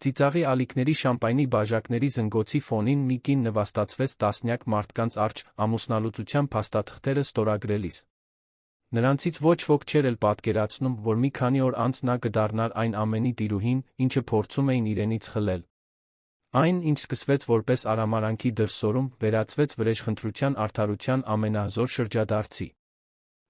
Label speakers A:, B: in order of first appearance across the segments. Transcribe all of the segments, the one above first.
A: Ծիծաղի ալիքների շամպայնի բաժակների զնգոցի ֆոնին մի կին նվաստացվեց տասնյակ մարդկանց առջ ամուսնալուծության փաստաթղթերը ստորագրելիս։ Նրանցից ոչ ոք չէր էլ պատկերացնում, որ մի քանի օր անց նա կդառնար այն ամենի տիրուհին, ինչը փորձում էին իրենից խլել։ Այն, ինչ սկսվեց որպես արամարանքի դրսևորում, վերածվեց վրեժխնդրության արդարության ամենահզոր շրջադարձի։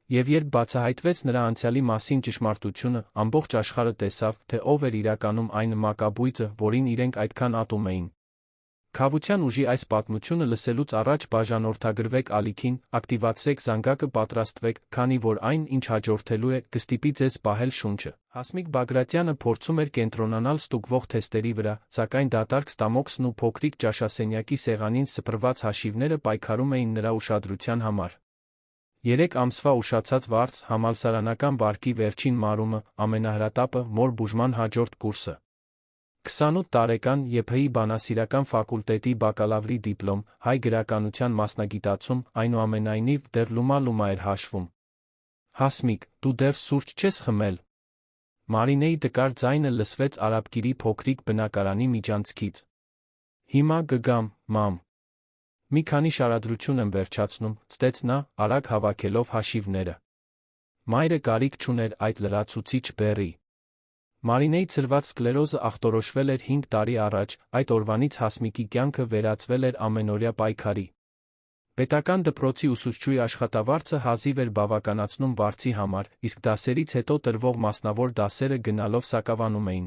A: Եվ երբ բացահայտվեց նրա անցյալի մասին ճշմարտությունը, ամբողջ աշխարհը տեսավ, թե ով էր իրականում այն մակաբույծը, որին իրենք այդքան ատում էին։ Քավության ուժի այս պատմությունը լսելուց առաջ բաժանորդագրվեք ալիքին, ակտիվացրեք զանգակը, պատրաստվեք, քանի որ այն, ինչ հաջորդելու է, կստիպի ձեզ պահել շունչը։ Հասմիկ Բագրատյանը փորձում էր կենտրոնանալ ստուգվող թեստերի վրա, սակայն դատարկ ստամոքսն ու փոքրիկ ճաշասենյակի սեղանին սփռված հաշիվները պայքարում էին նրա ուշադրության համար։ 3 ամսվա ուշացած վարձ, համալսարանական վարկի վերջին մարումը, ամենահրատապը, մոր բուժման հաջորդ կուրսը։ 28 տարեկան ԵՓ-ի բանասիրական ֆակուլտետի բակալավրի դիպլոմ, հայ գրականության մասնագիտացում, այնուամենայնիվ, դեռ լումա էր հաշվում։ Հասմիկ, դու դեռ սուրճ չես խմել։ Մարինեի տկար ձայնը լսվեց արաբկիրի փոքրիկ բնակարանի միջանցքից։ Հիմա կգամ, մամ։ Մի քանի շարադրություն եմ վերջացնում, ստեց նա, արագ հավաքելով հաշիվները։ Մայրը կարիք չուներ այդ լրացուցիչ բեռի։ Մարինեի ցրված սկլերոզը ախտորոշվել էր 5 տարի առաջ, այդ օրվանից Հասմիկի կյանքը վերածվել էր ամենօրյա պայքարի։ Պետական դպրոցի ուսուցչուհի աշխատավարձը հազիվ էր բավականացնում վարձի համար, իսկ դասերից հետո տրվող մասնավոր դասերը գնալով սակավանում էին։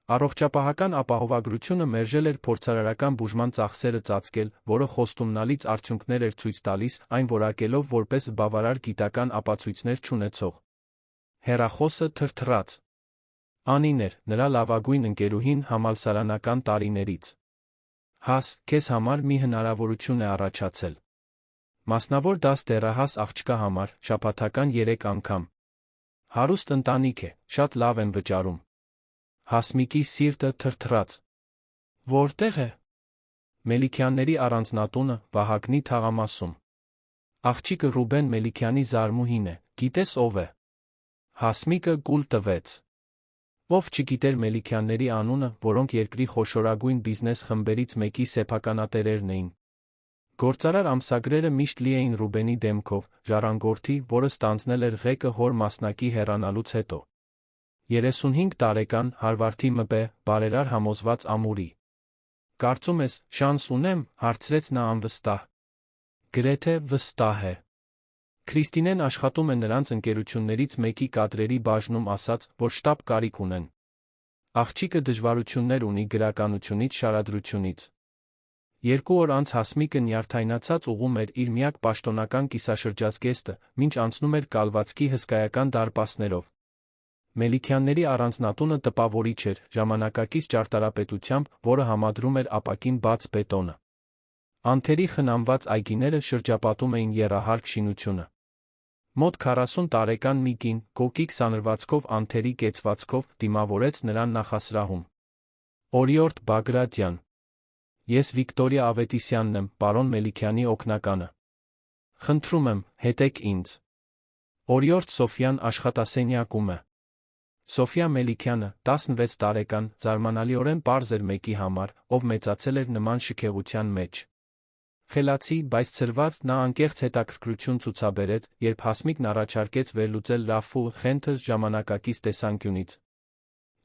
A: Առողջապահական ապահովագրությունը մերժել էր փորձարարական բուժման ծախսերը ծածկել, որը խոստումնալից արդյունքներ էր ցույց տալիս, այն որակելով որպես բավարար գիտական ապացույցներ չունեցող։ Հեռախոսը թրթռաց։ Անին էր, նրա լավագույն ընկերուհին համալսարանական տարիներից։ Հաս, քեզ համար մի հնարավորություն է առաջացել։ Մասնավոր դաս դեռահաս աղջկա համար, շաբաթական 3 անգամ։ Հարուստ ընտանիք է, շատ լավ են վճարում։ Հասմիկի սիրտը թրթռաց։ Որտեղ է։ Մելիքյանների առանձնատունը, Վահագնի թաղամասում։ Աղջիկը Ռուբեն Մելիքյանի զարմուհին է, գիտես ով է։ Հասմիկը կուլ տվեց։ Ով չգիտեր Մելիքյանների անունը, որոնք երկրի խոշորագույն բիզնես խմբերից մեկի սեփականատերերն էին։ Գործարար ամսագրերը միշտ լի էին Ռուբենի դեմքով, ժառանգորդի, որը ստանձնել էր ղեկը հոր մասնակի հեռանալուց հետո։ 35 տարեկան, Հարվարդի ՄԲ, բարերար համոզված ամուրի։ Կարծում ես, շանս ունեմ, հարցրեց նա անվստահ։ Գրեթե վստահ է։ Քրիստինեն աշխատում է նրանց ընկերություններից մեկի կադրերի բաժնում, ասաց, որ շտապ կարիք ունեն։ Աղջիկը դժվարություններ ունի գրականությունից, շարադրությունից։ 2 օր անց Հասմիկը նյարդայնացած ուղում էր իր միակ պաշտոնական կիսաշրջազգեստը, մինչ անցնում էր կալվածքի հսկայական դարպասներով։ Մելիքյանների առանձնատունը տպավորիչ էր, ժամանակակից ճարտարապետությամբ, որը համադրում էր ապակին բաց բետոնը։ Անթերի խնամված այգիները շրջապատում էին եռահարկ շինությունը։ Մոտ 40 տարեկան մի կին, կոկիկ սանրվածքով անթերի կեցվածքով, դիմավորեց նրան նախասրահում։ Օրիորդ Բագրատյան։ Ես Վիկտորիա Ավետիսյանն եմ, պարոն Մելիքյանի օգնականը։ Խնդրում եմ, հետեք ինձ։ Օրիորդ Սոֆյան աշխատասենյակում է։ Սոֆիա Մելիքյանը, 16 տարեկան, զարմանալիորեն պարզ էր մեկի համար, ով մեծացել էր նման շքեղության մեջ։ Խելացի, բայց ցրված, նա անկեղծ հետաքրքրություն ցուցաբերեց, երբ Հասմիկն առաջարկեց վերլուծել Ռաֆու Խենթը ժամանակակից տեսանկյունից։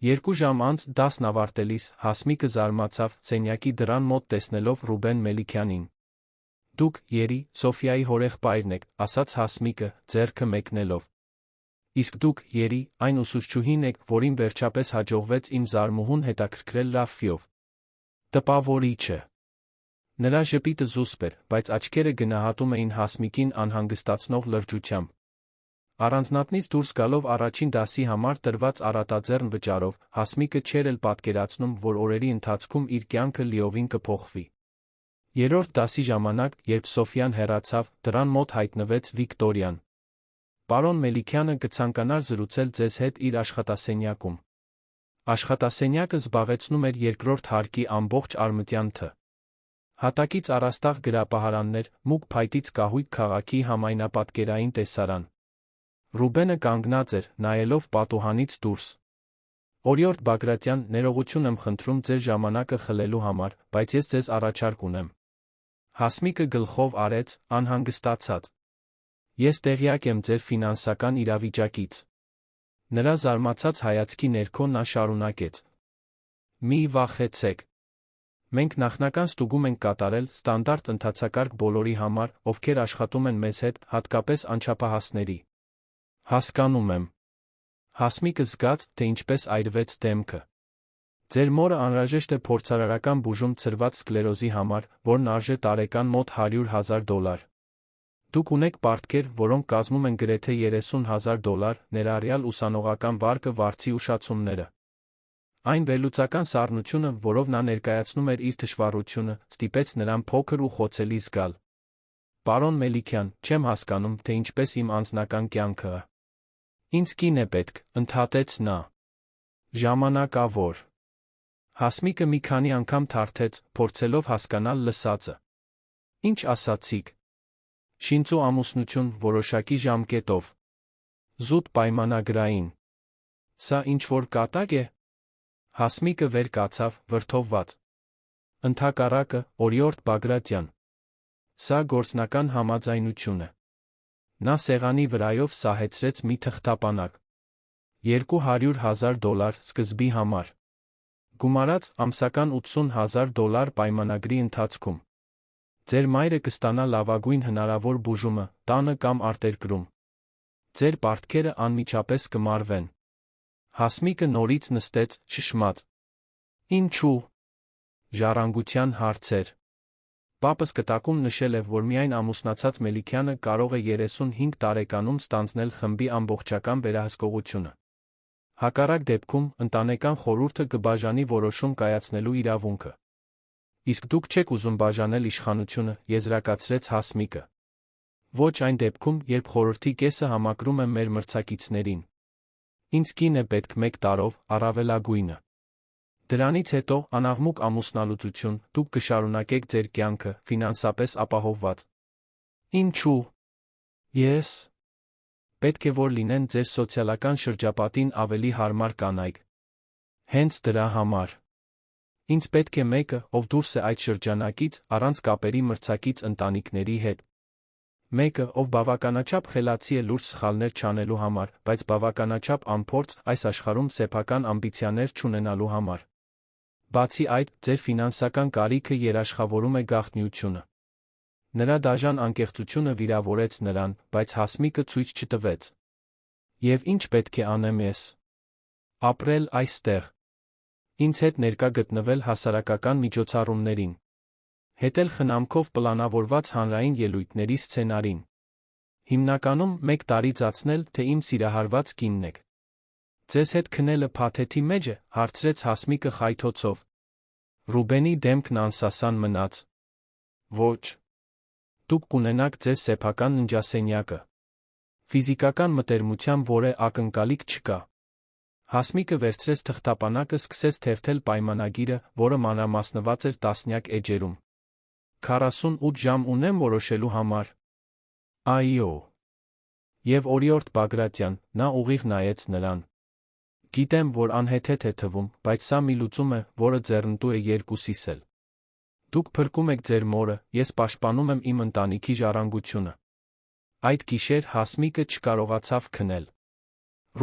A: 2 ժամ անց, դասն ավարտելիս, Հասմիկը զարմացավ, սենյակի դռան մոտ տեսնելով Ռուբեն Մելիքյանին։ Դուք, Երի, Սոֆիայի հորեղբայրն եք, ասաց Հասմիկը, ձեռքը մեկնելով։ Իսկ դուք, Երի, այն ուսուցչուհին եք, որին վերջապես հաջողվեց իմ զարմուհուն հետաքրքրել Ռաֆիով։ Տպավորիչ է։ Նրա ժպիտը զուսպ էր, բայց աչքերը գնահատում էին Հասմիկին անհանգստացնող լրջությամբ։ Առանձնատնից դուրս գալով առաջին դասի համար տրված առատաձեռն վճարով, Հասմիկը չէր էլ պատկերացնում, որ օրերի ընթացքում իր կյանքը լիովին կփոխվի։ 3-րդ դասի ժամանակ, երբ Սոֆիան հեռացավ, դռան մոտ հայտնվեց Վիկտորիան։ Պարոն Մելիքյանը կցանկանար զրուցել ձեզ հետ իր աշխատասենյակում։ Աշխատասենյակը զբաղեցնում էր 2-րդ հարկի ամբողջ արմատյան Թ. Հատակից առաստաղ գրապահարաններ, մուգ փայտից կահույք քաղաքի համայնապատկերային տեսարան։ Ռուբենը կանգնած էր, նայելով պատուհանից դուրս։ Օրիորդ Բագրատյան, ներողություն եմ խնդրում ձեր ժամանակը խլելու համար, բայց ես ձեզ առաջարկ ունեմ։ Հասմիկը գլխով արեց, անհանգստացած։ Ես տեղյակ եմ ձեր ֆինանսական իրավիճակից։ Նրա զարմացած հայացքի ներքո նա շարունակեց. Մի վախեցեք։ Մենք նախնական ստուգում ենք կատարել ստանդարտ ընթացակարգ բոլորի համար, ովքեր աշխատում են մեզ հետ, հատկապես անչափահասների։ Հասկանում եմ։ Հասմիկը զգաց, թե ինչպես այրվեց դեմքը։ Ձեր մորը անհրաժեշտ է փորձարարական բուժում ցրված սկլերոզի համար, որն արժե տարեկան մոտ $100,000։ Դուք ունեք պարտքեր, որոնք կազմում են գրեթե $30,000, ներառյալ ուսանողական վարկը վարձի ուշացումները։ Այն վերլուծական սառնությունը, որով նա ներկայացնում էր իր թշվառությունը, ստիպեց նրան փոքր ու խոցելի զգալ։ Պարոն Մելիքյան, չեմ հասկանում, թե ինչպես իմ անձնական կյանքը։ Ինձ կին է պետք, ընդհատեց նա։ Ժամանակավոր։ Հասմիկը մի քանի անգամ թարթեց, փորձելով հասկանալ լսածը։ Ինչ ասացիք։ Շինծու ամուսնություն որոշակի ժամկետով։ Զուտ պայմանագրային։ Սա ինչ-որ կատակ է։ Հասմիկը վեր կացավ, վրդովված։ Ընդհակառակը, օրիորդ Բագրատյան։ Սա գործնական համաձայնություն է։ Նա սեղանի վրայով սահեցրեց մի թղթապանակ։ $200,000 սկզբի համար։ Գումարած ամսական $80,000 պայմանագրի ընթացքում։ Ձեր մայրը կստանա լավագույն հնարավոր բուժումը, տանը կամ արտերկրում։ Ձեր պարտքերը անմիջապես կմարվեն։ Հասմիկը նորից նստեց, շշմած։ Ինչու՞։ Ժառանգության հարցեր։ Պապս կտակում նշել է, որ միայն ամուսնացած Մելիքյանը կարող է 35 տարեկանում ստանձնել խմբի ամբողջական վերահսկողությունը։ Հակառակ դեպքում, ընտանեկան խորհուրդը կբաժանի որոշում կայացնելու իրավունքը։ Իսկ դուք չեք ուզում բաժանել իշխանությունը, եզրակացրեց Հասմիկը։ Ոչ այն դեպքում, երբ խորհրդի կեսը համակրում է մեր մրցակիցներին։ Ինձ կին է պետք 1 տարով, առավելագույնը։ Դրանից հետո, անաղմուկ ամուսնալուծություն, դուք կշարունակեք ձեր կյանքը, ֆինանսապես ապահովված։ Ինչու՞։ Ես։ Պետք է որ լինեն ձեր սոցիալական շրջապատին ավելի հարմար կանայք։ Հենց դրա համար։ Ինձ պետք է մեկը, ով դուրս է այդ շրջանակից, առանց կապերի մրցակից ընտանիքների հետ։ Մեկը, ով բավականաչափ խելացի է լուրջ սխալներ չանելու համար, բայց բավականաչափ անփորձ այս աշխարհում սեփական ամբիցիաներ չունենալու համար։ Բացի այդ, ձեր ֆինանսական կարիքը երաշխավորում է գաղտնիությունը։ Նրա դաժան անկեղծությունը վիրավորեց նրան, բայց Հասմիկը ցույց չտվեց։ Եվ ինչ պետք է անեմ ես։ Ապրել այստեղ։ Ինձ հետ ներկա գտնվել հասարակական միջոցառումներին։ Հետել խնամքով պլանավորված հանրային ելույթների սցենարին։ Հիմնականում 1 տարի ծացնել, թե իմ սիրահարված կինն եք։ Ձեզ հետ քնելը փաթեթի մեջ է, հարցրեց Հասմիկը խայթոցով։ Ռուբենի դեմքն անսասան մնաց։ Ոչ։ Դուք կունենաք ձեր սեփական ննջասենյակը։ Ֆիզիկական մտերմության որե ակնկալիք չկա։ Հասմիկը վերցրեց թղթապանակը, սկսեց թերթել պայմանագիրը, որը մանրամասնված էր տասնյակ էջերում։ 48 ժամ ունեմ որոշելու համար։ Այո։ Եվ օրիորդ Բագրատյան, նա ուղիղ նայեց նրան։ Գիտեմ, որ անհեթեթ է թվում, բայց սա մի լուծում է, որը ձեռնտու է երկուսիս էլ։ Դուք փրկում եք ձեր մորը, ես պաշտպանում եմ իմ ընտանիքի ժառանգությունը։ Այդ գիշեր Հասմիկը չկարողացավ քնել։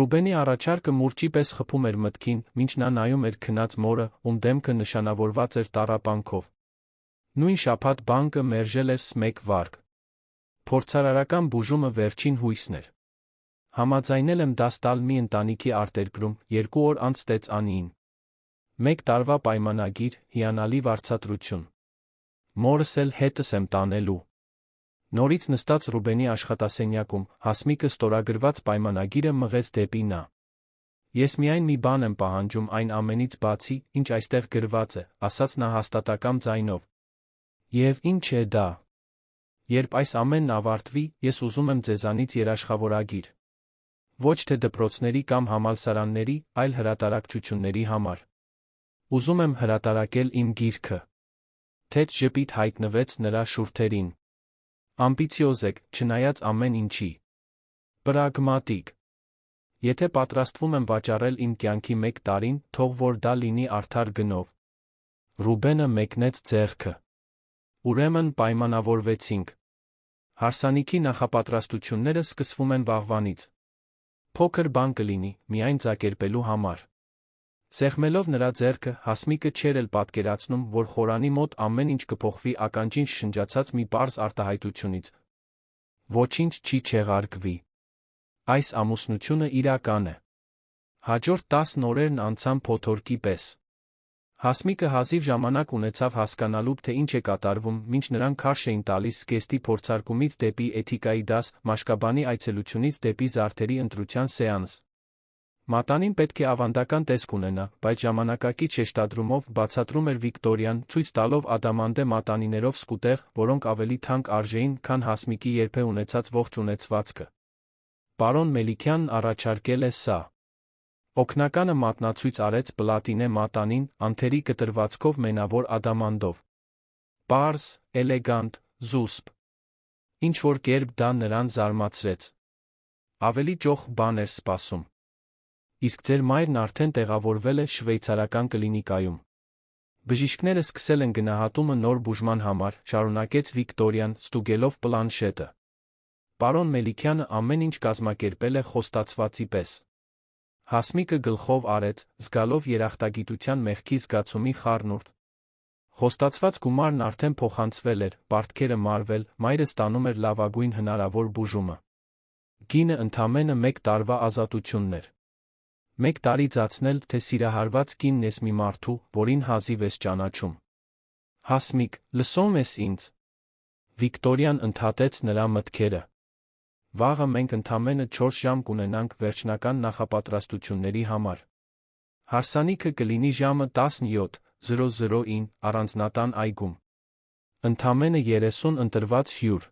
A: Ռուբենի առաջարկը մուրճի պես խփում էր մտքին, մինչ նա նայում էր քնած մորը, ում դեմքը նշանավորված էր տառապանքով։ Նույն շաբաթ բանկը մերժել էր 1 վարկ։ Փորձարարական բուժումը վերջին հույսն էր։ Համաձայնել եմ դաս տալ մի ընտանիքի արտերկրում, 2 օր անց ստեց Անիին։ 1 տարվա պայմանագիր, հիանալի վարձատրություն։ Մորս էլ հետս եմ տանելու։ Նորից նստած Ռուբենի աշխատասենյակում, Հասմիկը ստորագրված պայմանագիրը մղեց դեպի նա։ Ես միայն մի բան եմ պահանջում այն ամենից բացի, ինչ այստեղ գրված է, ասաց նա հաստատակամ ձայնով։ Եվ ինչ է դա։ Երբ այս ամենն ավարտվի, ես ուզում եմ ձեզանից երաշխավորագիր։ Ոչ թե դպրոցների կամ համալսարանների, այլ հրատարակչությունների համար։ Ուզում եմ հրատարակել իմ գիրքը։ Թեթ ժպիտ հայտնվեց նրա շուրթերին։ Ամբիցիոզ եք, չնայած ամեն ինչի։ Պրագմատիկ։ Եթե պատրաստվում եմ վաճառել իմ կյանքի 1 տարին, թող որ դա լինի արդար գնով։ Ռուբենը մեկնեց ձեռքը։ Ուրեմն պայմանավորվեցինք։ Հարսանիքի նախապատրաստությունները սկսվում են վաղվանից։ Փոքր բան կլինի, միայն ձակերպելու համար։ Սեղմելով նրա ձեռքը, Հասմիկը չէր էլ պատկերացնում, որ խորանի մոտ ամեն ինչ կփոխվի ականջին շնջացած մի պարզ արտահայտությունից։ Ոչինչ չի չեղարկվի։ Այս ամուսնությունը իրական է։ Հաջորդ 10 օրերն անցան փոթորկի պես։ Հասմիկը հազիվ ժամանակ ունեցավ հասկանալու, թե ինչ է կատարվում, մինչ նրան քարշ էին տալիս զգեստի փորձարկումից դեպի էթիկայի դաս, մաշկաբանի այցելությունից դեպի զարդերի ընտրության սեանս։ Մատանին պետք է ավանդական տեսք ունենա, բայց ժամանակակից շեշտադրումով բացատրում էր Վիկտորիան, ցույց տալով ադամանդե մատանիներով սկուտեղ, որոնք ավելի թանկ արժեին, քան Հասմիկի երբե ունեցած ողջ ունեցվածքը։ Պարոն Մելիքյանն առաջարկել է սա։ Օգնականը մատնացույց արեց պլատինե մատանին, անթերի կտրվածքով մենավոր ադամանդով։ Պարզ, էլեգանտ, զուսպ։ Ինչ-որ կերպ դա նրան զարմացրեց։ Ավելի ճոխ բան էր սպասում։ Իսկ ձեր մայրն արդեն տեղավորվել է շվեյցարական կլինիկայում։ Բժիշկները սկսել են գնահատումը նոր բուժման համար, շարունակեց Վիկտորիան, ստուգելով պլանշետը։ Պարոն Մելիքյանը ամեն ինչ կազմակերպել է խոստացվածի պես։ Հասմիկը գլխով արեց, զգալով երախտագիտության մեղքի զգացումի խառնուրդ։ Խոստացված գումարն արդեն փոխանցվել էր, պարտքերը մարվել, մայրը ստանում էր լավագույն հնարավոր բուժումը։ Գինը ընդամենը 1 տարվա ազատությունն էր։ 1 տարի ծածնել, թե սիրահարված կինն ես մի մարդու, որին հազիվ ես ճանաչում։ Հասմիկ, լսում ես ինձ։ Վիկտորիան ընդհատեց նրա մտքերը։ Վաղը մենք ընդամենը 4 ժամ կունենանք վերջնական նախապատրաստությունների համար։ Հարսանիքը կլինի ժամը 17:00-ին առանձնատան այգում։ Ընդամենը 30 ընտրված հյուր։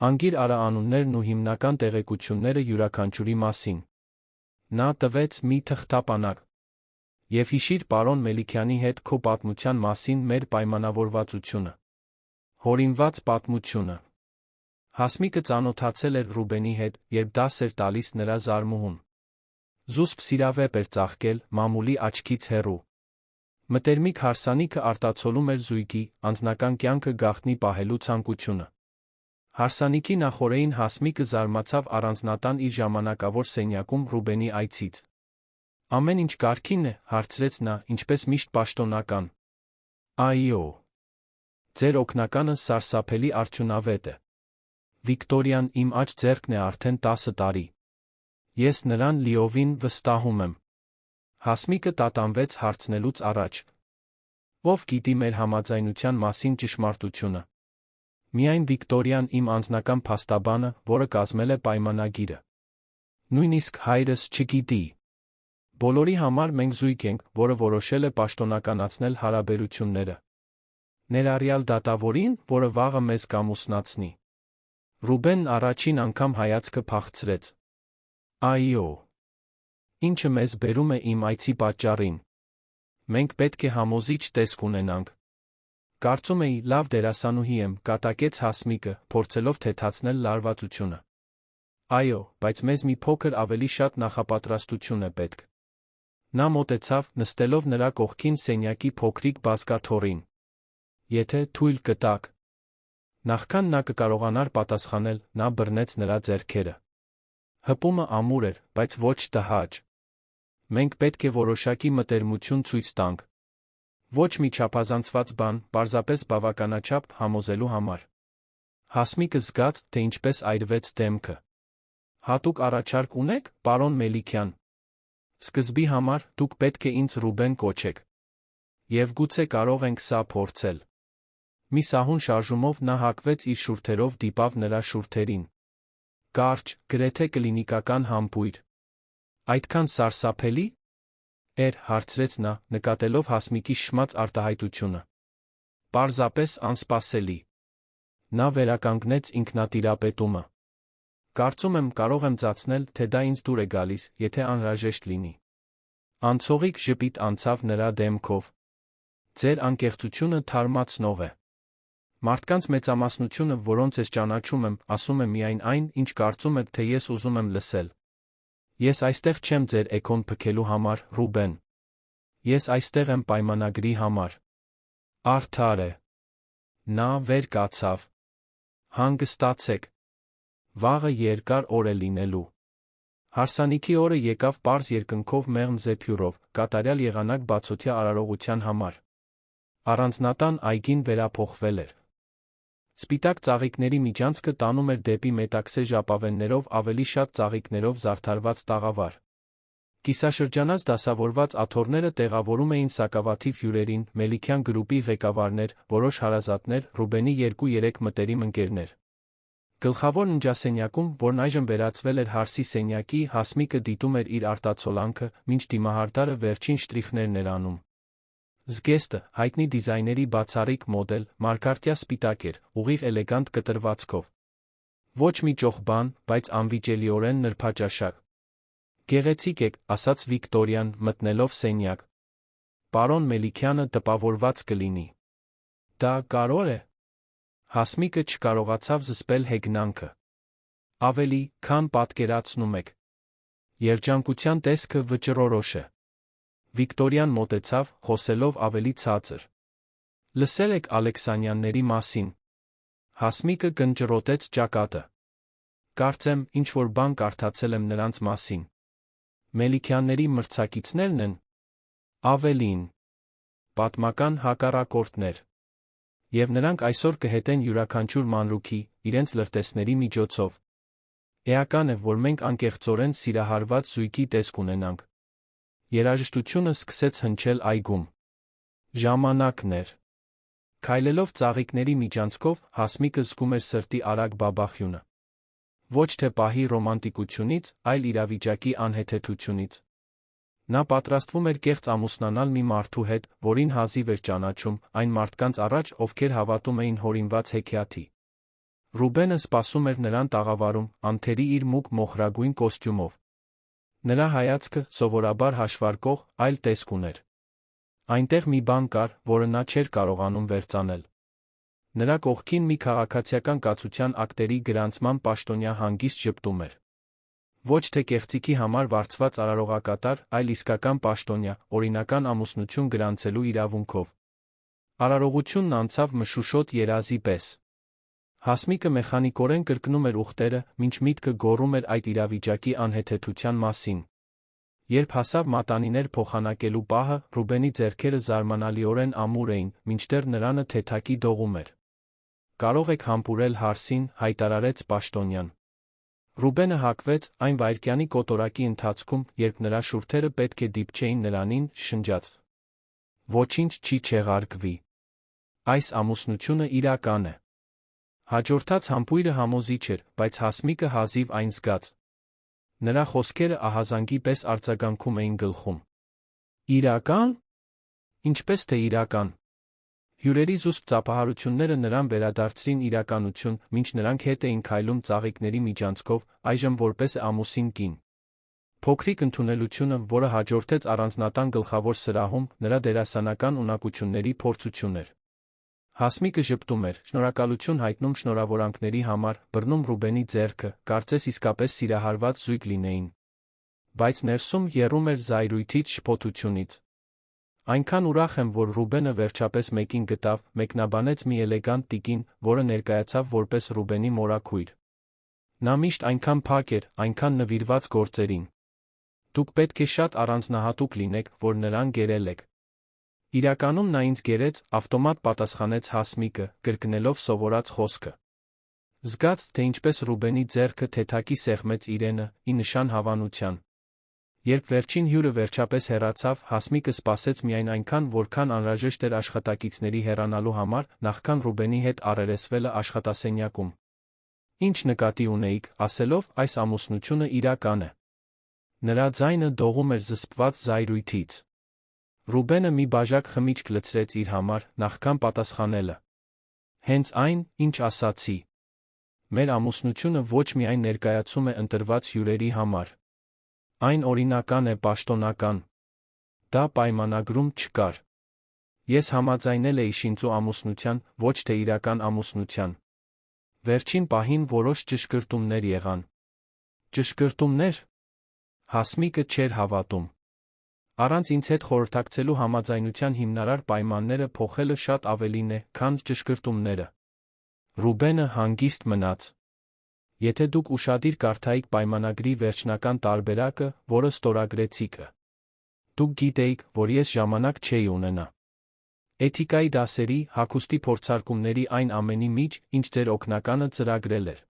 A: Անգիր արա անուններն ու հիմնական տեղեկությունները յուրաքանչյուրի մասին։ Նա տվեց մի թղթապանակ։ Եվ հիշիր պարոն Մելիքյանի հետ քո պատմության մասին մեր պայմանավորվածությունը։ Հորինված պատմությունը։ Հասմիկը ծանոթացել էր Ռուբենի հետ, երբ դաս էր տալիս նրա զարմուհուն։ Զուսպ սիրավեպ էր ծաղկել, մամուլի աչքից հեռու։ Մտերմիկ հարսանիքը արտացոլում էր զույգի անձնական կյանքը գաղտնի պահելու ցանկությունը։ Հարսանիքի նախօրեին Հասմիկը զարմացավ առանձնատան իր ժամանակավոր սենյակում Ռուբենի այցից։ Ամեն ինչ կարգին է, հարցրեց նա, ինչպես միշտ պաշտոնական։ Այո։ Ձեր օգնականը սարսափելի արդյունավետ է։ Վիկտորիան իմ աջ ձեռքն է արդեն 10 տարի։ Ես նրան լիովին վստահում եմ։ Հասմիկը տատանվեց հարցնելուց առաջ։ Ով գիտի մեր համաձայնության մասին ճշմարտությունը։ Միայն Վիկտորիան իմ անձնական փաստաբանը, որը կազմել է պայմանագիրը։ Նույնիսկ հայրս չգիտի։ Բոլորի համար մենք զույգ ենք, որը որոշել է պաշտոնականացնել հարաբերությունները։ Ներառյալ դատավորին, որը վաղը մեզ կամուսնացնի։ Ռուբենն առաջին անգամ հայացքը փախցրեց։ Այո։ Ինչը մեզ բերում է իմ այցի պատճառին։ Մենք պետք է համոզիչ տեսք ունենանք։ Կարծում էի, լավ դերասանուհի եմ, կատակեց Հասմիկը, փորձելով թեթացնել լարվածությունը։ Այո, բայց մեզ մի փոքր ավելի շատ նախապատրաստություն է պետք։ Նա մոտեցավ, նստելով նրա կողքին սենյակի փոքրիկ բազկաթոռին։ Եթե թույլ կտաք։ Նախքան նա կկարողանար պատասխանել, նա բռնեց նրա ձեռքերը։ Հպումը ամուր էր, բայց ոչ տհաճ։ Մենք պետք է որոշակի մտերմություն ցույց տանք։ Ոչ մի չափազանցված բան, պարզապես բավականաչափ համոզելու համար։ Հասմիկը զգաց, թե ինչպես այրվեց դեմքը։ Հատուկ առաջարկ ունեք, պարոն Մելիքյան։ Սկզբի համար դուք պետք է ինձ Ռուբեն կոչեք։ Եվ գուցե կարող ենք սա փորձել։ Մի սահուն շարժումով նա հակվեց իր շուրթերով դիպավ նրա շուրթերին։ Կարճ, գրեթե կլինիկական համբույր։ Այդքան սարսափելի։ Հարցրեց նա, նկատելով Հասմիկի շշմած արտահայտությունը։ Պարզապես անսպասելի։ Նա վերականգնեց ինքնատիրապետումը։ Կարծում եմ կարող եմ ծածնել, թե դա ինձ դուր է գալիս, եթե անհրաժեշտ լինի։ Անցողիկ ժպիտ անցավ նրա դեմքով։ Ձեր անկեղծությունը թարմացնող է։ Մարդկանց մեծամասնությունը, որոնց ես ճանաչում եմ, ասում է միայն այն, ինչ կարծում է, թե ես ուզում եմ լսել։ Ես այստեղ չեմ ձեր էգոն փքելու համար, Ռուբեն։ Ես այստեղ եմ պայմանագրի համար։ Արդար է։ Նա վեր կացավ։ Հանգստացեք։ Վաղը երկար օր է լինելու։ Հարսանիքի օրը եկավ պարզ երկնքով մեղմ զեփյուրով, կատարյալ եղանակ բացօթյա արարողության համար։ Առանձնատան այգին վերափոխվել էր։ Սպիտակ ծաղիկների միջանցքը տանում էր դեպի մետաքսե ժապավեններով ավելի շատ ծաղիկներով զարդարված տաղավար։ Կիսաշրջանած դասավորված աթոռները տեղավորում էին սակավաթիվ հյուրերին, Մելիքյան գրուպի ղեկավարներ, որոշ հարազատներ, Ռուբենի 2-3 մտերիմ ընկերներ։ Գլխավոր ննջասենյակում, որն այժմ վերածվել էր հարսի սենյակի, Հասմիկը դիտում էր իր արտացոլանքը, մինչ դիմահարդարը վերջին շտրիխներն էր անում։ Զգեստը, հայտնի դիզայների բացառիկ մոդել, մարգարտյա սպիտակ էր, ուղիղ էլեգանտ կտրվածքով։ Ոչ մի ճոխ բան, բայց անվիճելիորեն նրբաճաշակ։ Գեղեցիկ եք, ասաց Վիկտորիան, մտնելով սենյակ։ Պարոն Մելիքյանը տպավորված կլինի։ Դա կարո՞ր է։ Հասմիկը չկարողացավ զսպել հեգնանքը։ Ավելի, քան պատկերացնում եք։ Երջանկության տեսքը վճռորոշ է։ Վիկտորիան մոտեցավ, խոսելով ավելի ցածր։ Լսել եք Ալեքսանյանների մասին։ Հասմիկը կնճռոտեց ճակատը։ Կարծեմ, ինչ-որ բան կարդացել եմ նրանց մասին։ Մելիքյանների մրցակիցներն են։ Ավելին։ Պատմական հակառակորդներ։ Եվ նրանք այսօր կհետեն յուրաքանչյուր մանրուքի, իրենց լրտեսների միջոցով։ Էական է, որ մենք անկեղծորեն սիրահարված զույգի տեսք ունենանք։ Երաժշտությունը սկսեց հնչել այգում։ Ժամանակն էր։ Քայլելով ծաղիկների միջանցքով, Հասմիկը զգում էր սրտի արագ բաբախյունը։ Ոչ թե պահի ռոմանտիկությունից, այլ իրավիճակի անհեթեթությունից։ Նա պատրաստվում էր կեղծ ամուսնանալ մի մարդու հետ, որին հազիվ էր ճանաչում, այն մարդկանց առաջ, ովքեր հավատում էին հորինված հեքիաթի։ Ռուբենը սպասում էր նրան տաղավարում, անթերի իր մուգ մոխրագույն կոստյումով։ Նրա հայացքը, սովորաբար հաշվարկող, այլ տեսք ուներ։ Այնտեղ մի բան կար, որը նա չէր կարողանում վերծանել։ Նրա կողքին մի քաղաքացիական կացության ակտերի գրանցման պաշտոնյա հանգիստ ժպտում էր։ Ոչ թե կեղծիքի համար վարձված արարողակատար, այլ իսկական պաշտոնյա, օրինական ամուսնություն գրանցելու իրավունքով։ Արարողությունն անցավ մշուշոտ երազի պես։ Հասմիկը մեխանիկորեն կրկնում էր ուղտերը, մինչ միտքը գոռում էր այդ իրավիճակի անհեթեթության մասին։ Երբ հասավ մատանիներ փոխանակելու պահը, Ռուբենի ձեռքերը զարմանալիորեն ամուր էին, մինչդեռ նրանը թեթակի դողում էր։ Կարող եք համբուրել հարսին, հայտարարեց պաշտոնյան։ Ռուբենը հակվեց, այն վայրկյանի կոտորակի ընթացքում, երբ նրա շուրթերը պետք է դիպչեին նրանին, շնջաց. Ոչինչ չի չեղարկվի։ Այս ամուսնությունը իրական է։ Հաջորդած համբույրը համոզիչ էր, բայց Հասմիկը հազիվ այն զգաց։ Նրա խոսքերը ահազանգի պես արձագանքում էին գլխում։ Իրական։ Ինչպես թե իրական։ Հյուրերի զուսպ ծափահարությունները նրան վերադարձրին իրականություն, մինչ նրանք հետ էին քայլում ծաղիկների միջանցքով, այժմ որպես ամուսին կին։ Փոքրիկ ընդունելությունը, որը հաջորդեց առանձնատան գլխավոր սրահում, նրա դերասանական ունակությունների փորձություն էր։ Հասմիկը ժպտում էր, շնորհակալություն հայտնում շնորհավորանքների համար, բռնում Ռուբենի ձեռքը, կարծես իսկապես սիրահարված զույգ լինեին։ Բայց ներսում եռում էր զայրույթից, շփոթությունից։ Այնքան ուրախ եմ, որ Ռուբենը վերջապես մեկին գտավ, մեկնաբանեց մի էլեգանտ տիկին, որը ներկայացավ որպես Ռուբենի մորաքույր։ Նա միշտ այնքան փակ էր, այնքան նվիրված գործերին։ Դուք պետք է շատ առանձնահատուկ լինեք, որ նրան գերել եք։ Իրականում նա ինձ գերեց, ավտոմատ պատասխանեց Հասմիկը, կրկնելով սովորած խոսքը։ Զգաց, թե ինչպես Ռուբենի ձեռքը թեթակի սեղմեց իրենը, ի նշան հավանության։ Երբ վերջին հյուրը վերջապես հեռացավ, Հասմիկը սպասեց միայն այնքան, որքան անհրաժեշտ էր աշխատակիցների հեռանալու համար, նախքան Ռուբենի հետ առերեսվելը աշխատասենյակում։ Ինչ նկատի ունեիք, ասելով, այս ամուսնությունը իրական է։ Նրա ձայնը դողում էր զսպված զայրույթից։ Ռուբենը մի բաժակ խմիչք լցրեց իր համար, նախքան պատասխանելը։ Հենց այն, ինչ ասացի։ Մեր ամուսնությունը ոչ միայն ներկայացում է ընտրված հյուրերի համար։ Այն օրինական է, պաշտոնական։ Դա պայմանագրում չկար։ Ես համաձայնել էի Շինծու ամուսնության, ոչ թե իրական ամուսնության։ Վերջին պահին որոշ ճշգրտումներ եղան։ Ճշգրտումներ։ Հասմիկը չէր հավատում։ Առանց ինձ հետ խորհրդակցելու համաձայնության հիմնարար պայմանները փոխելը շատ ավելին է, քան ճշգրտումները։ Ռուբենը հանգիստ մնաց։ Եթե դուք ուշադիր կարդայիք պայմանագրի վերջնական տարբերակը, որը ստորագրեցիք, դուք գիտեիք, որ ես ժամանակ չէի ունենա էթիկայի դասերի, հագուստի փորձարկումների այն ամենի միջ, ինչ ձեր օգնականը ծրագրել էր։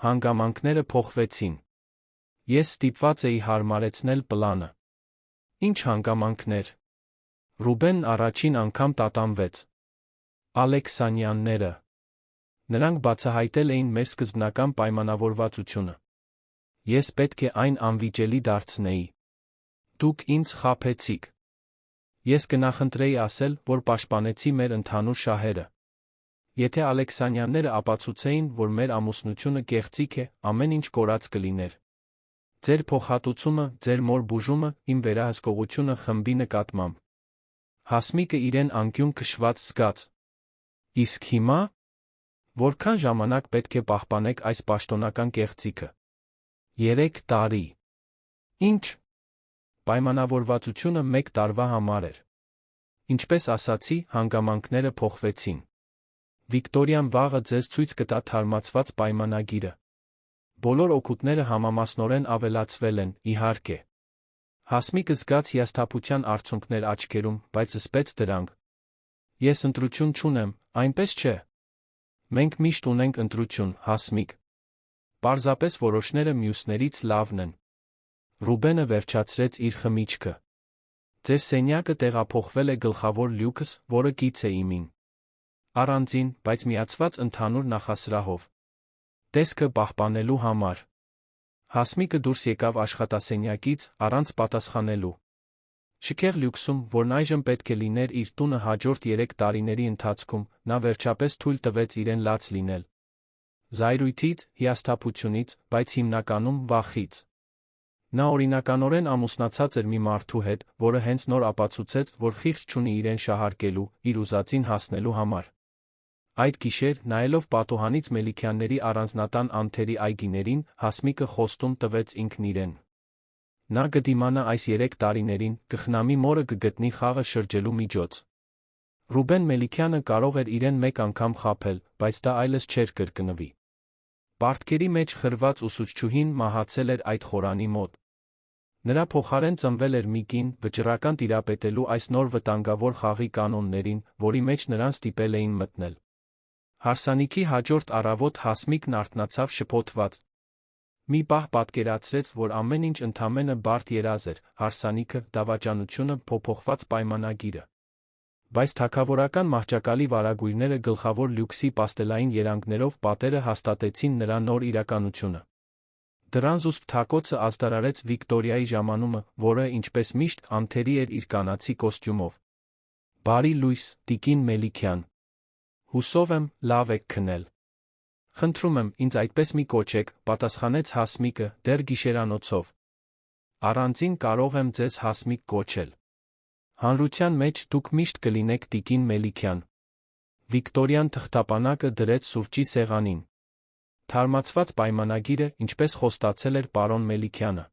A: Հանգամանքները փոխվեցին։ Ես ստիպված էի հարմարեցնել պլանը։ Ինչ հանգամանքներ։ Ռուբենն առաջին անգամ տատանվեց։ Ալեքսանյանները։ Նրանք բացահայտել էին մեր սկզբնական պայմանավորվածությունը։ Ես պետք է այն անվիճելի դարձնեի։ Դուք ինձ խաբեցիք։ Ես կնախընտրեի ասել, որ պաշտպանեցի մեր ընդհանուր շահերը։ Եթե Ալեքսանյանները ապացուցեին, որ մեր ամուսնությունը կեղծիք է, ամեն ինչ կորած կլիներ։ Ձեր փոխհատուցումը, ձեր մոր բուժումը, իմ վերահսկողությունը խմբի նկատմամբ։ Հասմիկը իրեն անկյուն քշված զգաց։ Իսկ հիմա։ Որքան ժամանակ պետք է պահպանեք այս պաշտոնական կեղծիքը։ 3 տարի։ Ինչ։ Պայմանավորվածությունը 1 տարվա համար էր։ Ինչպես ասացի, հանգամանքները փոխվեցին։ Վիկտորիան վաղը ձեզ ցույց կտա թարմացված պայմանագիրը։ Բոլոր օգուտները համամասնորեն ավելացվել են, իհարկե։ Հասմիկը զգաց հիասթափության արցունքներ աչքերում, բայց զսպեց դրանք։ Ես ընտրություն չունեմ, այնպես չէ։ Մենք միշտ ունենք ընտրություն, Հասմիկ։ Պարզապես որոշները մյուսներից լավն են։ Ռուբենը վերջացրեց իր խմիչքը։ Ձեր սենյակը տեղափոխվել է գլխավոր լյուքս, որը կից է իմին։ Առանձին, բայց միացված ընդհանուր նախասրահով։ Տեսքը պահպանելու համար։ Հասմիկը դուրս եկավ աշխատասենյակից, առանց պատասխանելու։ Շքեղ լյուքսում, որն այժմ պետք է լիներ իր տունը հաջորդ 3 տարիների ընթացքում, նա վերջապես թույլ տվեց իրեն լաց լինել։ Զայրույթից, հիասթափությունից, բայց հիմնականում վախից։ Նա օրինականորեն ամուսնացած էր մի մարդու հետ, որը հենց նոր ապացուցեց, որ խիղճ չունի իրեն շահարկելու, իր ուզածին հասնելու համար։ Այդ գիշեր, նայելով պատուհանից Մելիքյանների առանձնատան անթերի այգիներին, Հասմիկը խոստում տվեց ինքն իրեն։ Նա կդիմանա այս 3 տարիներին, կխնամի մորը կգտնի խաղը շրջելու միջոց։ Ռուբեն Մելիքյանը կարող էր իրեն 1 անգամ խաբել, բայց դա այլևս չէր կրկնվի։ Պարտքերի մեջ խրված ուսուցչուհին մահացել էր այդ խորանի մոտ։ Նրա փոխարեն ծնվել էր մի կին, վճռական տիրապետելու այս նոր վտանգավոր խաղի կանոններին, որի մեջ նրան ստիպել էին մտնել։ Հարսանիքի հաջորդ առավոտ Հասմիկն արթնացավ շփոթված։ Մի պահ պատկերացրեց, որ ամեն ինչ ընդամենը բարդ երազ էր, հարսանիքը, դավաճանությունը, փոփոխված պայմանագիրը։ Բայց թագավորական մահճակալի վարագույրները գլխավոր լյուքսի պաստելային երանգներով պատերը հաստատեցին նրա նոր իրականությունը։ Դրան զուսպ թակոցը ազդարարեց Վիկտորիայի ժամանումը, որը, ինչպես միշտ, անթերի էր իր կանացի կոստյումով։ Բարի լույս, տիկին Մելիքյան։ Հուսով եմ, լավ եք քնել։ Խնդրում եմ, ինձ այդպես մի կոչեք, պատասխանեց Հասմիկը, դեռ գիշերանոցով։ Առանձին կարող եմ ձեզ Հասմիկ կոչել։ Հանրության մեջ դուք միշտ կլինեք տիկին Մելիքյան։ Վիկտորիան թղթապանակը դրեց սուրճի սեղանին։ Թարմացված պայմանագիրը, ինչպես խոստացել էր պարոն Մելիքյանը։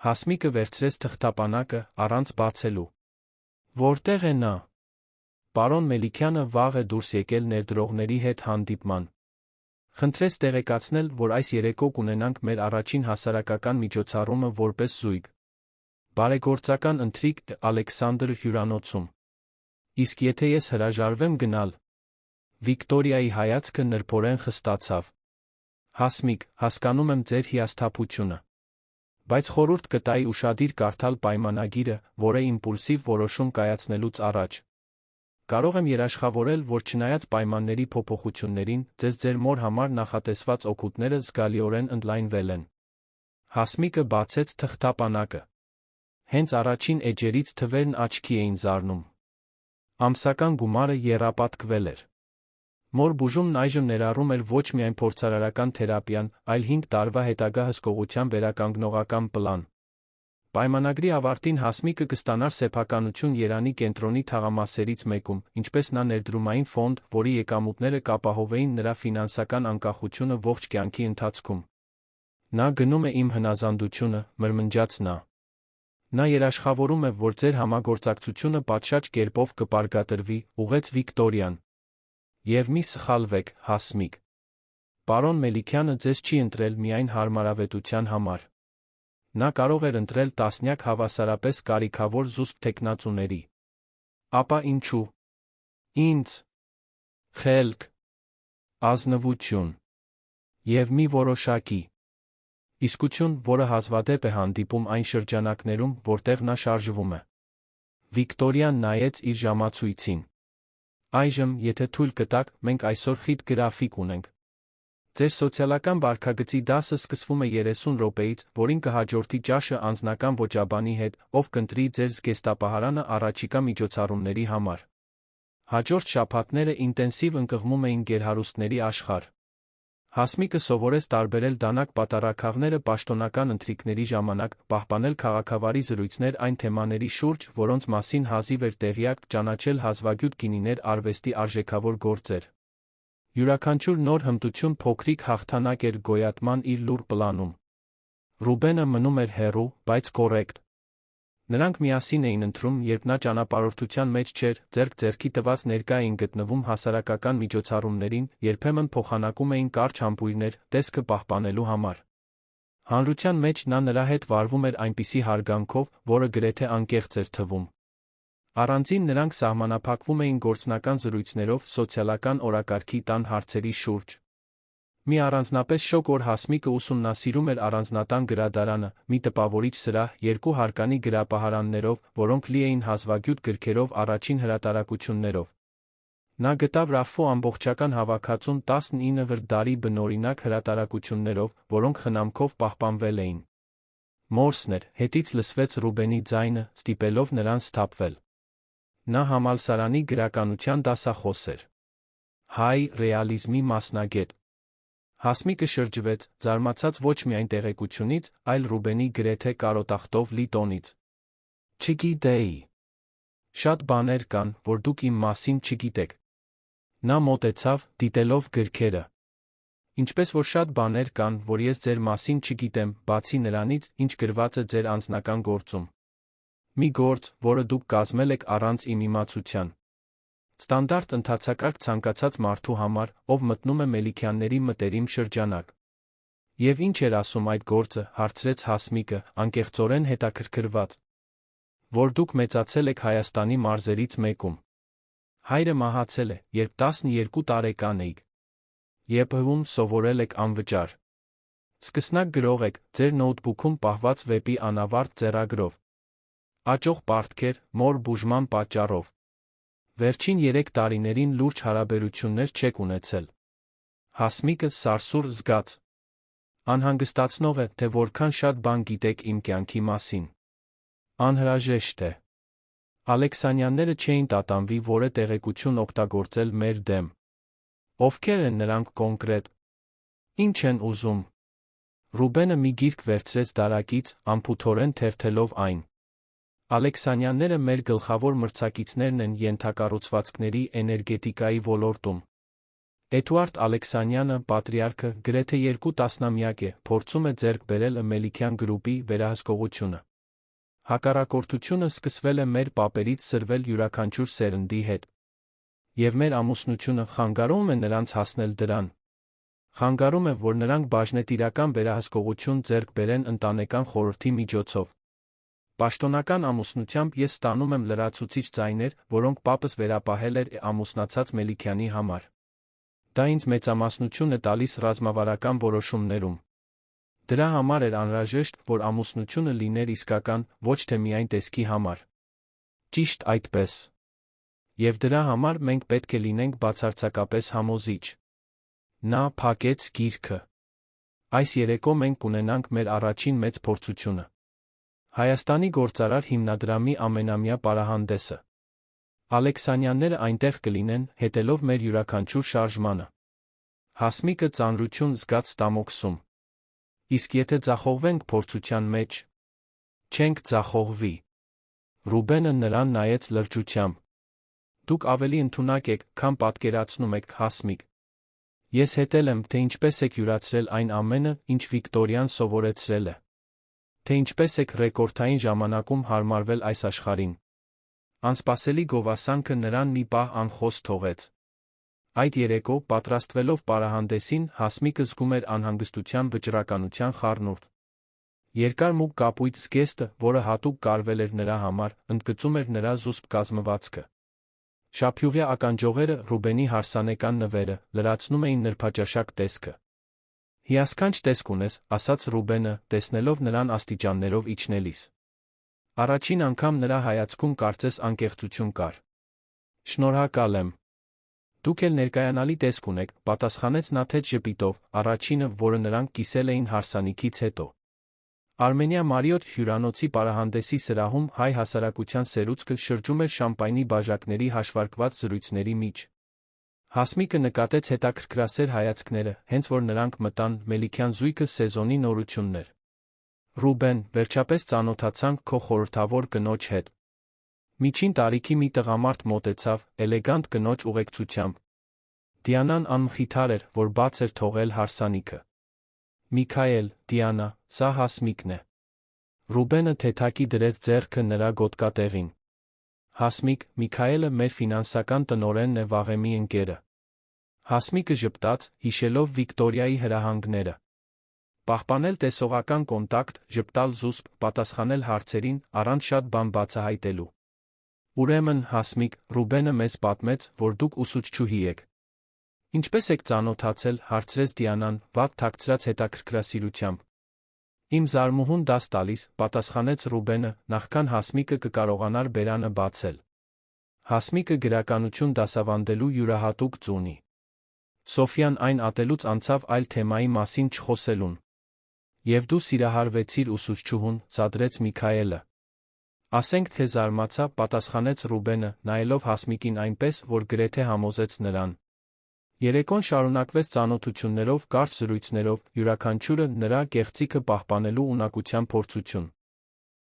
A: Հասմիկը վերցրեց թղթապանակը, առանց բացելու։ Որտեղ է նա։ Պարոն Մելիքյանը վաղ է դուրս եկել ներդրողների հետ հանդիպման։ Խնդրեց տեղեկացնել, որ այս երեկո կունենանք մեր առաջին հասարակական միջոցառումը որպես զույգ։ Բարեգործական ընթրիք Ալեքսանդր հյուրանոցում։ Իսկ եթե ես հրաժարվեմ գնալ։ Վիկտորիայի հայացքը նրբորեն խստացավ։ Հասմիկ, հասկանում եմ ձեր հիասթափությունը։ Բայց խորհուրդ կտայի ուշադիր կարդալ պայմանագիրը, որը իմպուլսիվ որոշում կայացնելուց առաջ։ Կարող եմ երաշխավորել, որ չնայած պայմանների փոփոխություններին, ձեր մոր համար նախատեսված օգուտները զգալիորեն ընդլայնվել են։ Հասմիկը բացեց թղթապանակը։ Հենց առաջին էջերից թվերն աչքի էին զարնում։ Ամսական գումարը եռապատկվել էր։ Մոր բուժումն այժմ ներառում էր ոչ միայն փորձարարական թերապիան, այլ 5 տարվա հետագա հսկողության վերականգնողական պլան։ Պայմանագրի ավարտին Հասմիկը կստանար սեփականություն Երանի կենտրոնի թաղամասերից մեկում, ինչպես նա ներդրումային ֆոնդ, որի եկամուտները կապահովեին նրա ֆինանսական անկախությունը ողջ կյանքի ընթացքում։ Նա գնում է իմ հնազանդությունը, մրմնջաց նա։ Նա երաշխավորում է, որ ձեր համագործակցությունը պատշաճ կերպով կպարգատրվի, ուղղեց Վիկտորիան։ Եվ մի սխալվեք, Հասմիկ։ Պարոն Մելիքյանը ձեզ չի ընտրել միայն հարմարավետության համար։ Նա կարող էր ընտրել տասնյակ հավասարապես կարիքավոր զուսպ թեկնածուների։ Ապա ինչու։ Ինձ։ Խելք։ Ազնվություն։ Եվ մի որոշակի իսկություն, որը հազվադեպ է հանդիպում այն շրջանակներում, որտեղ նա շարժվում է։ Վիկտորիան նայեց իր ժամացույցին։ Այժմ, եթե թույլ կտաք, մենք այսօր խիտ գրաֆիկ ունենք։ Ձեր սոցիալական վարքագծի դասը սկսվում է 30 րոպեից, որին կհաջորդի ճաշը անձնական ոճաբանի հետ, ով կընտրի ձեր զգեստապահարանը առաջիկա միջոցառումների համար։ Հաջորդ շաբաթները ինտենսիվ ընկղմում էին գերհարուստների աշխարհ։ Հասմիկը սովորեց տարբերել դանակ պատառաքաղները պաշտոնական ընթրիքների ժամանակ, պահպանել քաղաքավարի զրույցներ այն թեմաների շուրջ, որոնց մասին հազիվ էր տեղյակ, ճանաչել հազվագյուտ գինիներ, արվեստի արժեքավոր գործեր։ Յուրաքանչյուր նոր հմտություն փոքրիկ հաղթանակ էր գոյատման իր լուռ պլանում։ Ռուբենը մնում էր հեռու, բայց կոռեկտ։ Նրանք միասին էին ընթրում, երբ նա ճանապարհորդության մեջ չէր, ձեռք ձեռքի տված ներկա էին գտնվում հասարակական միջոցառումներին, երբեմն փոխանակում էին կարճ համբույրներ, տեսքը պահպանելու համար։ Հանրության մեջ նրա հետ վարվում էր այնպիսի հարգանքով, որը գրեթե անկեղծ էր թվում։ Առանձին նրանք սահմանափակվում էին գործնական զրույցներով սոցիալական օրակարգի տան հարցերի շուրջ։ Մի առանձնապես շոգ օր Հասմիկը ուսումնասիրում էր առանձնատան գրադարանը, մի տպավորիչ սրահ, երկու հարկանի գրապահարաններով, որոնք լի էին հազվագյուտ գրքերով, առաջին հրատարակություններով։ Նա գտավ Ռաֆֆո ամբողջական հավաքածուն 19-րդ դարի բնօրինակ հրատարակություններով, որոնք խնամքով պահպանվել էին։ Մորսներ, հետից լսվեց Ռուբենի ձայնը, ստիպելով նրան սթափվել։ Նա համալսարանի գրականության դասախոս էր։ Հայ ռեալիզմի մասնագետ։ Հասմիկը շրջվեց, զարմացած ոչ միայն տեղեկությունից, այլ Ռուբենի գրեթե կարոտախտով լի տոնից։ Չգիտեի։ Շատ բաներ կան, որ դուք իմ մասին չգիտեք։ Նա մոտեցավ, դիտելով գրքերը։ Ինչպես որ շատ բաներ կան, որ ես ձեր մասին չգիտեմ, բացի նրանից, ինչ գրված է ձեր անձնական գործում։ Մի գործ, որը դուք կազմել եք առանց իմ իմացության։ Ստանդարտ ընթացակարգ ցանկացած մարդու համար, ով մտնում է Մելիքյանների մտերիմ շրջանակ։ Եվ ինչ էր ասում այդ գործը, հարցրեց Հասմիկը, անկեղծորեն հետաքրքրված։ Որ դուք մեծացել եք Հայաստանի մարզերից մեկում։ Հայրը մահացել է, երբ 12 տարեկան էիք։ ԵՊՀ-ում սովորել եք անվճար։ Սկսնակ գրող եք, ձեր նոութբուքում պահված վեպի անավարտ ձեռագրով։ Աճող պարտքեր, մոր բուժման պատճառով։ Վերջին 3 տարիներին լուրջ հարաբերություններ չեք ունեցել։ Հասմիկը սարսուռ զգաց։ Անհանգստացնող է, թե որքան շատ բան գիտեք իմ կյանքի մասին։ Անհրաժեշտ է։ Ալեքսանյանները չէին տատանվի որևէ տեղեկություն օգտագործել մեր դեմ։ Ովքեր են նրանք կոնկրետ։ Ինչ են ուզում։ Ռուբենը մի գիրք վերցրեց դարակից, անփութորեն թերթելով այն։ Ալեքսանյանները մեր գլխավոր մրցակիցներն են ենթակառուցվածքների էներգետիկայի ոլորտում։ Էդուարդ Ալեքսանյանը, պատրիարքը, գրեթե 2 տասնամյակ է, փորձում է ձեռք բերել Մելիքյան գրուպի վերահսկողությունը։ Հակառակորդությունը սկսվել է մեր պապերից սրվել յուրաքանչյուր սերնդի հետ։ Եվ մեր ամուսնությունը խանգարում է նրանց հասնել դրան։ Խանգարում է, որ նրանք բաժնետիրական վերահսկողություն ձեռք բերեն ընտանեկան խորհրդի միջոցով։ Պաշտոնական ամուսնությամբ ես ստանում եմ լրացուցիչ ձայներ, որոնք պապս վերապահել էր ամուսնացած Մելիքյանի համար։ Դա ինձ մեծամասնություն է տալիս ռազմավարական որոշումներում։ Դրա համար էր անհրաժեշտ, որ ամուսնությունը լիներ իսկական, ոչ թե միայն տեսքի համար։ Ճիշտ այդպես։ Եվ դրա համար մենք պետք է լինենք բացարձակապես համոզիչ։ Նա փակեց գիրքը։ Այս երեկո մենք կունենանք մեր առաջին մեծ փորձությունը։ Հայաստանի գործարար հիմնադրամի ամենամյա պարահանդեսը։ Ալեքսանյանները այնտեղ կլինեն, հետելով մեր յուրաքանչյուր շարժմանը։ Հասմիկը ծանրություն զգաց ստամոքսում։ Իսկ եթե ձախողվենք փորձության մեջ, չենք ձախողվի։ Ռուբենը նրան նայեց լրջությամբ։ Դուք ավելի ընդունակ եք, քան պատկերացնում եք, Հասմիկ։ Ես հետել եմ, թե ինչպես եք յուրացրել այն ամենը, ինչ Վիկտորիան սովորեցրել է։ Թե ինչպես եք ռեկորդային ժամանակում հարմարվել այս աշխարհին։ Անսպասելի գովասանքը նրան մի պահ անխոս թողեց։ Այդ երեկո, պատրաստվելով պարահանդեսին, Հասմիկը զգում էր անհանգստության վճռականության խառնուրդ։ Երկար մուգ կապույտ զգեստը, որը հատուկ կարվել էր նրա համար, ընդգծում էր նրա զուսպ կազմվածքը։ Շափյուղյա ականջողերը, Ռուբենի հարսանեկան նվերը, լրացնում էին նրբաճաշակ տեսքը։ Հիասքանչ տեսք ունես, ասաց Ռուբենը, տեսնելով նրան աստիճաններով իջնելիս։ Առաջին անգամ նրա հայացքում կարծես անկեղծություն կար։ Շնորհակալ եմ։ Դուք էլ ներկայանալի տեսք ունեք, պատասխանեց նա թեթ ժպիտով, առաջինը, որը նրանք կիսել էին հարսանիքից հետո։ Արմենիա Մարիոթ հյուրանոցի պարահանդեսի սրահում հայ հասարակության սերուցքը շրջում էր շամպայնի բաժակների հաշվարկված զրույցների միջ։ Հասմիկը նկատեց հետաքրքրասեր հայացքները, հենց որ նրանք մտան, Մելիքյան զույգը սեզոնի նորություններ։ Ռուբեն, վերջապես ծանոթացանք քո խորհրդավոր կնոջ հետ։ Միջին տարիքի մի տղամարդ մոտեցավ, էլեգանտ կնոջ ուղեկցությամբ։ Դիանան անմխիթար էր, որ բաց էր թողել հարսանիքը։ Միքայել, Դիանա, սա Հասմիկն է։ Ռուբենը թեթակի դրեց ձեռքը նրա գոտկատեղին։ Հասմիկ, Միքայելը մեր ֆինանսական տնօրենն է վաղեմի ընկերը։ Հասմիկը ժպտաց, հիշելով Վիկտորիայի հրահանգները։ Պահպանել տեսողական կոնտակտ, ժպտալ զուսպ, պատասխանել հարցերին, առանց շատ բան բացահայտելու։ Ուրեմն, Հասմիկ, Ռուբենը մեզ պատմեց, որ դուք ուսուցչուհի եք։ Ինչպես եք ծանոթացել, հարցրեց Դիանան, վատ թաքցրած հետաքրքրասիրությամբ։ Իմ զարմուհուն դաս տալիս, պատասխանեց Ռուբենը, նախքան Հասմիկը կկարողանար բերանը բացել։ Հասմիկը գրականություն դասավանդելու յուրահատուկ ձու ունի։ Սոֆյան այն ատելուց անցավ այլ թեմայի մասին չխոսելուն։ Եվ դու սիրահարվեցիր ուսուցչուհուն, սադրեց Միքայելը։ Ասենք թե զարմացա, պատասխանեց Ռուբենը, նայելով Հասմիկին այնպես, որ գրեթե համոզեց նրան։ Երեկոն շարունակվեց ծանոթություններով, կարճ զրույցներով, յուրաքանչյուրը նրա կեղծիքը պահպանելու ունակության փորձություն։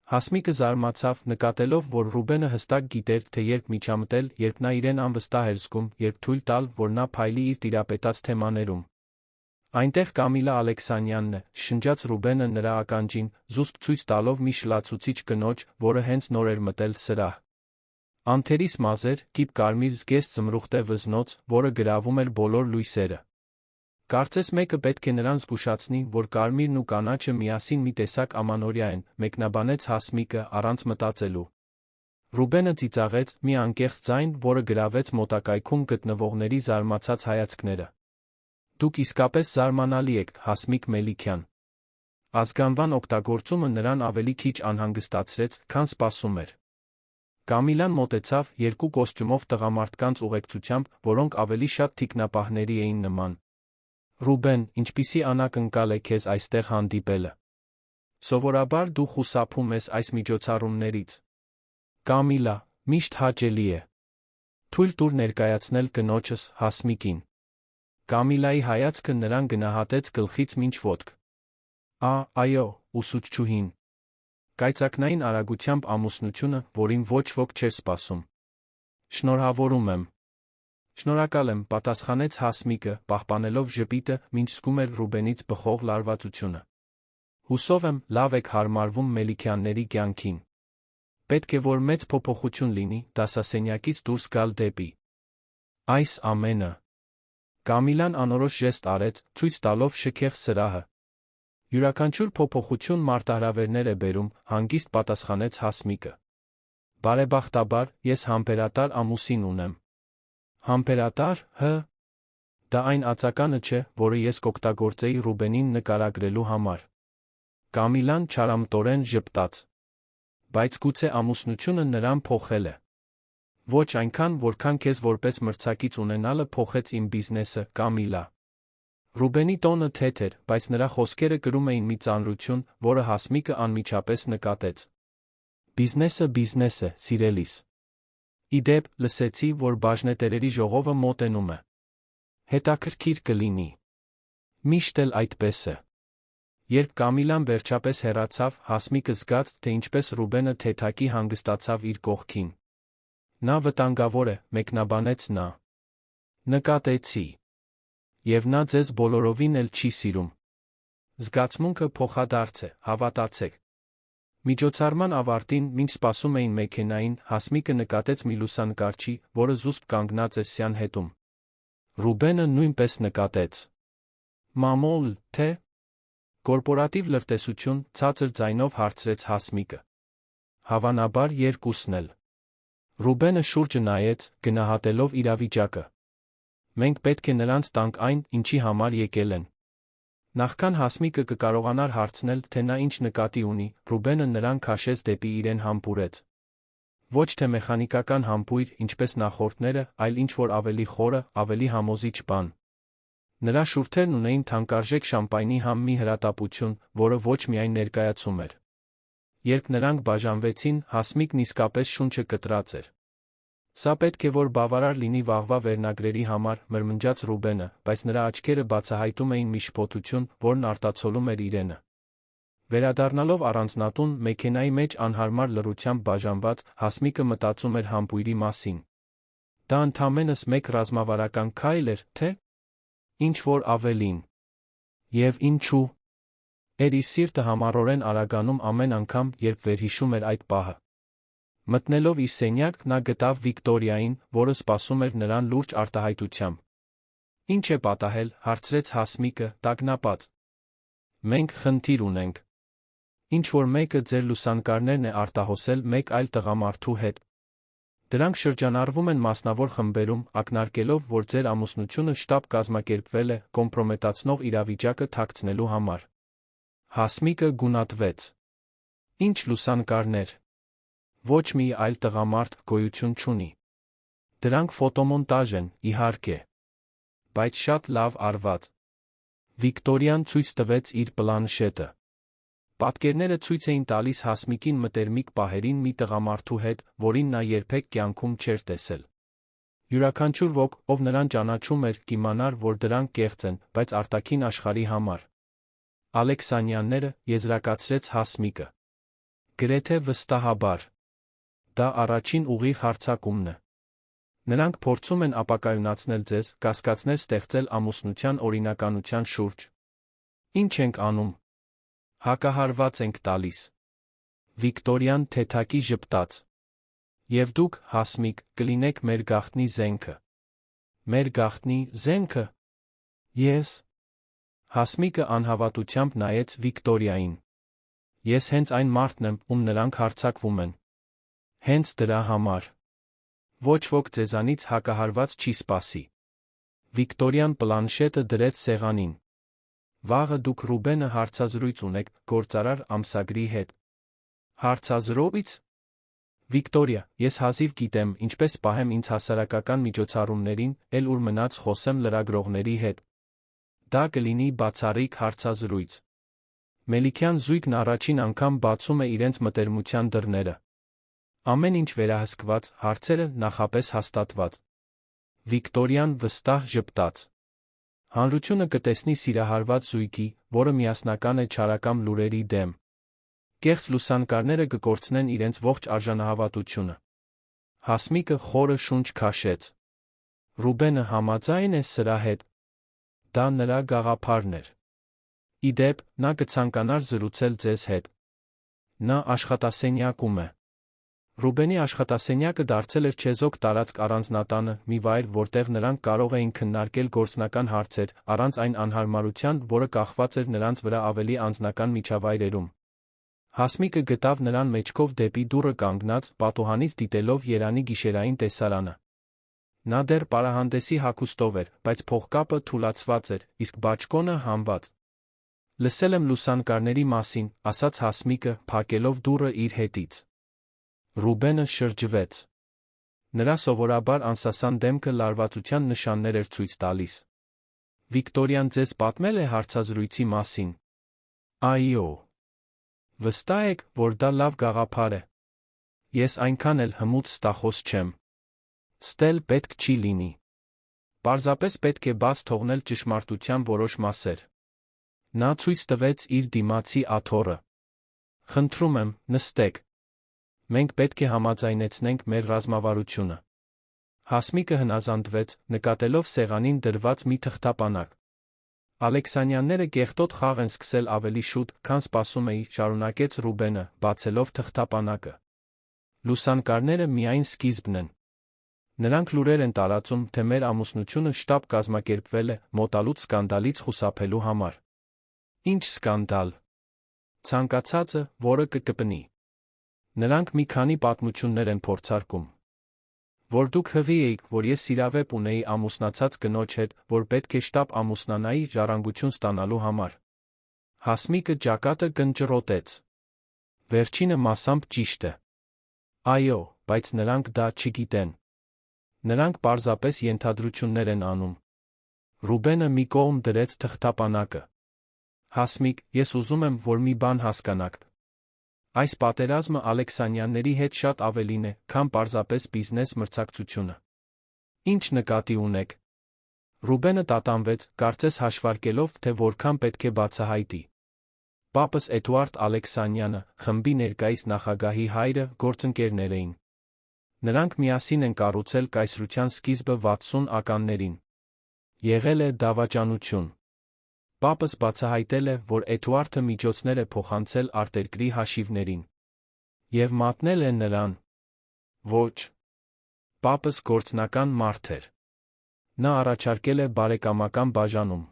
A: Հասմիկը զարմացավ, նկատելով, որ Ռուբենը հստակ գիտեր, թե երբ միջամտել, երբ նա իրեն անվստահ էր զգում, երբ թույլ տալ, որ նա փայլի իր տիրապետած թեմաներում։ Այնտեղ Կամիլա Ալեքսանյանն է, շնջաց Ռուբենը նրա ականջին, զուսպ ցույց տալով մի շլացուցիչ կնոջ, որը հենց նոր էր մտել սրահ։ Անթերիս մազեր, կիպ կարմիր զգեստ զմրուխտե վզնոց, որը գրավում էր բոլոր լույսերը։ Կարծես մեկը պետք է նրան զգուշացնի, որ կարմիրն ու կանաչը միասին մի տեսակ ամանորյա են, մեկնաբանեց Հասմիկը, առանց մտածելու։ Ռուբենը ծիծաղեց, մի անկեղծ ձայն, որը գրավեց մոտակայքում գտնվողների զարմացած հայացքները։ Դուք իսկապես զարմանալի եք, Հասմիկ Մելիքյան։ Ազգանվան օգտագործումը նրան ավելի քիչ անհանգստացրեց, քան սպասում էր։ Կամիլան մոտեցավ, երկու կոստյումով տղամարդկանց ուղեկցությամբ, որոնք ավելի շատ թիկնապահների էին նման։ Ռուբեն, ինչպիսի անակնկալ է քեզ այստեղ հանդիպելը։ Սովորաբար դու խուսափում ես այս միջոցառումներից։ Կամիլա, միշտ հաճելի է։ Թույլ տուր ներկայացնել կնոջս, Հասմիկին։ Կամիլայի հայացքը նրան գնահատեց գլխից մինչ ոտք։ Այո, ուսուցչուհին։ Կայծակնային արագությամբ ամուսնությունը, որին ոչ ոք չէր սպասում։ Շնորհավորում եմ։ Շնորհակալ եմ, պատասխանեց Հասմիկը, պահպանելով ժպիտը, մինչ զգում էր Ռուբենից բխող լարվածությունը։ Հուսով եմ, լավ եք հարմարվում Մելիքյանների կյանքին։ Պետք է որ մեծ փոփոխություն լինի, դասասենյակից դուրս գալ դեպի այս ամենը։ Կամիլան անորոշ ժեստ արեց, ցույց տալով շքեղ սրահը։ Յուրաքանչյուր փոփոխություն մարտահրավերներ է բերում, հանգիստ պատասխանեց Հասմիկը։ Բարեբախտաբար, ես համբերատար ամուսին ունեմ։ Համբերատար, Դա այն ածականը չէ, որը ես կօգտագործեի Ռուբենին նկարագրելու համար։ Կամիլան չարամտորեն ժպտաց։ Բայց գուցե ամուսնությունը նրան փոխել է։ Ոչ այնքան, որքան քեզ որպես մրցակից ունենալը փոխեց իմ բիզնեսը, Կամիլա։ Ռուբենի տոնը թեթ էր, բայց նրա խոսքերը կրում էին մի ծանրություն, որը Հասմիկը անմիջապես նկատեց։ Բիզնեսը, սիրելիս։ Ի դեպ, լսեցի, որ բաժնետերերի ժողովը մոտենում է։ Հետաքրքիր կլինի։ Միշտ էլ այդպես է։ Երբ Կամիլան վերջապես հեռացավ, Հասմիկը զգաց, թե ինչպես Ռուբենը թեթակի հանգստացավ իր կողքին։ Նա վտանգավոր է, մեկնաբանեց նա։ Նկատեցի։ Եվ նա ձեզ բոլորովին էլ չի սիրում։ Զգացմունքը փոխադարձ է, հավատացեք։ Միջոցառման ավարտին, մինչ սպասում էին մեքենային, Հասմիկը նկատեց մի լուսանկարչի, որը զուսպ կանգնած էր սյան հետում։ Ռուբենը նույնպես նկատեց։ Մամոլ, թե՞։ Կորպորատիվ լրտեսություն, ցածր ձայնով հարցրեց Հասմիկը։ Հավանաբար երկուսն էլ։ Ռուբենը շուրջը նայեց, գնահատելով իրավիճակը։ Մենք պետք է նրանց տանք այն, ինչի համար եկել են։ Նախքան Հասմիկը կկարողանար հարցնել, թե նա ինչ նկատի ունի, Ռուբենը նրան քաշեց դեպի իրեն համբուրեց։ Ոչ թե մեխանիկական համբույր, ինչպես նախորդները, այլ ինչ-որ ավելի խորը, ավելի համոզիչ բան։ Նրա շուրթերն ունեին թանկարժեք շամպայնի համ մի հրատապություն, որը ոչ միայն ներկայացում էր։ Երբ նրանք բաժանվեցին, Հասմիկն իսկապես շունչը կտրած էր։ Սա պետք է որ բավարար լինի վաղվա վերնագրերի համար, մրմնջաց Ռուբենը, բայց նրա աչքերը բացահայտում էին մի շփոթություն, որն արտացոլում էր իրենը։ Վերադառնալով առանձնատուն, մեքենայի մեջ անհարմար լռությամբ բաժանված, Հասմիկը մտածում էր համբույրի մասին։ Դա ընդամենս մեկ ռազմավարական քայլ էր, թե՞ ինչ որ ավելին։ Եվ ինչու՞։ Էր իր սիրտը համառորեն արագանում ամեն անգամ, երբ վերհիշում էր այդ պահը։ Մտնելով իր սենյակ, նա գտավ Վիկտորիային, որը սպասում էր նրան լուրջ արտահայտությամբ։ Ինչ է պատահել, հարցրեց Հասմիկը, տագնապած։ Մենք խնդիր ունենք։ Ինչ որ մեկը ձեր լուսանկարներն է արտահոսել մեկ այլ տղամարդու հետ։ Դրանք շրջանառվում են մասնավոր խմբերում, ակնարկելով, որ ձեր ամուսնությունը շտապ կազմակերպվել է, կոմպրոմետացնող իրավիճակը թաքցնելու համար։ Հասմիկը գունատվեց։ Ինչ լուսանկարներ։ Ոչ մի այլ տղամարդ գոյություն չունի։ Դրանք ֆոտոմոնտաժ են, իհարկե։ Բայց շատ լավ արված։ Վիկտորիան ցույց տվեց իր պլանշետը։ Պատկերները ցույց էին տալիս Հասմիկին մտերմիկ պահերին մի տղամարդու հետ, որին նա երբեք կյանքում չէր տեսել։ Յուրաքանչյուր ոք, ով նրան ճանաչում էր, կիմանար, որ դրանք կեղծ են, բայց արտաքին աշխարհի համար։ Ալեքսանյանները, եզրակացրեց Հասմիկը։ Գրեթե վստահաբար։ Դա առաջին ուղիղ հարձակումն է։ Նրանք փորձում են ապակայունացնել ձեզ, կասկածներ ստեղծել ամուսնության օրինականության շուրջ։ Ինչ ենք անում։ Հակահարված ենք տալիս։ Վիկտորիան թեթակի ժպտաց։ Եվ դուք, Հասմիկ, կլինեք մեր գաղտնի զենքը։ Մեր գաղտնի զենքը։ Ես։ Հասմիկը անհավատությամբ նայեց Վիկտորիային։ Ես հենց այն մարդն եմ, ում նրանք հարձակվում են։ Հենց դրա համար։ Ոչ ոք ձեզանից հակահարված չի սպասի։ Վիկտորիան պլանշետը դրեց սեղանին։ Վաղը դուք Ռուբենը հարցազրույց ունեք, գործարար ամսագրի հետ։ Հարցազրույց։ Վիկտորիա, ես հազիվ գիտեմ, ինչպես պահեմ ինձ հասարակական միջոցառումներին, էլ ուր մնաց խոսեմ լրագրողների հետ։ Դա կլինի բացառիկ հարցազրույց։ Մելիքյան զույգն առաջին անգամ բացում է իրենց մտերմության դռները։ Ամեն ինչ վերահսկված, հարցերը նախապես հաստատված։ Վիկտորիան վստահ ժպտաց։ Հանրությունը կտեսնի սիրահարված զույգի, որը միասնական է չարակամ լուրերի դեմ։ Կեղծ լուսանկարները կկորցնեն իրենց ողջ արժանահավատությունը։ Հասմիկը խորը շունչ քաշեց։ Ռուբենը համաձայն է սրա հետ։ Դա նրա գաղափարն էր։ Ի դեպ, նա կցանկանար զրուցել ձեզ հետ։ Նա աշխատասենյակում է։ Ռուբենի աշխատասենյակը դարձել էր չեզոք տարածք առանձնատանը, մի վայր, որտեղ նրանք կարող էին քննարկել գործնական հարցեր, առանց այն անհարմարության, որը կախված էր նրանց վրա ավելի անձնական միջավայրերում։ Հասմիկը գտավ նրան մեջքով դեպի դուռը կանգնած, պատուհանից դիտելով Երանի գիշերային տեսարանը։ Նա դեռ պարահանդեսի հագուստով էր, բայց փողկապը թուլացված էր, իսկ բաճկոնը համված։ Լսել եմ լուսանկարների մասին, ասաց Հասմիկը, փակելով դուռը իր հետից։ Ռուբենը շրջվեց։ Նրա սովորաբար անսասան դեմքը լարվածության նշաններ էր ցույց տալիս։ Վիկտորիան ձեզ պատմել է հարցազրույցի մասին։ Այո։ Վստահ եք, որ դա լավ գաղափար է։ Ես այնքան էլ հմուտ ստախոս չեմ։ Ստել պետք չի լինի։ Պարզապես պետք է բաց թողնել ճշմարտության որոշ մասեր։ Նա ցույց տվեց իր դիմացի աթոռը։ Խնդրում եմ, նստեք։ Մենք պետք է համաձայնեցնենք մեր ռազմավարությունը։ Հասմիկը հնազանդվեց, նկատելով սեղանին դրված մի թղթապանակ։ Ալեքսանյանները կեղտոտ խաղ են սկսել ավելի շուտ, քան սպասում էի, շարունակեց Ռուբենը, բացելով թղթապանակը։ Լուսանկարները միայն սկիզբն են։ Նրանք լուրեր են տարածում, թե մեր ամուսնությունը շտապ կազմակերպվել է մոտալուտ սկանդալից խուսափելու համար։ Ինչ սկանդալ։ Ցանկացածը, որը կկպնի։ Նրանք մի քանի պատմություններ են փորձարկում։ Որ դուք հղի էիք, որ ես սիրավեպ ունեի ամուսնացած կնոջ հետ, որ պետք է շտապ ամուսնանայի ժառանգություն ստանալու համար։ Հասմիկը ճակատը կնճռոտեց։ Վերջինը մասամբ ճիշտ է։ Այո, բայց նրանք դա չգիտեն։ Նրանք պարզապես ենթադրություններ են անում։ Ռուբենը մի կողմ դրեց թղթապանակը։ Հասմիկ, ես ուզում եմ, որ մի բան հասկանաք։ Այս պատերազմը Ալեքսանյանների հետ շատ ավելին է, քան պարզապես բիզնես մրցակցությունը։ Ինչ նկատի ունեք։ Ռուբենը տատանվեց, կարծես հաշվարկելով, թե որքան պետք է բացահայտի։ Պապս Էդուարդ Ալեքսանյանը, խմբի ներկայիս նախագահի հայրը, գործընկերներ էին։ Նրանք միասին են կառուցել կայսրության սկիզբը 60-ականներին։ Եղել է դավաճանություն։ Պապս բացահայտել է, որ Էդուարդը միջոցներ է փոխանցել արտերկրի հաշիվներին։ Եվ մատնել է նրան։ Ոչ։ Պապս գործնական մարդ էր։ Նա առաջարկել է բարեկամական բաժանում։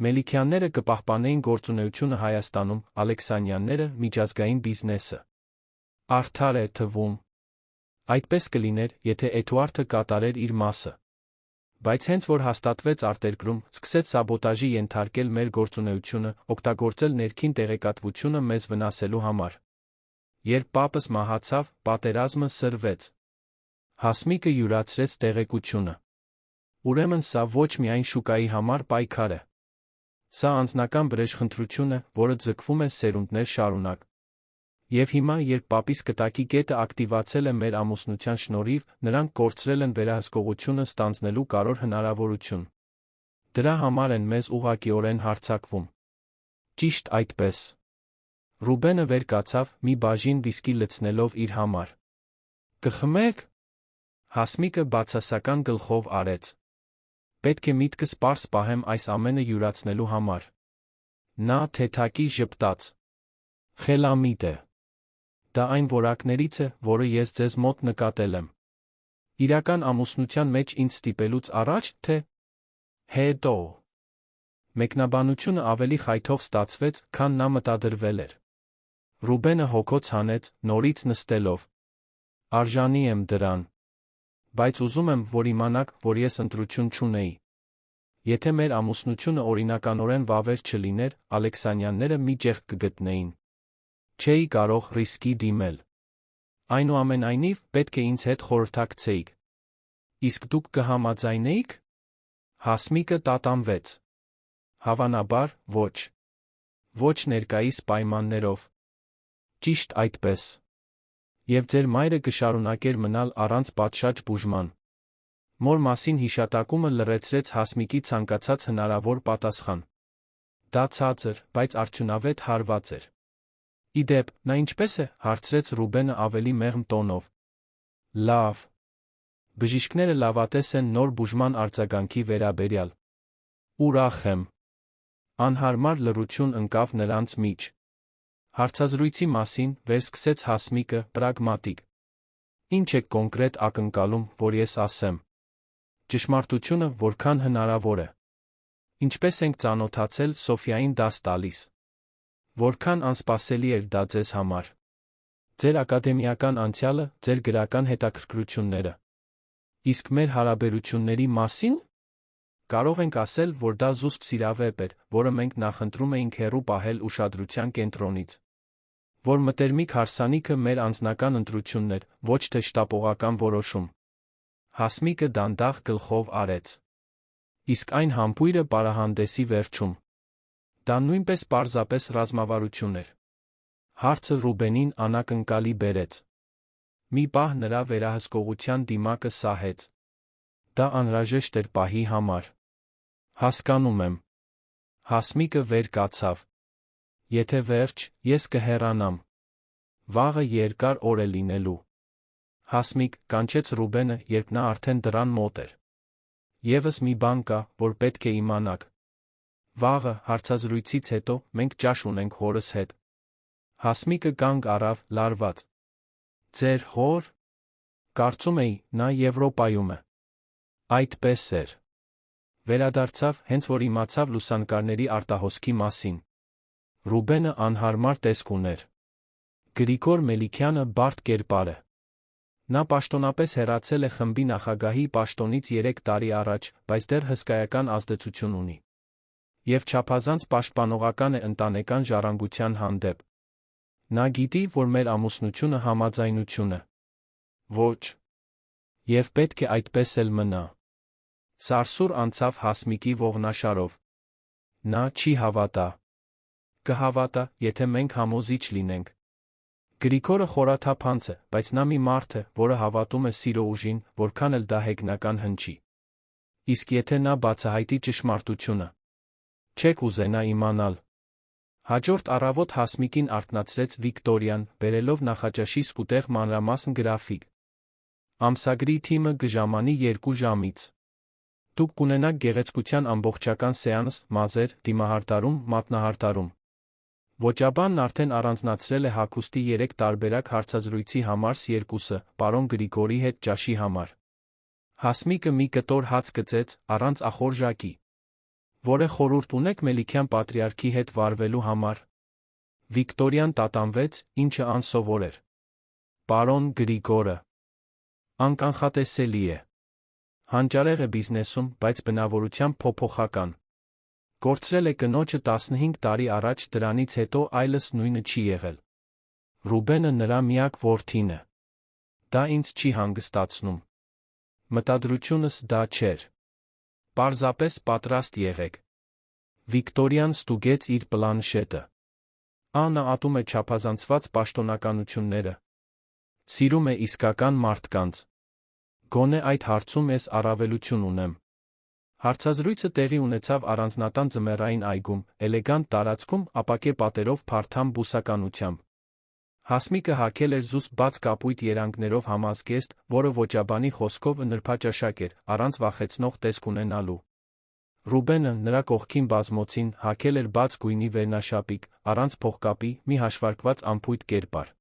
A: Մելիքյանները կպահպանեին գործունեությունը Հայաստանում, Ալեքսանյանները՝ միջազգային բիզնեսը։ Արդար է թվում։ Այդպես կլիներ, եթե Էդուարդը կատարեր իր մասը։ Բայց հենց որ հաստատվեց արտերկրում, սկսեց սաբոտաժի ենթարկել մեր գործունեությունը, օգտագործել ներքին տեղեկատվությունը մեզ վնասելու համար։ Երբ պապս մահացավ, պատերազմը սրվեց։ Հասմիկը յուրացրեց տեղեկությունը։ Ուրեմն սա ոչ միայն շուկայի համար պայքար է։ Սա անձնական վրեժխնդրություն է, որը ձգվում է սերունդներ շարունակ։ Եվ հիմա, երբ պապիս կտակի կետը ակտիվացել է մեր ամուսնության շնորհիվ, նրանք կորցրել են վերահսկողությունը ստանձնելու կարևոր հնարավորություն։ Դրա համար են մեզ ուղղակիորեն հարձակվում։ Ճիշտ այդպես։ Ռուբենը վեր կացավ, մի բաժին վիսկի լցնելով իր համար։ Կխմեք։ Հասմիկը բացասական գլխով արեց։ Պետք է միտքս պարզ պահեմ այս ամենը յուրացնելու համար։ Նա թեթակի ժպտաց։ Խելամիտ է։ Դա այն որակներից է, որը ես ձեզ մոտ նկատել եմ։ Իրական ամուսնության մեջ ինձ ստիպելուց առաջ, թե հետո։ Մեկնաբանությունը ավելի խայթով ստացվեց, քան նա մտադրվել էր։ Ռուբենը հոգոց հանեց, նորից նստելով։ Արժանի եմ դրան։ Բայց ուզում եմ, որ իմանաք, որ ես ընտրություն չունեի։ Եթե մեր ամուսնությունը օրինականորեն վավեր չլիներ, Ալեքսանյանները մի ճեղք կգտնեին։ Չէի կարող ռիսկի դիմել։ Այնուամենայնիվ, պետք է ինձ հետ խորհրդակցեիք։ Իսկ դուք կհամաձայնեիք։ Հասմիկը տատանվեց։ Հավանաբար, ոչ։ Ոչ ներկայիս պայմաններով։ Ճիշտ այդպես։ Եվ ձեր մայրը կշարունակեր մնալ առանց պատշաճ բուժման։ Մոր մասին հիշատակումը լռեցրեց Հասմիկի ցանկացած հնարավոր պատասխան։ Դա ցածր, բայց արդյունավետ հարված էր։ Իդեպ, նա ինչպես է, հարցրեց Ռուբենը ավելի մեղմ տոնով։ Լավ։ Բժիշկները լավատես են նոր բուժման արձագանքի վերաբերյալ։ Ուրախ եմ։ Անհարմար լռություն ընկավ նրանց միջ։ Հարցազրույցի մասին վերսկսեց Հասմիկը, պրագմատիկ։ Ինչ է կոնկրետ ակնկալում, որ ես ասեմ։ Ճշմարտությունը, որքան հնարավոր է։ Ինչպես ենք ծանոթացել, Սոֆիային դաս տալիս։ Որքան անսպասելի էր դա ձեզ համար։ Ձեր ակադեմիական անցյալը, ձեր գրական հետաքրքրությունները։ Իսկ մեր հարաբերությունների մասին։ Կարող ենք ասել, որ դա զուսպ սիրավեպ էր, որը մենք նախընտրում էինք հեռու պահել ուշադրության կենտրոնից։ Որ մտերմիկ հարսանիքը մեր անձնական ընտրությունն էր, ոչ թե շտապողական որոշում։ Հասմիկը դանդաղ գլխով արեց։ Իսկ այն համբույրը պարահանդեսի վերջում։ Դա նույնպես պարզապես ռազմավարություն էր։ Հարցը Ռուբենին անակնկալի բերեց։ Մի պահ նրա վերահսկողության դիմակը սահեց։ Դա անհրաժեշտ էր պահի համար։ Հասկանում եմ։ Հասմիկը վեր կացավ։ Եթե վերջ, ես կհեռանամ։ Վաղը երկար օր է լինելու։ Հասմիկ, կանչեց Ռուբենը, երբ նա արդեն դռան մոտ էր։ Եվս մի բան կա, որ պետք է իմանաք։ Վաղը, հարցազրույցից հետո, մենք ճաշ ունենք հորս հետ։ Հասմիկը կանգ առավ, լարված։ Ձեր հոր։ Կարծում էի, նա Եվրոպայում է։ Այդպես էր։ Վերադարձավ, հենց որ իմացավ լուսանկարների արտահոսքի մասին։ Ռուբենը անհարմար տեսք ուներ։ Գրիգոր Մելիքյանը բարդ կերպար է։ Նա պաշտոնապես հեռացել է խմբի նախագահի պաշտոնից 3 տարի առաջ, բայց դեռ հսկայական ազդեցություն ունի։ Եվ չափազանց պաշտպանողական է ընտանեկան ժառանգության հանդեպ։ Նա գիտի, որ մեր ամուսնությունը համաձայնություն է։ Ոչ։ Եվ պետք է այդպես էլ մնա։ Սարսուռ անցավ Հասմիկի ողնաշարով։ Նա չի հավատա։ Կհավատա, եթե մենք համոզիչ լինենք։ Գրիգորը խորաթափանց է, բայց նա մի մարդ է, որը հավատում է սիրո ուժին, որքան էլ դա հեգնական հնչի։ Իսկ եթե նա բացահայտի ճշմարտությունը, չեք ուզենա իմանալ։ Հաջորդ առավոտ Հասմիկին արթնացրեց Վիկտորիան, բերելով նախաճաշի սկուտեղ մանրամասն գրաֆիկ։ Ամսագրի թիմը կժամանի 2 ժամից։ Դուք կունենաք գեղեցկության ամբողջական սեանս, մազեր, դիմահարդարում, մատնահարդարում։ Ոճաբանն արդեն առանձնացրել է հագուստի 3 տարբերակ հարցազրույցի համար S2-ը, պարոն Գրիգորի հետ ճաշի համար։ Հասմիկը մի կտոր հաց գծեց, առանց ախորժակի։ Որը խորհուրդ ունեք Մելիքյան պատրիարքի հետ վարվելու համար։ Վիկտորիան տատանվեց, ինչը անսովոր էր։ Պարոն Գրիգորը անկանխատեսելի է։ Հանճարեղ է բիզնեսում, բայց բնավորությամբ փոփոխական։ Կորցրել է կնոջը 15 տարի առաջ, դրանից հետո այլս նույնը չի եղել։ Ռուբենը նրա միակ որդին է։ Դա ինձ չի հանգստացնում։ Մտադրությունս դա չէր։ Պարզապես պատրաստ եղեք։ Վիկտորիան ստուգեց իր պլանշետը։ Նա ատում է չափազանցված պաշտոնականությունները։ Սիրում է իսկական մարդկանց։ Գոնե այդ հարցում ես առավելություն ունեմ։ Հարցազրույցը տեղի ունեցավ առանձնատան ձմեռային այգում, էլեգանտ տարածքում, ապակե պատերով փարթամ բուսականությամբ։ Հասմիկը հագել էր զուսպ բաց կապույտ երանգներով համազգեստ, որը ոճաբանի խոսքով նրբաճաշակ էր, առանց վախեցնող տեսք ունենալու։ Ռուբենը, նրա կողքին բազմոցին, հագել էր բաց գույնի վերնաշապիկ, առանց փողկապի, մի հաշվարկված անփույթ կերպար։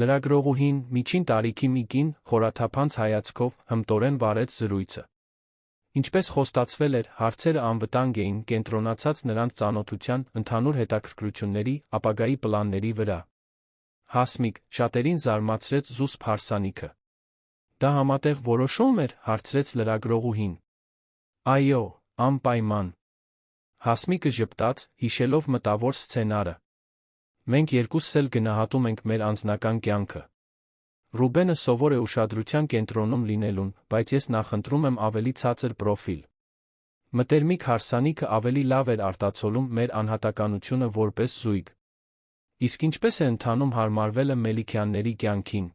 A: Լրագրողուհին, միջին տարիքի մի կին, խորաթափանց հայացքով, հմտորեն վարեց զրույցը։ Ինչպես խոստացվել էր, հարցերը անվտանգ էին, կենտրոնացած նրանց ծանոթության, ընդհանուր հետաքրքրությունների, ապագայի պլանների վրա։ Հասմիկ, շատերին զարմացրեց զուսպ հարսանիքը։ Դա համատեղ որոշում էր, հարցրեց լրագրողուհին։ Այո, անպայման։ Հասմիկը ժպտաց, հիշելով մտավոր սցենարը։ Մենք երկուսս էլ գնահատում ենք մեր անձնական կյանքը։ Ռուբենը սովոր է ուշադրության կենտրոնում լինելուն, բայց ես նախընտրում եմ ավելի ցածր պրոֆիլ։ Մտերմիկ հարսանիքը ավելի լավ էր արտացոլում մեր անհատականությունը որպես զույգ։ Իսկ ինչպես է ընթանում հարմարվելը Մելիքյանների կյանքին։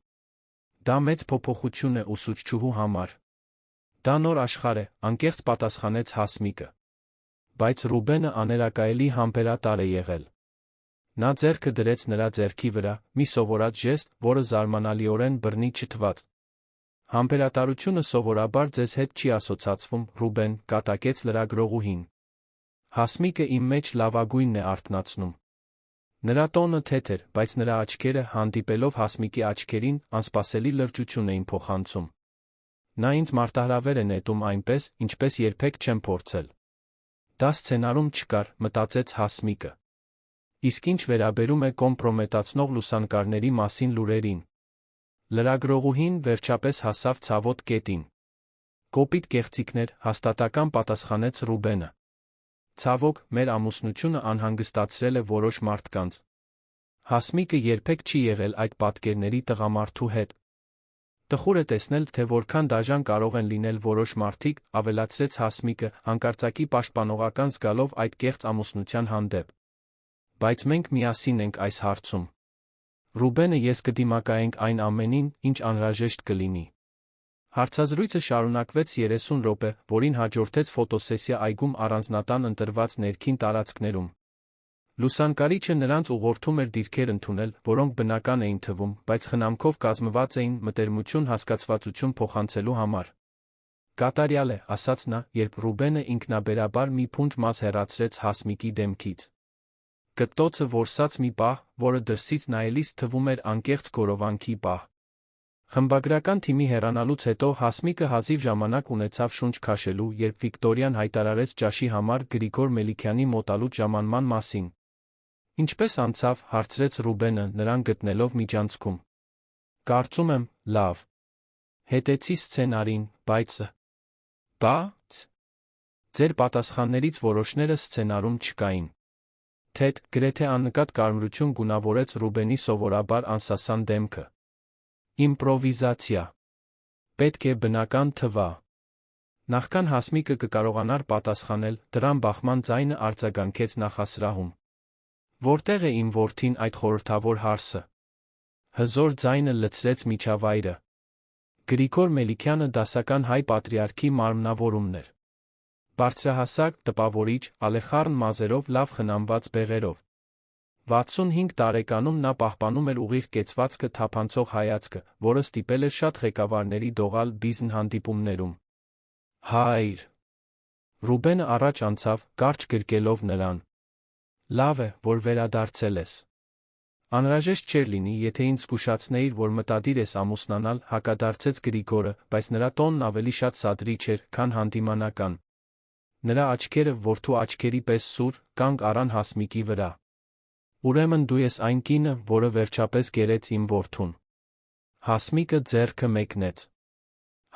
A: Դա մեծ փոփոխություն է ուսուցչուհու համար։ Դա նոր աշխարհ է, անկեղծ պատասխանեց Հասմիկը։ Բայց Ռուբենը աներակայելի համբերատար է եղել։ Նա ձեռքը դրեց նրա ձեռքի վրա, մի սովորած ժեստ, որը զարմանալիորեն բռնի չթված։ Համբերատարությունը սովորաբար ձեզ հետ չի ասոցացվում, Ռուբեն, կատակեց լրագրողուհին։ Հասմիկը իմ մեջ լավագույնն է արթնացնում։ Նրա տոնը թեթ էր, բայց նրա աչքերը, հանդիպելով Հասմիկի աչքերին, անսպասելի լրջություն էին փոխանցում։ Նա ինձ մարտահրավեր է նետում այնպես, ինչպես երբեք չեմ փորձել։ Դա սցենարում չկար, մտածեց Հասմիկը։ Իսկ ինչ վերաբերում է կոմպրոմետացնող լուսանկարների մասին լուրերին։ Լրագրողուհին վերջապես հասավ ցավոտ կետին։ Կոպիտ կեղծիքներ, հաստատական պատասխանեց Ռուբենը։ Ցավոք, մեր ամուսնությունը անհանգստացրել է որոշ մարդկանց։ Հասմիկը երբեք չի եղել այդ պատկերների տղամարդու հետ։ Տխուր է տեսնել, թե որքան դաժան կարող են լինել որոշ մարդիկ, ավելացրեց Հասմիկը, հանկարծակի պաշտպանողական զգալով այդ կեղծ ամուսնության հանդեպ։ Բայց մենք միասին ենք այս հարցում։ Ռուբենը ես կդիմակայենք այն ամենին, ինչ անհրաժեշտ կլինի։ Հարցազրույցը շարունակվեց 30 րոպե, որին հաջորդեց ֆոտոսեսիա այգում առանձնատան ընտրված ներքին տարածքներում։ Լուսանկարիչը նրանց ուղղորդում էր դիրքեր ընդունել, որոնք բնական էին թվում, բայց խնամքով կազմված էին մտերմություն հասկացվածություն փոխանցելու համար։ Կատարյալ է, ասաց նա, երբ Ռուբենը ինքնաբերաբար մի փունջ մազ հեռացրեց Հասմիկի դեմքից։ Կտոցը որսաց մի պահ, որը դրսից նայելիս թվում էր անկեղծ գորովանքի պահ։ Խմբագրական թիմի հեռանալուց հետո Հասմիկը հազիվ ժամանակ ունեցավ շունչ քաշելու, երբ Վիկտորիան հայտարարեց ճաշի համար Գրիգոր Մելիքյանի մոտալուտ ժամանման մասին։ Ինչպես անցավ, հարցրեց Ռուբենը, նրան գտնելով միջանցքում։ Կարծում եմ, լավ։ Հետեցի սցենարին, բայց… Բայց… Ձեր պատասխաններից որոշները սցենարում չկային։ Թեթ, գրեթե աննկատ կարմրություն գունավորեց Ռուբենի սովորաբար անսասան դեմքը։ Իմպրովիզացիա։ Պետք է բնական թվա։ Նախքան Հասմիկը կկարողանար պատասխանել, դրան բախման ձայնը արձագանքեց նախասրահում։ Որտեղ է իմ որդին այդ խորհրդավոր հարսը։ Հզոր ձայնը լցրեց միջավայրը։ Գրիգոր Մելիքյանը դասական հայ պատրիարքի մարմնավորումն էր։ Բարձրահասակ, տպավորիչ, ալեխառն մազերով, լավ խնամված բեղերով։ 65 տարեկանում նա պահպանում էր ուղիղ կեցվածքը թափանցող հայացքը, որը ստիպել էր շատ ղեկավարների դողալ բիզն հանդիպումներում։ Հայր… Ռուբենը առաջ անցավ, կարճ գրկելով նրան։ Լավ է, որ վերադարձել ես։ Անհրաժեշտ չէր լինի, եթե ինձ զգուշացնեիր, որ մտադիր ես ամուսնանալ, հակադարձեց Գրիգորը, բայց նրա տոնն ավելի շատ սադրիչ էր, քան հանդիմանական։ Նրա աչքերը, որդու աչքերի պես սուր, կանգ առան Հասմիկի վրա։ Ուրեմն դու ես այն կինը, որը վերջապես գերեց իմ որդուն։ Հասմիկը ձեռքը մեկնեց։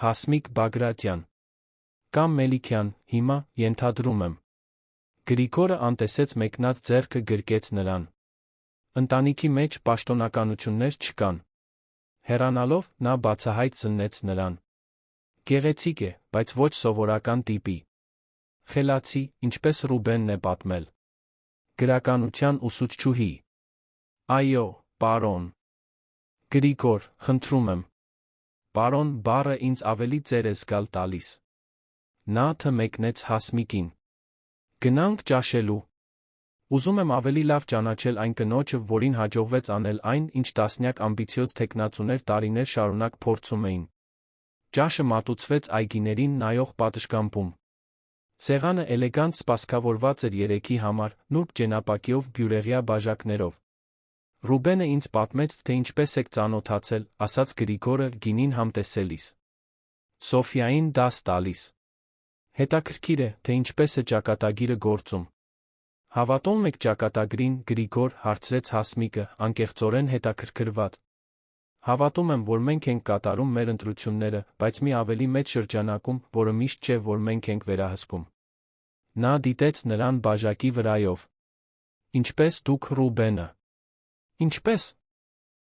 A: Հասմիկ Բագրատյան։ Կամ Մելիքյան, հիմա, ենթադրում եմ։ Գրիգորը անտեսեց մեկնած ձեռքը գրկեց նրան։ Ընտանիքի մեջ պաշտոնականություններ չկան։ Հեռանալով, նա բացահայտ զննեց նրան։ Գեղեցիկ է, բայց ոչ սովորական տիպի։ Խելացի, ինչպես Ռուբենն է պատմել։ Գրականության ուսուցչուհի։ Այո, պարոն։ Գրիգոր, խնդրում եմ։ Պարոն բառը ինձ ավելի ծեր է զգալ տալիս։ Նա թմեկնեց Հասմիկին։ Գնանք ճաշելու։ Ուզում եմ ավելի լավ ճանաչել այն կնոջը, որին հաջողվեց անել այն, ինչ տասնյակ ամբիցիոզ թեկնածուներ տարիներ շարունակ փորձում էին։ Ճաշը մատուցվեց այգիներին նայող պատշգամբում։ Սեղանը էլեգանտ սպասքավորված էր երեքի համար, նուրբ ճենապակիով բյուրեղյա բաժակներով։ Ռուբենը ինձ պատմեց, թե ինչպես եք ծանոթացել, ասաց Գրիգորը գինին համտեսելիս։ Սոֆիային դաս տալիս։ Հետաքրքիր է, թե ինչպես է ճակատագիրը գործում։ Հավատում եք ճակատագրին, Գրիգոր, հարցրեց Հասմիկը, անկեղծորեն հետաքրքրված։ Հավատում եմ, որ մենք ենք կատարում մեր ընտրությունները, բայց մի ավելի մեծ շրջանակում, որը միշտ չէ, որ մենք ենք վերահսկում։ Նա դիտեց նրան բաժակի վրայով։ Ինչպես դուք Ռուբենը։ Ինչպես։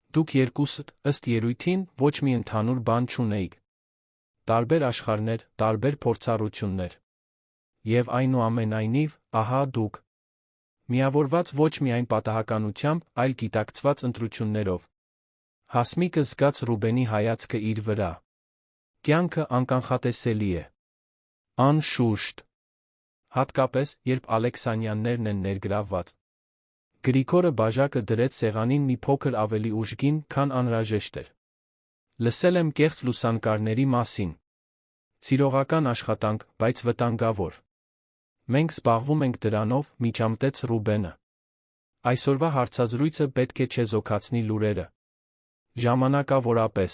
A: Դուք երկուսդ, ըստ երույթին, ոչ մի ընդհանուր բան չունեիք։ Տարբեր աշխարհներ, տարբեր փորձառություններ։ Եվ այնուամենայնիվ, ահա դուք։ Միավորված ոչ միայն պատահականությամբ, այլ գիտակցված ընտրություններով։ Հասմիկը զգաց Ռուբենի հայացքը իր վրա։ Կյանքը անկանխատեսելի է։ Անշուշտ։ Հատկապես, երբ Ալեքսանյաններն են ներգրավված։ Գրիգորը բաժակը դրեց սեղանին մի փոքր ավելի ուժգին, քան անհրաժեշտ էր։ Լսել եմ կեղծ լուսանկարների մասին։ Սիրողական աշխատանք, բայց վտանգավոր։ Մենք զբաղվում ենք դրանով, միջամտեց Ռուբենը։ Այսօրվա հարցազրույցը պետք է չեզոքացնի լուրերը։ Ժամանակավորապես։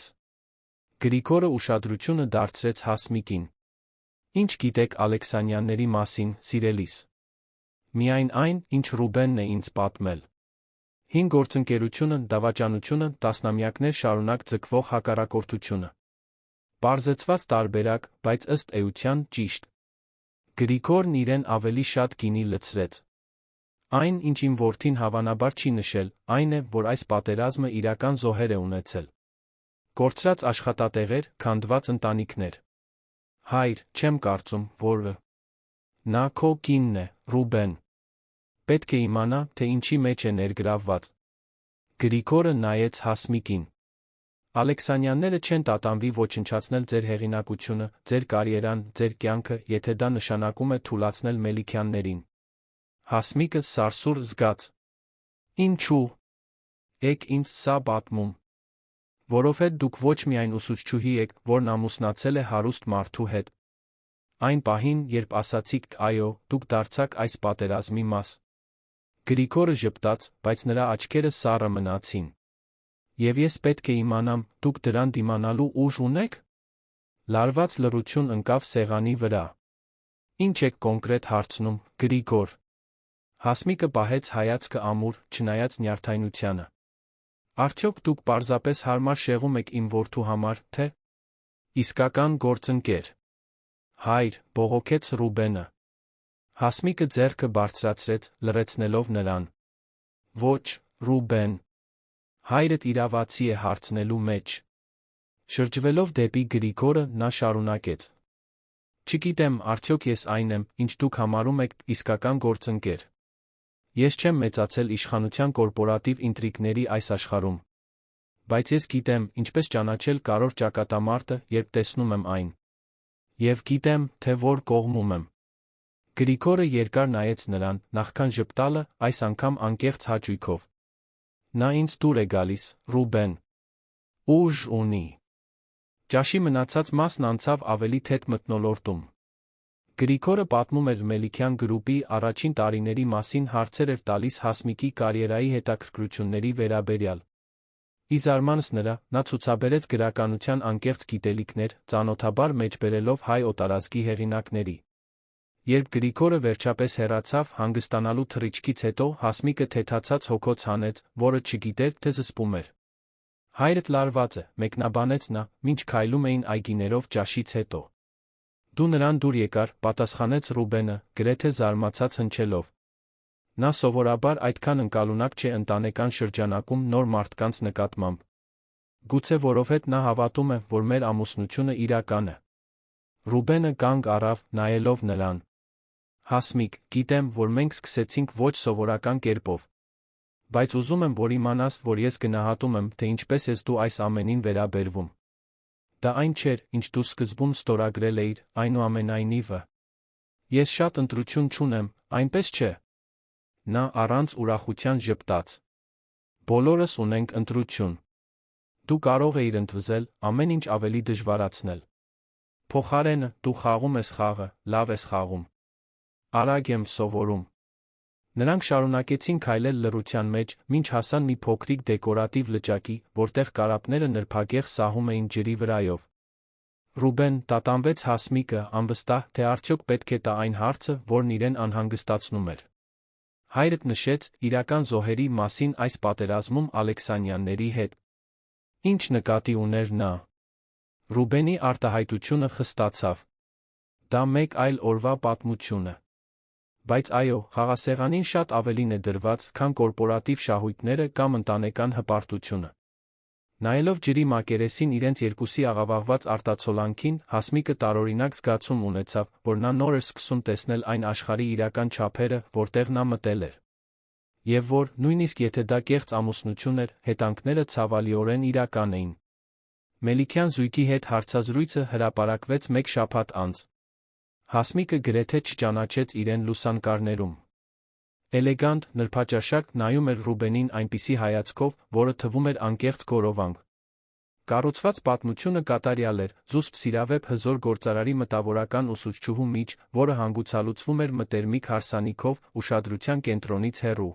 A: Գրիգորը ուշադրությունը դարձրեց Հասմիկին։ Ինչ գիտեք Ալեքսանյանների մասին, սիրելիս։ Միայն այն, ինչ Ռուբենն է ինձ պատմել։ Հին գործընկերությունը, դավաճանությունը, տասնամյակներ շարունակ ձգվող հակառակորդությունը։ Պարզեցված տարբերակ, բայց ըստ էության ճիշտ։ Գրիգորն իրեն ավելի շատ գինի լցրեց։ Այն, ինչ իմ որդին հավանաբար չի նշել, այն է, որ այս պատերազմը իրական զոհեր է ունեցել։ Կորցրած աշխատատեղեր, քանդված ընտանիքներ։ Հայր, չեմ կարծում, որ… Նա քո կինն է, Ռուբեն։ Պետք է իմանա, թե ինչի մեջ է ներգրավված։ Գրիգորը նայեց Հասմիկին։ Ալեքսանյանները չեն տատանվի ոչնչացնել ձեր հեղինակությունը, ձեր կարիերան, ձեր կյանքը, եթե դա նշանակում է թուլացնել Մելիքյաններին։ Հասմիկը սարսուռ զգաց. Ինչու՞։ Էկ ինձ սա պատմում։ Որովհետև դուք ոչ միայն ուսուցչուհի եք, որն ամուսնացել է հարուստ մարդու հետ։ Այն պահին, երբ ասացիք այո, դուք դարձաք այս պատերազմի մաս։ Գրիգորը ժպտաց, բայց նրա աչքերը սառը մնացին։ Եվ ես պետք է իմանամ, դուք դրան դիմանալու ուժ ունեք։ Լարված լռություն ընկավ սեղանի վրա։ Ինչ եք կոնկրետ հարցնում, Գրիգոր։ Հասմիկը պահեց հայացքը ամուր, չնայած նյարդայնությանը։ Արդյոք դուք պարզապես հարմար շեղում եք իմ որդու համար, թե իսկական գործընկեր։ Հայր, բողոքեց Ռուբենը։ Հասմիկը ձեռքը բարձրացրեց, լռեցնելով նրան։ Ոչ, Ռուբեն։ Հայրդ իրավացի է հարցնելու մեջ։ Շրջվելով դեպի Գրիգորը, նա շարունակեց. Չգիտեմ, արդյոք ես այն եմ, ինչ դուք համարում եք իսկական գործընկեր։ Ես չեմ մեծացել իշխանության կորպորատիվ ինտրիգների այս աշխարհում։ Բայց ես գիտեմ, ինչպես ճանաչել կարևոր ճակատամարտը, երբ տեսնում եմ այն։ Եվ գիտեմ, թե որ կողմում եմ։ Գրիգորը երկար նայեց նրան, նախքան ժպտալը, այս անգամ անկեղծ հաճույքով։ Նա ինձ դուր է գալիս, Ռուբեն։ Ուժ ունի։ Ճաշի մնացած մասն անցավ ավելի թեթ մթնոլորտում։ Գրիգորը պատմում էր Մելիքյան գրուպի առաջին տարիների մասին, հարցեր էր տալիս Հասմիկի կարիերայի հետաքրքրությունների վերաբերյալ։ Ի զարմանս նրա, նա ցուցաբերեց գրականության անկեղծ գիտելիքներ, ծանոթաբար մեջբերելով հայ օտարազգի հեղինակների։ Երբ Գրիգորը վերջապես հեռացավ, հանգստանալու թռիչքից հետո Հասմիկը թեթացած հոգոց հանեց, որը չգիտեր, թե զսպում էր։ Հայրդ լարված է, մեկնաբանեց նա, մինչ քայլում էին այգիներով ճաշից հետո։ Դու նրան դուր եկար, պատասխանեց Ռուբենը, գրեթե զարմացած հնչելով։ Նա սովորաբար այդքան ընկալունակ չէ ընտանեկան շրջանակում նոր մարդկանց նկատմամբ։ Գուցե որովհետև նա հավատում է, որ մեր ամուսնությունը իրական է։ Ռուբենը կանգ առավ, նայելով նրան։ Հասմիկ, գիտեմ, որ մենք սկսեցինք ոչ սովորական կերպով։ Բայց ուզում եմ, որ իմանաս, որ ես գնահատում եմ, թե ինչպես ես դու այս ամենին վերաբերվում։ Դա այն չէր, ինչ դու սկզբում ստորագրել էիր, այնուամենայնիվ։ Ես շատ ընտրություն չունեմ, այնպես չէ։ Նա առանց ուրախության ժպտաց։ Բոլորս ունենք ընտրություն։ Դու կարող էիր ընդվզել, ամեն ինչ ավելի դժվարացնել։ Փոխարենը, դու խաղում ես խաղը, լավ ես խաղում։ Արագ եմ սովորում։ Նրանք շարունակեցին քայլել լռության մեջ, մինչ հասան մի փոքրիկ դեկորատիվ լճակի, որտեղ կարապները նրբագեղ սահում էին ջրի վրայով։ Ռուբեն, տատանվեց Հասմիկը, անվստահ, թե արդյոք պետք է տա այն հարցը, որն իրեն անհանգստացնում էր։ Հայրդ նշեց իրական զոհերի մասին այս պատերազմում Ալեքսանյանների հետ։ Ինչ նկատի ուներ նա։ Ռուբենի արտահայտությունը խստացավ։ Դա մեկ այլ օրվա պատմություն է։ Բայց այո, խաղասեղանին շատ ավելին է դրված, քան կորպորատիվ շահույթները կամ ընտանեկան հպարտությունը։ Նայելով ջրի մակերեսին իրենց երկուսի աղավաղված արտացոլանքին, Հասմիկը տարօրինակ զգացում ունեցավ, որ նա նոր էր սկսում տեսնել այն աշխարհի իրական չափերը, որտեղ նա մտել էր։ Եվ որ, նույնիսկ եթե դա կեղծ ամուսնություն էր, հետանքները ցավալիորեն իրական էին։ Մելիքյան զույգի հետ հարցազրույցը հրապարակվեց մեկ շաբաթ անց։ Հասմիկը գրեթե չճանաչեց իրեն լուսանկարներում։ Էլեգանտ, նրբաճաշակ նայում էր Ռուբենին այնպիսի հայացքով, որը թվում էր անկեղծ գորովանք։ Կառուցված պատմությունը կատարյալ էր, զուսպ սիրավեպ հզոր գործարարի մտավորական ուսուցչուհու միջ, որը հանգուցալուծվում էր մտերմիկ հարսանիքով, ուշադրության կենտրոնից հեռու։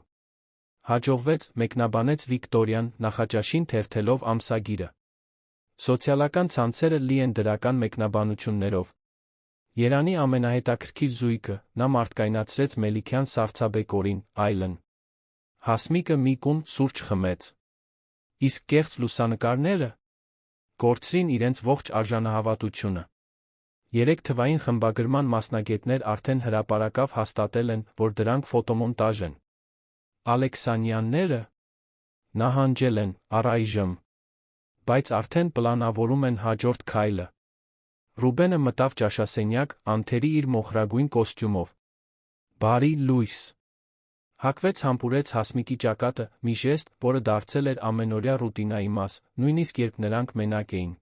A: Հաջողվեց, մեկնաբանեց Վիկտորիան, նախաճաշին թերթելով ամսագիրը։ Սոցիալական ցանցերը լի են դրական մեկնաբանություններով։ Երանի ամենահետաքրքիր զույգը, նա մարդկայնացրեց Մելիքյան սառցաբեկորին, այլն։ Հասմիկը մի կում սուրճ խմեց։ Իսկ կեղծ լուսանկարները կորցրին իրենց ողջ արժանահավատությունը։ 3 թվային խմբագրման մասնագետներ արդեն հրապարակավ հաստատել են, որ դրանք ֆոտոմոնտաժ են։ Ալեքսանյանները նահանջել են, առայժմ։ Բայց արդեն պլանավորում են հաջորդ քայլը։ Ռուբենը մտավ ճաշասենյակ, անթերի իր մոխրագույն կոստյումով։ Բարի լույս։ Հակվեց համբուրեց Հասմիկի ճակատը, մի ժեստ, որը դարձել էր ամենօրյա ռուտինայի մաս, նույնիսկ երբ նրանք մենակ էին։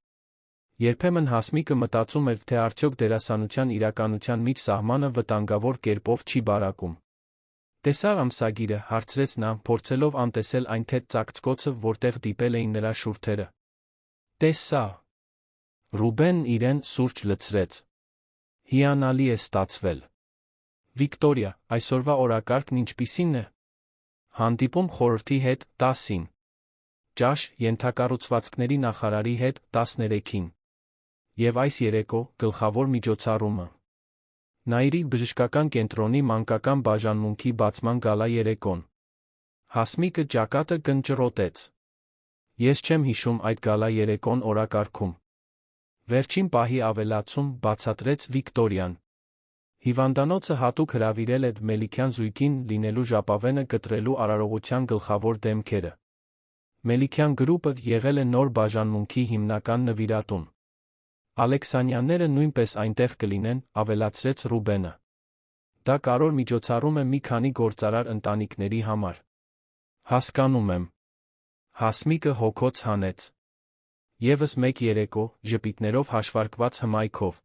A: Երբեմն Հասմիկը մտածում էր, թե արդյոք դերասանության իրականության միջ սահմանը վտանգավոր կերպով չի բարակում։ Տեսա՞ր ամսագիրը, հարցրեց նա, փորձելով անտեսել այն թեթ ծակծկոցը, որտեղ դիպել էին նրա շուրթերը։ Տեսա։ Ռուբենն իրեն սուրճ լցրեց։ Հիանալի է ստացվել։ Վիկտորիա, այսօրվա օրակարգն ինչպիսին է։ Հանդիպում խորհրդի հետ 10-ին։ Ճաշ ենթակառուցվածքների նախարարի հետ 13-ին։ Եվ այս երեկո գլխավոր միջոցառումը։ Նաիրի բժշկական կենտրոնի մանկական բաժանմունքի բացման գալա երեկոն։ Հասմիկը ճակատը կնճռոտեց։ Ես չեմ հիշում այդ գալա երեկոն օրակարգում։ Վերջին պահի ավելացում բացատրեց Վիկտորիան։ Հիվանդանոցը հատուկ հրավիրել էր Մելիքյան զույգին լինելու ժապավենը կտրելու արարողության գլխավոր դեմքերը։ Մելիքյան գրուպը եղել է նոր բաժանմունքի հիմնական նվիրատուն։ Ալեքսանյանները նույնպես այնտեղ կլինեն, ավելացրեց Ռուբենը։ Դա կարևոր միջոցառում է մի քանի գործարար ընտանիքների համար։ Հասկանում եմ։ Հասմիկը հոգոց հանեց։ Եվս մեկ երեկո, ժպիտներով հաշվարկված հմայքով։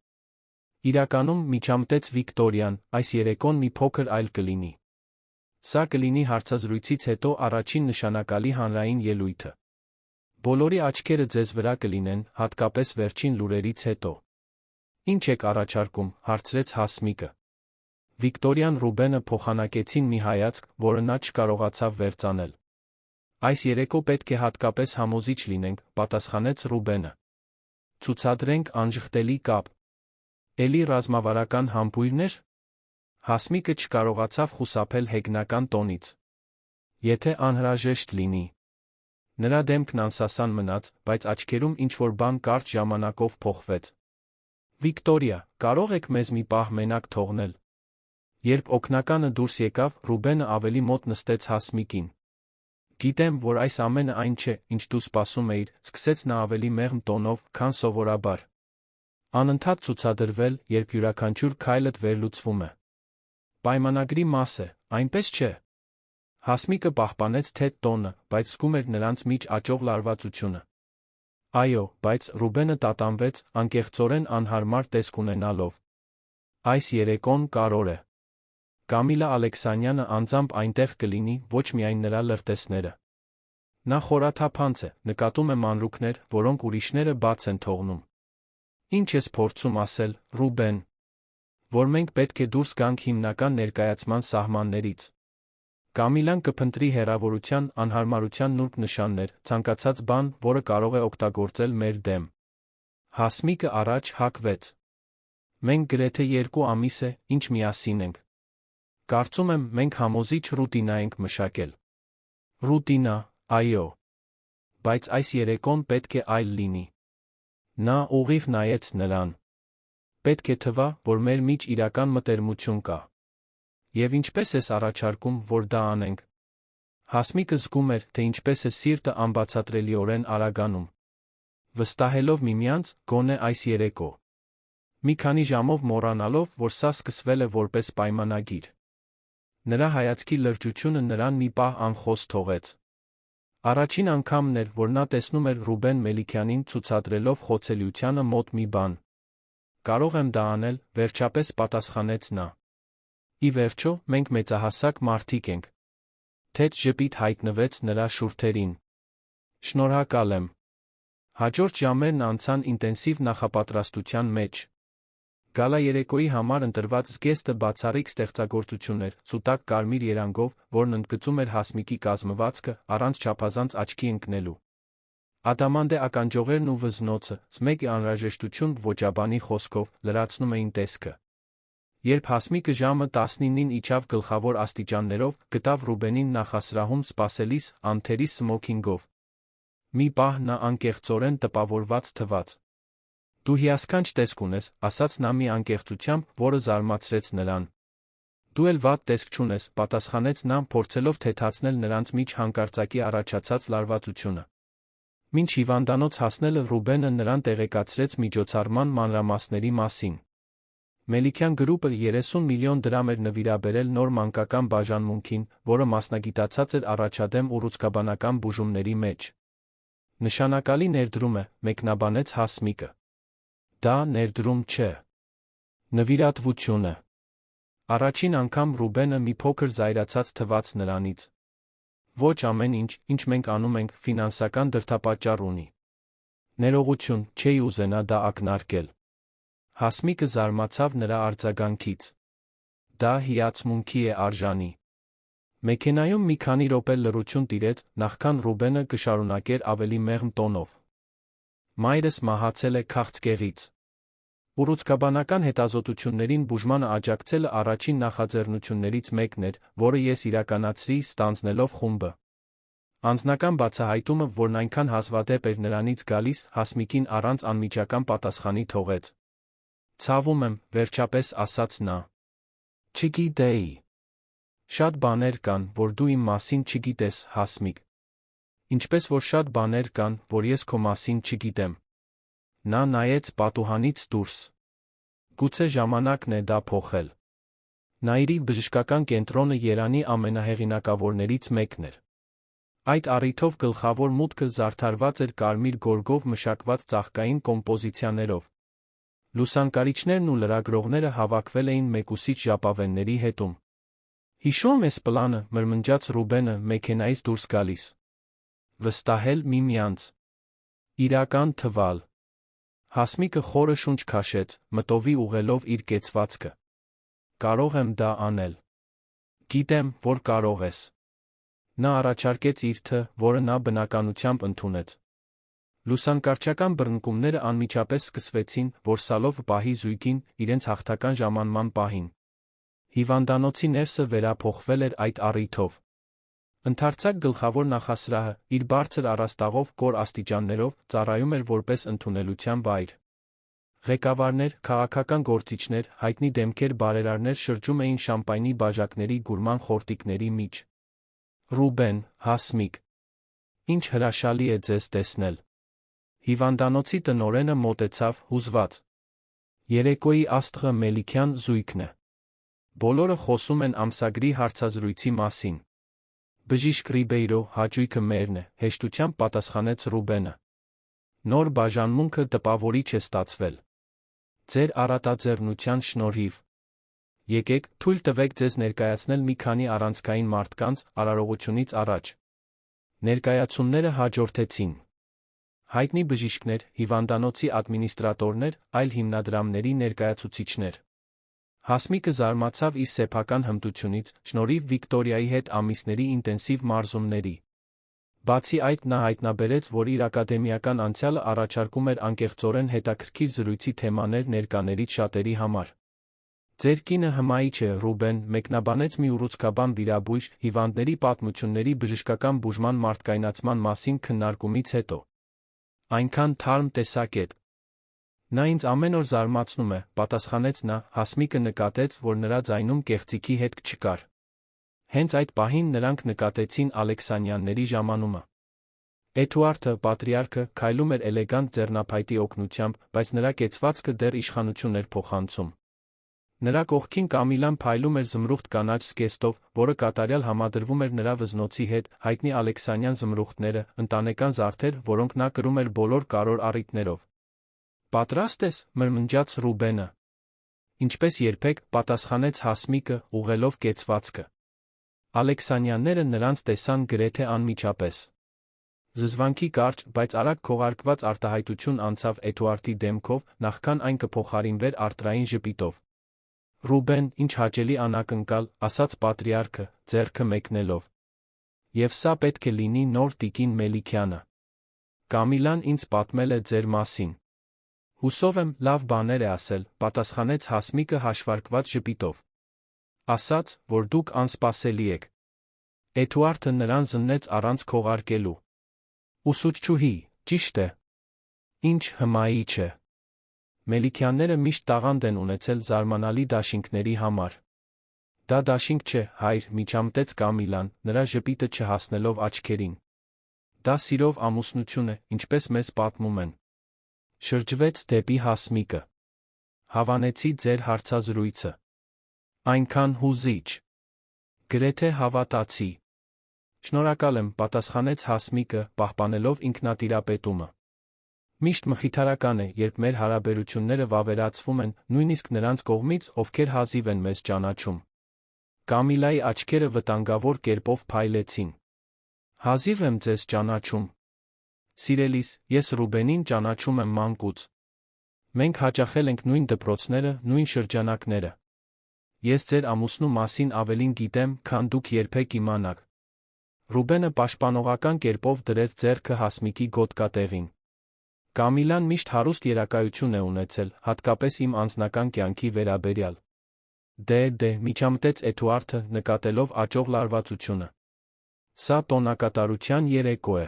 A: Իրականում, միջամտեց Վիկտորիան, այս երեկոն մի փոքր այլ կլինի։ Սա կլինի հարցազրույցից հետո առաջին նշանակալի հանրային ելույթը։ Բոլորի աչքերը ձեզ վրա կլինեն, հատկապես վերջին լուրերից հետո։ Ինչ եք առաջարկում, հարցրեց Հասմիկը։ Վիկտորիան Ռուբենը փոխանակեցին մի հայացք, որը նա չկարողացավ վերծանել։ Այս երեկո պետք է հատկապես համոզիչ լինենք, պատասխանեց Ռուբենը։ Ցուցադրենք անժխտելի կապ։ Էլի ռազմավարական համբույրներ։ Հասմիկը չկարողացավ խուսափել հեգնական տոնից։ Եթե անհրաժեշտ լինի։ Նրա դեմքն անսասան մնաց, բայց աչքերում ինչ-որ բան կարճ ժամանակով փոխվեց։ Վիկտորիա, կարող եք մեզ մի պահ մենակ թողնել։ Երբ օգնականը դուրս եկավ, Ռուբենը ավելի մոտ նստեց Հասմիկին։ Գիտեմ, որ այս ամենը այն չէ, ինչ դու սպասում էիր, սկսեց նա ավելի մեղմ տոնով, քան սովորաբար։ Անընդհատ ցուցադրվել, երբ յուրաքանչյուր քայլդ վերլուծվում է։ Պայմանագրի մաս է, այնպես չէ։ Հասմիկը պահպանեց թեթ տոնը, բայց զգում էր նրանց միջ աճող լարվածությունը։ Այո, բայց Ռուբենը տատանվեց, անկեղծորեն անհարմար տեսք ունենալով։ Այս երեկոն կարևոր է։ Կամիլա Ալեքսանյանը անձամբ այնտեղ կլինի, ոչ միայն նրա լրտեսները։ Նա խորաթափանց է, նկատում է մանրուքներ, որոնք ուրիշները բաց են թողնում։ Ինչ ես փորձում ասել, Ռուբեն։ Որ մենք պետք է դուրս գանք հիմնական ներկայացման սահմաններից։ Կամիլան կփնտրի հեռավորության, անհարմարության նուրբ նշաններ, ցանկացած բան, որը կարող է օգտագործել մեր դեմ։ Հասմիկը առաջ հակվեց։ Մենք գրեթե 2 ամիս է, ինչ միասին ենք։ Կարծում եմ, մենք համոզիչ ռուտինա ենք մշակել։ Ռուտինա, այո։ Բայց այս երեկոն պետք է այլ լինի։ Նա ուղիղ նայեց նրան։ Պետք է թվա, որ մեր միջ իրական մտերմություն կա։ Եվ ինչպես ես առաջարկում, որ դա անենք։ Հասմիկը զգում էր, թե ինչպես է սիրտը անբացատրելիորեն արագանում։ Վստահելով միմյանց, գոնե այս երեկո։ Մի քանի ժամով մոռանալով, որ սա սկսվել է որպես պայմանագիր։ Նրա հայացքի լրջությունը նրան մի պահ անխոս թողեց։ Առաջին անգամն էր, որ նա տեսնում էր Ռուբեն Մելիքյանին ցուցադրելով խոցելիությանը մոտ մի բան։ Կարող եմ դա անել, վերջապես պատասխանեց նա։ Ի վերջո, մենք մեծահասակ մարդիկ ենք։ Թեթ ժպիտ հայտնվեց նրա շուրթերին։ Շնորհակալ եմ։ Հաջորդ ժամերն անցան ինտենսիվ նախապատրաստության մեջ։ Գալա երեկոյի համար ընտրված զգեստը բացառիկ ստեղծագործություն էր, սուտակ կարմիր երանգով, որն ընդգծում էր Հասմիկի կազմվածքը, առանց չափազանց աչքի ընկնելու։ Ադամանդե ականջողերն ու վզնոցը, ցմեկի անհրաժեշտություն ոճաբանի խոսքով, լրացնում էին տեսքը։ Երբ Հասմիկը ժամը 19-ին իջավ գլխավոր աստիճաններով, գտավ Ռուբենին նախասրահում սպասելիս, անթերի սմոքինգով։ Մի պահ նա անկեղծորեն տպավորված թվաց։ Դու հիասքանչ տեսք ունես, ասաց նա մի անկեղծությամբ, որը զարմացրեց նրան։ Դու էլ վատ տեսք չունես, պատասխանեց նա, փորձելով թեթացնել նրանց միջ հանկարծակի առաջացած լարվածությունը։ Մինչ հիվանդանոց հասնելը Ռուբենը նրան տեղեկացրեց միջոցառման մանրամասների մասին։ Մելիքյան գրուպը 30 միլիոն դրամ էր նվիրաբերել նոր մանկական բաժանմունքին, որը մասնագիտացած էր առաջադեմ ուռուցքաբանական բուժումների մեջ։ Նշանակալի ներդրում է, մեկնաբանեց Հասմիկը։ Դա ներդրում չէ։ Նվիրատվություն է։ Առաջին անգամ Ռուբենը մի փոքր զայրացած թվաց նրանից։ Ոչ ամեն ինչ, ինչ մենք անում ենք, ֆինանսական դրդապատճառ ունի։ Ներողություն, չէի ուզենա դա ակնարկել։ Հասմիկը զարմացավ նրա արձագանքից։ Դա հիացմունքի է արժանի։ Մեքենայում մի քանի րոպե լռություն տիրեց, նախքան Ռուբենը կշարունակեր ավելի մեղմ տոնով։ Մայրս մահացել է քաղցկեղից։ Ուռուցքաբանական հետազոտություններին բուժմանը աջակցելը առաջին նախաձեռնություններից մեկն էր, որը ես իրականացրի ստանձնելով խումբը։ Անձնական բացահայտումը, որն այնքան հազվադեպ էր նրանից գալիս, Հասմիկին առանց անմիջական պատասխանի թողեց։ Ցավում եմ, վերջապես ասաց նա։ Չգիտեի։ Շատ բաներ կան, որ դու իմ մասին չգիտես, Հասմիկ։ Ինչպես որ շատ բաներ կան, որ ես քո մասին չգիտեմ։ Նա նայեց պատուհանից դուրս։ Գուցե ժամանակն է դա փոխել։ Նաիրի բժշկական կենտրոնը Երանի ամենահեղինակավորներից մեկն էր։ Այդ առիթով գլխավոր մուտքը զարդարված էր կարմիր գորգով մշակված ծաղկային կոմպոզիցիաներով։ Լուսանկարիչներն ու լրագրողները հավաքվել էին մեկուսիչ ժապավենների հետում։ Հիշում ես պլանը, մրմնջաց Ռուբենը մեքենայից դուրս գալիս։ Վստահել միմյանց։ Իրական թվալ։ Հասմիկը խորը շունչ քաշեց, մտովի ուղղելով իր կեցվածքը։ Կարող եմ դա անել։ Գիտեմ, որ կարող ես։ Նա առաջարկեց իր թ, որը նա բնականությամբ ընդունեց։ Լուսանկարչական բռնկումները անմիջապես սկսվեցին, որ սալով պահի զույգին իրենց հաղթական ժամանման պահին։ Հիվանդանոցի ներսը վերափոխվել էր այդ առիթով։ Ընդարձակ գլխավոր նախասրահը, իր բարձր առաստաղով կոր աստիճաններով, ծառայում էր որպես ընդունելության վայր։ Ղեկավարներ, քաղաքական գործիչներ, հայտնի դեմքեր, բարերարներ շրջում էին շամպայնի բաժակների գուրման խորտիկների միջ։ Ռուբեն, Հասմիկ։ Ինչ հրաշալի է ձեզ տեսնել։ Հիվանդանոցի տնօրենը մոտեցավ, հուզված։ Երեկոյի աստղը Մելիքյան զույգն է։ Բոլորը խոսում են ամսագրի հարցազրույցի մասին։ Բժիշկ Ռիբեյրո, հաճույքը մերն է, հեշտությամբ պատասխանեց Ռուբենը։ Նոր բաժանմունքը տպավորիչ է ստացվել։ Ձեր առատաձեռնության շնորհիվ։ Եկեք, թույլ տվեք ձեզ ներկայացնել մի քանի առանցքային մարդկանց, արարողությունից առաջ։ Ներկայացումները հաջորդեցին։ Հայտնի բժիշկներ, հիվանդանոցի ադմինիստրատորներ, այլ հիմնադրամների ներկայացուցիչներ։ Հասմիկը զարմացավ իր սեփական հմտությունից, շնորհիվ Վիկտորիայի հետ ամիսների ինտենսիվ մարզումների։ Բացի այդ, նա հայտնաբերեց, որ իր ակադեմիական անցյալը առաջարկում էր անկեղծորեն հետաքրքիր զրույցի թեմաներ ներկաներից շատերի համար։ Ձեր կինը հմայիչ է, Ռուբեն, մեկնաբանեց մի ուռուցքաբան վիրաբույժ, հիվանդների պատմությունների բժշկական բուժման մարդկայնացման մասին քննարկումից հետո։ Այնքան թարմ տեսակետ։ Նա ինձ ամեն օր զարմացնում է, պատասխանեց նա, Հասմիկը նկատեց, որ նրա ձայնում կեղծիքի հետք չկար։ Հենց այդ պահին նրանք նկատեցին Ալեքսանյանների ժամանումը։ Էդուարդը, պատրիարքը, քայլում էր էլեգանտ ձեռնափայտի օգնությամբ, բայց նրա կեցվածքը դեռ իշխանություն էր փոխանցում։ Նրա կողքին Կամիլան փայլում էր զմրուխտ կանաչ զգեստով, որը կատարյալ համադրվում էր նրա վզնոցի հետ, հայտնի Ալեքսանյան զմրուխտները, ընտանեկան զարդեր, որոնք նա կրում էր բոլոր կարևոր առիթներով։ Պատրաստ ես, մրմնջաց Ռուբենը։ Ինչպես երբեք, պատասխանեց Հասմիկը, ուղղելով կեցվածքը։ Ալեքսանյանները նրանց տեսան գրեթե անմիջապես։ Զզվանքի կարճ, բայց արագ քողարկված արտահայտություն անցավ Էդուարդի դեմքով, նախքան այն կփոխարինվեր արտրային ժպիտով։ Ռուբեն, ինչ հաճելի անակնկալ, ասաց պատրիարքը, ձեռքը մեկնելով։ Եվ սա պետք է լինի նոր տիկին Մելիքյանը։ Կամիլան ինձ պատմել է ձեր մասին։ Հուսով եմ, լավ բաներ է ասել, պատասխանեց Հասմիկը հաշվարկված ժպիտով։ Ասաց, որ դուք անսպասելի եք։ Էդուարդը նրան զննեց առանց քողարկելու։ Ուսուցչուհի, ճիշտ է։ Ինչ հմայիչ է։ Մելիքյանները միշտ տաղանդ են ունեցել զարմանալի դաշինքների համար։ Դա դաշինք չէ, հայր, միջամտեց Կամիլան, նրա ժպիտը չհասնելով աչքերին։ Դա սիրով ամուսնություն է, ինչպես մեզ պատմում են։ Շրջվեց դեպի Հասմիկը։ Հավանեցի ձեր հարցազրույցը։ Այնքան հուզիչ։ Գրեթե հավատացի։ Շնորհակալ եմ, պատասխանեց Հասմիկը, պահպանելով ինքնատիրապետումը։ Միշտ մխիթարական է, երբ մեր հարաբերությունները վավերացվում են, նույնիսկ նրանց կողմից, ովքեր հազիվ են մեզ ճանաչում։ Կամիլայի աչքերը վտանգավոր կերպով փայլեցին։ Հազիվ եմ ձեզ ճանաչում։ Սիրելիս, ես Ռուբենին ճանաչում եմ մանկուց։ Մենք հաճախել ենք նույն դպրոցները, նույն շրջանակները։ Ես ձեր ամուսնու մասին ավելին գիտեմ, քան դուք երբեք իմանաք։ Ռուբենը պաշտպանողական կերպով դրեց ձեռքը Հասմիկի գոտկատեղին։ Կամիլան միշտ հարուստ երակայություն է ունեցել, հատկապես իմ անձնական կյանքի վերաբերյալ։ Դե, միջամտեց Էդուարդը, նկատելով աճող լարվածությունը։ Սա տոնակատարության երեկո է։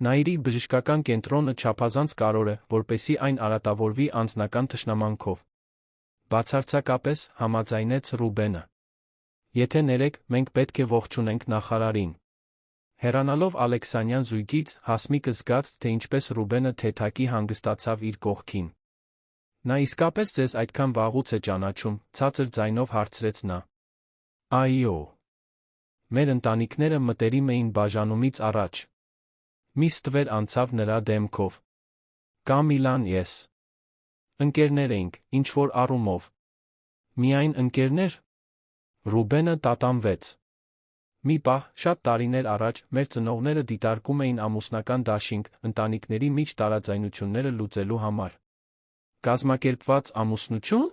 A: Նաիրի բժշկական կենտրոնը չափազանց կարևոր է, որպեսզի այն արատավորվի անձնական թշնամանքով։ Բացարձակապես, համաձայնեց Ռուբենը։ Եթե ներեք, մենք պետք է ողջունենք նախարարին։ Հեռանալով Ալեքսանյան զույգից, Հասմիկը զգաց, թե ինչպես Ռուբենը թեթակի հանգստացավ իր կողքին։ Նա իսկապես ձեզ այդքան վաղուց է ճանաչում, ցածր ձայնով հարցրեց նա։ Այո։ Մեր ընտանիքները մտերիմ էին բաժանումից առաջ։ Մի ստվեր անցավ նրա դեմքով։ Կամիլան ես։ Ընկերներ էինք, ինչ-որ առումով։ Միայն ընկերներ։ Ռուբենը տատանվեց։ Մի պահ, շատ տարիներ առաջ, մեր ծնողները դիտարկում էին ամուսնական դաշինք, ընտանիքների միջ տարաձայնությունները լուծելու համար։ Կազմակերպված ամուսնություն։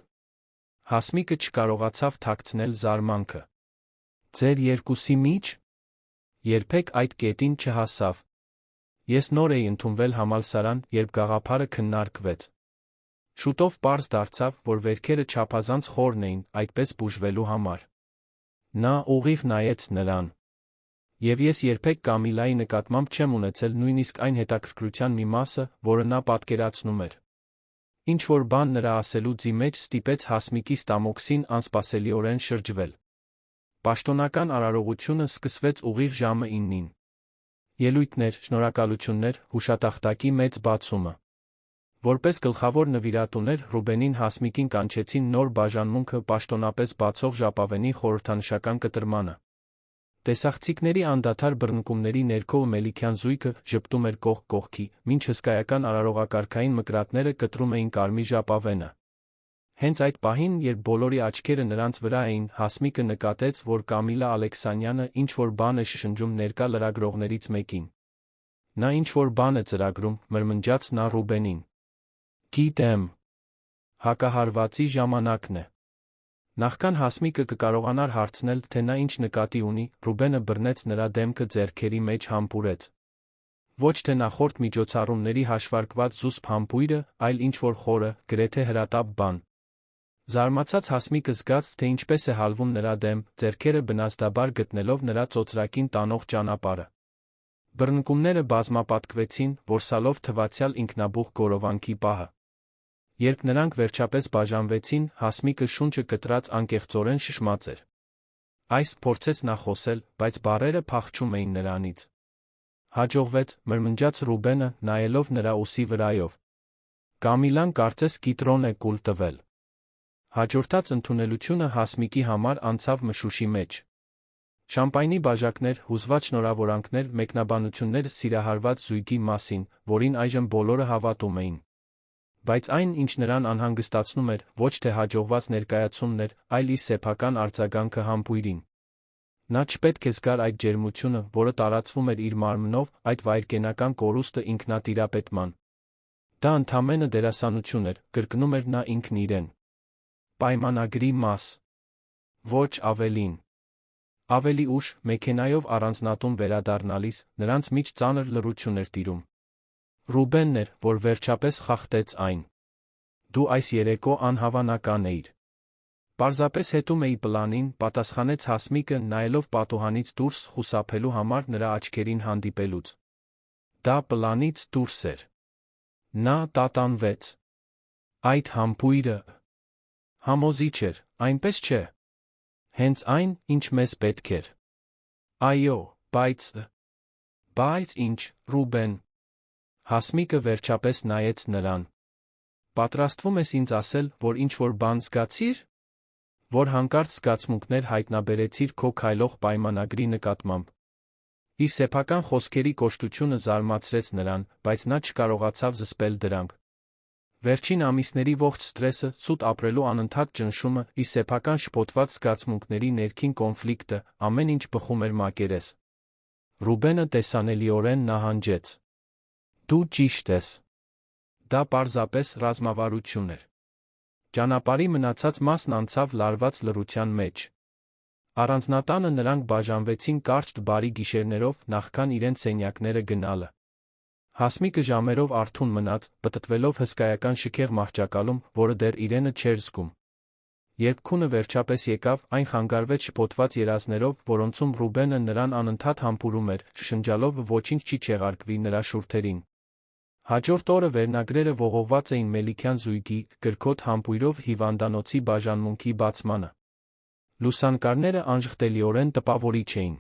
A: Հասմիկը չկարողացավ թաքցնել զարմանքը։ Ձեր երկուսի միջ։ Երբեք այդ կետին չհասավ։ Ես նոր էի ընդունվել համալսարան, երբ գաղափարը քննարկվեց։ Շուտով պարզ դարձավ, որ վերքերը չափազանց խորն էին, այդպես բուժվելու համար։ Նա ուղիղ նայեց նրան։ Եվ ես երբեք Կամիլայի նկատմամբ չեմ ունեցել նույնիսկ այն հետաքրքրության մի մասը, որը նա պատկերացնում էր։ Ինչ-որ բան նրա ասելուձի մեջ ստիպեց Հասմիկի ստամոքսին անսպասելիորեն շրջվել։ Պաշտոնական արարողությունը սկսվեց ուղիղ ժամը 9-ին։ Ելույթներ, շնորհակալություններ, հուշատախտակի մեծ բացումը։ Որպես գլխավոր նվիրատուներ Ռուբենին Հասմիկին կանչեցին նոր բաժանմունքը պաշտոնապես բացող ժապավենի խորհրդանշական կտրմանը։ Տեսախցիկների անդադար բռնկումների ներքո Մելիքյան զույգը ժպտում էր կողք կողքի, մինչ հսկայական արարողակարգային մկրատները կտրում էին կարմիր ժապավենը։ Հենց այդ պահին, երբ բոլորի աչքերը նրանց վրա էին, Հասմիկը նկատեց, որ Կամիլա Ալեքսանյանը ինչ-որ բան է շշնջում ներկա լրագրողներից մեկին։ Նա ինչ-որ բան է ծրագրում, մրմնջաց նա Ռուբենին։ Գիտեմ։ Հակահարվածի ժամանակն է։ Նախքան Հասմիկը կկարողանար հարցնել, թե նա ինչ նկատի ունի, Ռուբենը բռնեց նրա դեմքը ձեռքերի մեջ համբուրեց։ Ոչ թե նախորդ միջոցառումների հաշվարկված զուսպ համբույրը, այլ ինչ-որ խորը, գրեթե հրատապ բան։ Զարմացած Հասմիկը զգաց, թե ինչպես է հալվում նրա դեմ, ձեռքերը բնազդաբար գտնելով նրա ծոծրակին տանող ճանապարհը։ Բռնկումները բազմապատկվեցին, որսալով թվացյալ ինքնաբուխ գորովանքի պահը։ Երբ նրանք վերջապես բաժանվեցին, Հասմիկը շունչը կտրած անկեղծորեն շշմած էր։ Այս փորձեց նա խոսել, բայց բառերը փախչում էին նրանից։ Հաջողվեց, մրմնջաց Ռուբենը, նայելով նրա ուսի վրայով։ Կամիլան կարծես կիտրոն է կուլ տվել։ Հաջորդած ընդունելությունը Հասմիկի համար անցավ մշուշի մեջ։ Շամպայնի բաժակներ, հուզված շնորհավորանքներ, մեկնաբանություններ սիրահարված զույգի մասին, որին այժմ բոլորը հավատում էին։ Բայց այն, ինչ նրան անհանգստացնում էր, ոչ թե հաջողված ներկայացումն էր, այլ իր սեփական արձագանքը համբույրին։ Նա չպետք է զգար այդ ջերմությունը, որը տարածվում էր իր մարմնով, այդ վայրկենական կորուստը ինքնատիրապետման։ Դա ընդամենը դերասանություն էր, կրկնում էր նա ինքն իրեն։ Պայմանագրի մաս։ Ոչ ավելին։ Ավելի ուշ, մեքենայով առանձնատուն վերադառնալիս, նրանց միջ ծանր լռություն էր տիրում։ Ռուբենն էր, որ վերջապես խախտեց այն։ Դու այս երեկո անհավանական էիր։ Պարզապես հետում էի պլանին, պատասխանեց Հասմիկը, նայելով պատուհանից դուրս խուսափելու համար նրա աչքերին հանդիպելուց։ Դա պլանից դուրս էր։ Նա տատանվեց։ Այդ համբույրը համոզիչ էր, այնպես չէ։ Հենց այն, ինչ մեզ պետք էր։ Այո, բայց ինչ, Ռուբեն։ Հասմիկը վերջապես նայեց նրան։ Պատրաստվում ես ինձ ասել, որ ինչ-որ բան զգացիր։ Որ հանկարծ զգացմունքներ հայտնաբերեցիր քո քայլող պայմանագրի նկատմամբ։ Իր սեփական խոսքերի կոշտությունը զարմացրեց նրան, բայց նա չկարողացավ զսպել դրանք։ Վերջին ամիսների ողջ սթրեսը, սուտ ապրելու անընդհատ ճնշումը, իր սեփական շփոթված զգացմունքների ներքին կոնֆլիկտը, ամեն ինչ բխում էր մակերես։ Ռուբենը տեսանելիորեն նահանջեց։ Դու ճիշտ ես։ Դա պարզապես ռազմավարություն էր։ Ճանապարհի մնացած մասն անցավ լարված լռության մեջ։ Առանձնատանը նրանք բաժանվեցին կարճ բարի գիշերներով, նախքան իրենց սենյակները գնալը։ Հասմիկը ժամերով արթուն մնաց, պտտվելով հսկայական շքեղ մահճակալում, որը դեռ իրենը չէր զգում։ Երբ քունը վերջապես եկավ, այն խանգարվեց շփոթված երազներով, որոնցում Ռուբենը նրան անընդհատ համբուրում էր, շշնջալով ոչինչ չի չեղարկվի նրա շուրթերին։ Հաջորդ օրը վերնագրերը ողողված էին Մելիքյան զույգի, կրքոտ համբույրով հիվանդանոցի բաժանմունքի բացմանը։ Լուսանկարները անժխտելիորեն տպավորիչ էին։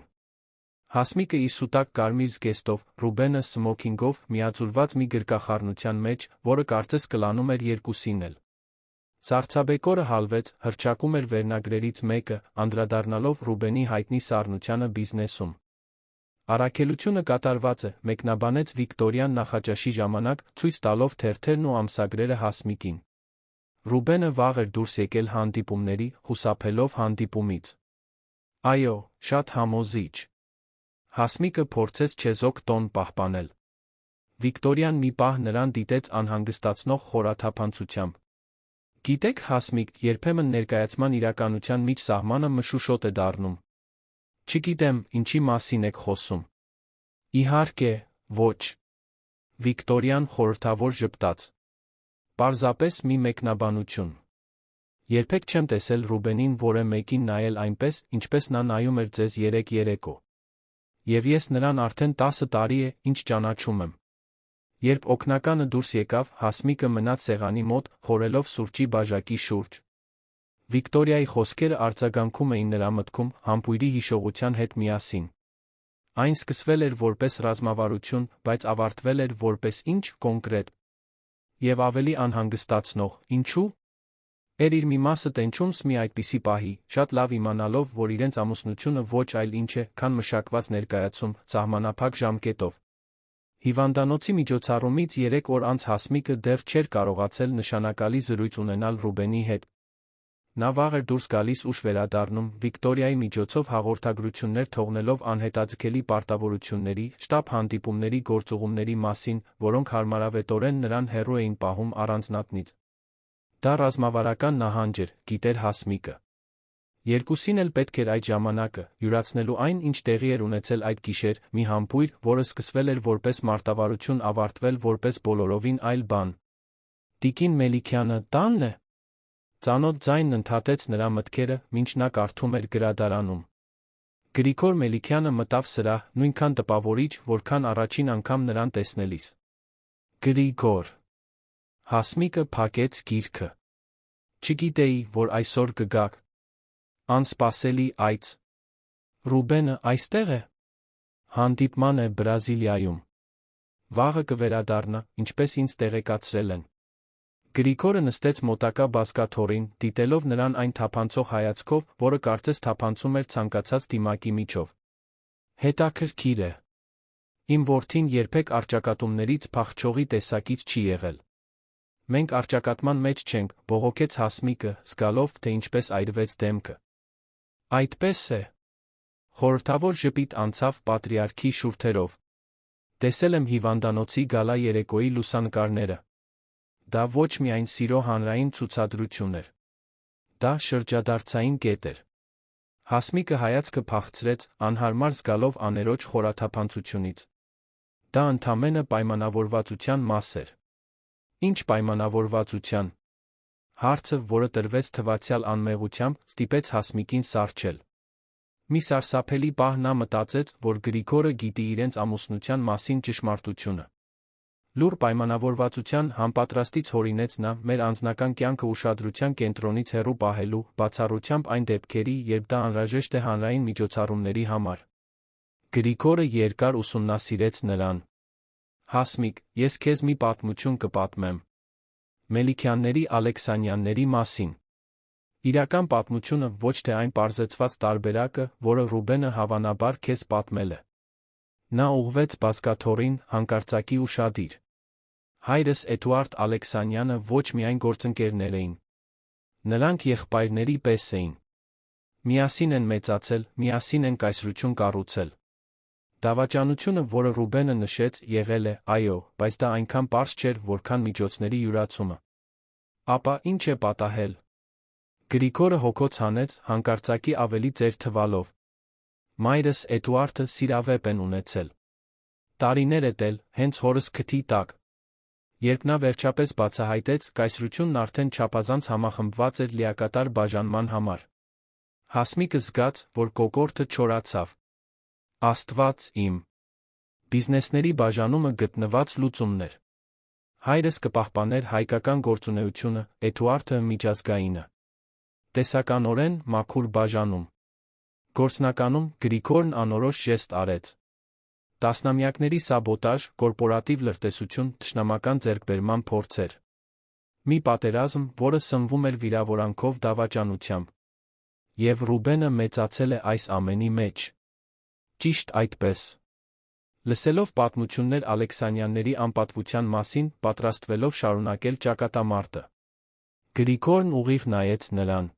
A: Հասմիկը իր սուտակ կարմիր զգեստով, Ռուբենը սմոքինգով, միաձուլված մի գրկախառնության մեջ, որը կարծես կլանում էր երկուսին էլ։ Սառցաբեկորը հալվեց, հռչակում էր վերնագրերից մեկը, անդրադառնալով Ռուբենի հայտնի սառնությանը բիզնեսում։ Առաքելությունը կատարված է, մեկնաբանեց Վիկտորիան նախաճաշի ժամանակ, ցույց տալով թերթերն ու ամսագրերը Հասմիկին։ Ռուբենը վաղ էր դուրս եկել հանդիպումների, խուսափելով հանդիպումից։ Այո, շատ համոզիչ։ Հասմիկը փորձեց չեզոք տոն պահպանել։ Վիկտորիան մի պահ նրան դիտեց անհանգստացնող խորաթափանցությամբ։ Գիտեք, Հասմիկ, երբեմն ներկայացման իրականության միջ սահմանը մշուշոտ է դառնում։ Չգիտեմ, ինչի մասին եք խոսում։ Իհարկե, ոչ։ Վիկտորիան խորհրդավոր ժպտաց։ Պարզապես մի մեկնաբանություն։ Երբեք չեմ տեսել Ռուբենին որևէ մեկին նայել այնպես, ինչպես նա նայում էր ձեզ երեկո։ Եվ ես նրան արդեն 10 տարի է, ինչ ճանաչում եմ։ Երբ օգնականը դուրս եկավ, Հասմիկը մնաց սեղանի մոտ, խորելով սուրճի բաժակի շուրջ։ Վիկտորիայի խոսքերը արձագանքում էին նրա մտքում, համբույրի հիշողության հետ միասին։ Այն սկսվել էր որպես ռազմավարություն, բայց ավարտվել էր որպես ինչ կոնկրետ։ Եվ ավելի անհանգստացնող, ինչու՞։ Էր իր մի մասը տենչում մի այդպիսի պահի, շատ լավ իմանալով, որ իրենց ամուսնությունը ոչ այլ ինչ է, քան մշակված ներկայացում, սահմանափակ ժամկետով։ Հիվանդանոցի միջոցառումից 3 օր անց Հասմիկը դեռ չէր կարողացել նշանակալի զրույց ունենալ Ռուբենի հետ։ Նա վաղ էր դուրս գալիս ուշ վերադառնում, Վիկտորիայի միջոցով հաղորդագրություններ թողնելով անհետաձգելի պարտավորությունների, շտապ հանդիպումների գործուղումների մասին, որոնք հարմարավետորեն նրան հեռու էին պահում առանձնատնից։ Դա ռազմավարական նահանջ էր, գիտեր Հասմիկը։ Երկուսին էլ պետք էր այդ ժամանակը, յուրացնելու այն, ինչ տեղի էր ունեցել այդ գիշեր, մի համբույր, որը սկսվել էր որպես մարտավարություն, ավարտվել որպես բոլորովին այլ բան։ Տիկին Մելիքյանը տանն է։ Ծանոթ ձայնն ընդհատեց նրա մտքերը, մինչ նա կարդում էր գրադարանում։ Գրիգոր Մելիքյանը մտավ սրահ, նույնքան տպավորիչ, որքան առաջին անգամ նրան տեսնելիս։ Գրիգոր։ Հասմիկը փակեց գիրքը։ Չգիտեի, որ այսօր կգաք։ Անսպասելի այց։ Ռուբենը այստեղ է։ Հանդիպման է Բրազիլիայում։ Վաղը կվերադառնա, ինչպես ինձ տեղեկացրել են։ Գրիգորը նստեց մոտակա բազկաթոռին, դիտելով նրան այն թափանցող հայացքով, որը կարծես թափանցում էր ցանկացած դիմակի միջով։ Հետաքրքիր է։ Իմ որդին երբեք առճակատումներից փախչողի տեսակից չի եղել։ Մենք առճակատման մեջ չենք, բողոքեց Հասմիկը, զգալով, թե ինչպես այրվեց դեմքը։ Այդպես է։ Խորհրդավոր ժպիտ անցավ պատրիարքի շուրթերով։ Տեսել եմ հիվանդանոցի գալա երեկոյի լուսանկարները։ Դա ոչ միայն սիրո հանրային ցուցադրություն էր։ Դա շրջադարձային կետ էր։ Հասմիկը հայացքը փախցրեց, անհարմար զգալով աներոջ խորաթափանցությունից։ Դա ընդամենը պայմանավորվածության մաս էր։ Ինչ պայմանավորվածության։ Հարցը, որը տրվեց թվացյալ անմեղությամբ, ստիպեց Հասմիկին սառչել։ Մի սարսափելի պահ նա մտածեց, որ Գրիգորը գիտի իրենց ամուսնության մասին ճշմարտությունը։ Լուռ պայմանավորվածության համապատրաստից հորինեց նա, մեր անձնական կյանքը ուշադրության կենտրոնից հեռու պահելու, բացառությամբ այն դեպքերի, երբ դա անհրաժեշտ է հանրային միջոցառումների համար։ Գրիգորը երկար ուսումնասիրեց նրան։ Հասմիկ, ես քեզ մի պատմություն կպատմեմ։ Մելիքյանների Ալեքսանյանների մասին։ Իրական պատմությունը, ոչ թե այն պարզեցված տարբերակը, որը Ռուբենը հավանաբար քեզ պատմել է։ Նա ուղղվեց բազկաթոռին, հանկարծակի ուշադիր։ Հայրս Էդուարդ Ալեքսանյանը ոչ միայն գործընկերներ էին։ Նրանք եղբայրների պես էին։ Միասին են մեծացել, միասին են կայսրություն կառուցել։ Դավաճանությունը, որը Ռուբենը նշեց, եղել է, այո, բայց դա այնքան պարզ չէր, որքան միջոցների յուրացումը։ Ապա ինչ է պատահել։ Գրիգորը հոգոց հանեց, հանկարծակի ավելի ծեր թվալով։ Մայրս Էդուարդը սիրավեպ են ունեցել։ Տարիներ էտել, հենց հորս քթի տակ։ Երբ նա վերջապես բացահայտեց, կայսրությունն արդեն չափազանց համախմբված էր լիակատար բաժանման համար։ Հասմիկը զգաց, որ կոկորդը չորացավ։ Աստված իմ։ Բիզնեսների բաժանումը գտնված լուծումներ։ Հայրս կպահպաներ հայկական գործունեությունը, Էդուարդը միջազգայինը։ Տեսականորեն մաքուր բաժանում։ Գործնականում Գրիգորն անորոշ ժեստ արեց։ Տասնամյակների սաբոտաժ, կորպորատիվ լրտեսություն, թշնամական ձեռքբերման փորձեր։ Մի պատերազմ, որը սնվում էր վիրավորանքով դավաճանությամբ։ Եվ Ռուբենը մեծացել է այս ամենի մեջ։ Ճիշտ այդպես։ Լսելով պատմություններ Ալեքսանյանների անպատվության մասին, պատրաստվելով շարունակել ճակատամարտը։ Գրիգորն ուղիղ նայեց նրան։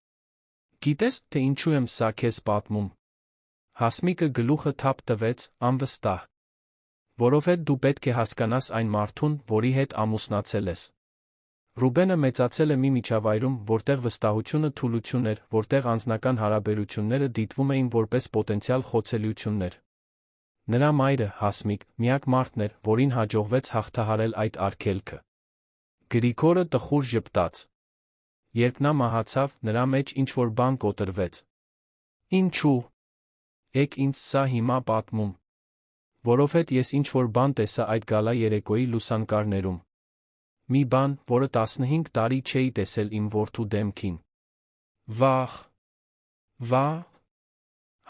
A: Գիտես, թե ինչու եմ սա քեզ պատմում։ Հասմիկը գլուխը թափ տվեց, անվստահ։ Որովհետև դու պետք է հասկանաս այն մարդուն, որի հետ ամուսնացել ես։ Ռուբենը մեծացել է մի միջավայրում, որտեղ վստահությունը թուլություն էր, որտեղ անձնական հարաբերությունները դիտվում էին որպես պոտենցիալ խոցելիություններ։ Նրա մայրը, Հասմիկ, միակ մարդն էր, որին հաջողվեց հաղթահարել այդ արգելքը։ Գրիգորը տխուր ժպտաց։ Երբ նա մահացավ, նրա մեջ ինչ-որ բան կոտրվեց։ Ինչու՞։ Էկ ինձ սա հիմա պատմում։ Որովհետև ես ինչ-որ բան տեսա այդ գալա երեկոյի լուսանկարներում։ Մի բան, որը 15 տարի չէի տեսել իմ որդու դեմքին։ Վախ։ Վախ։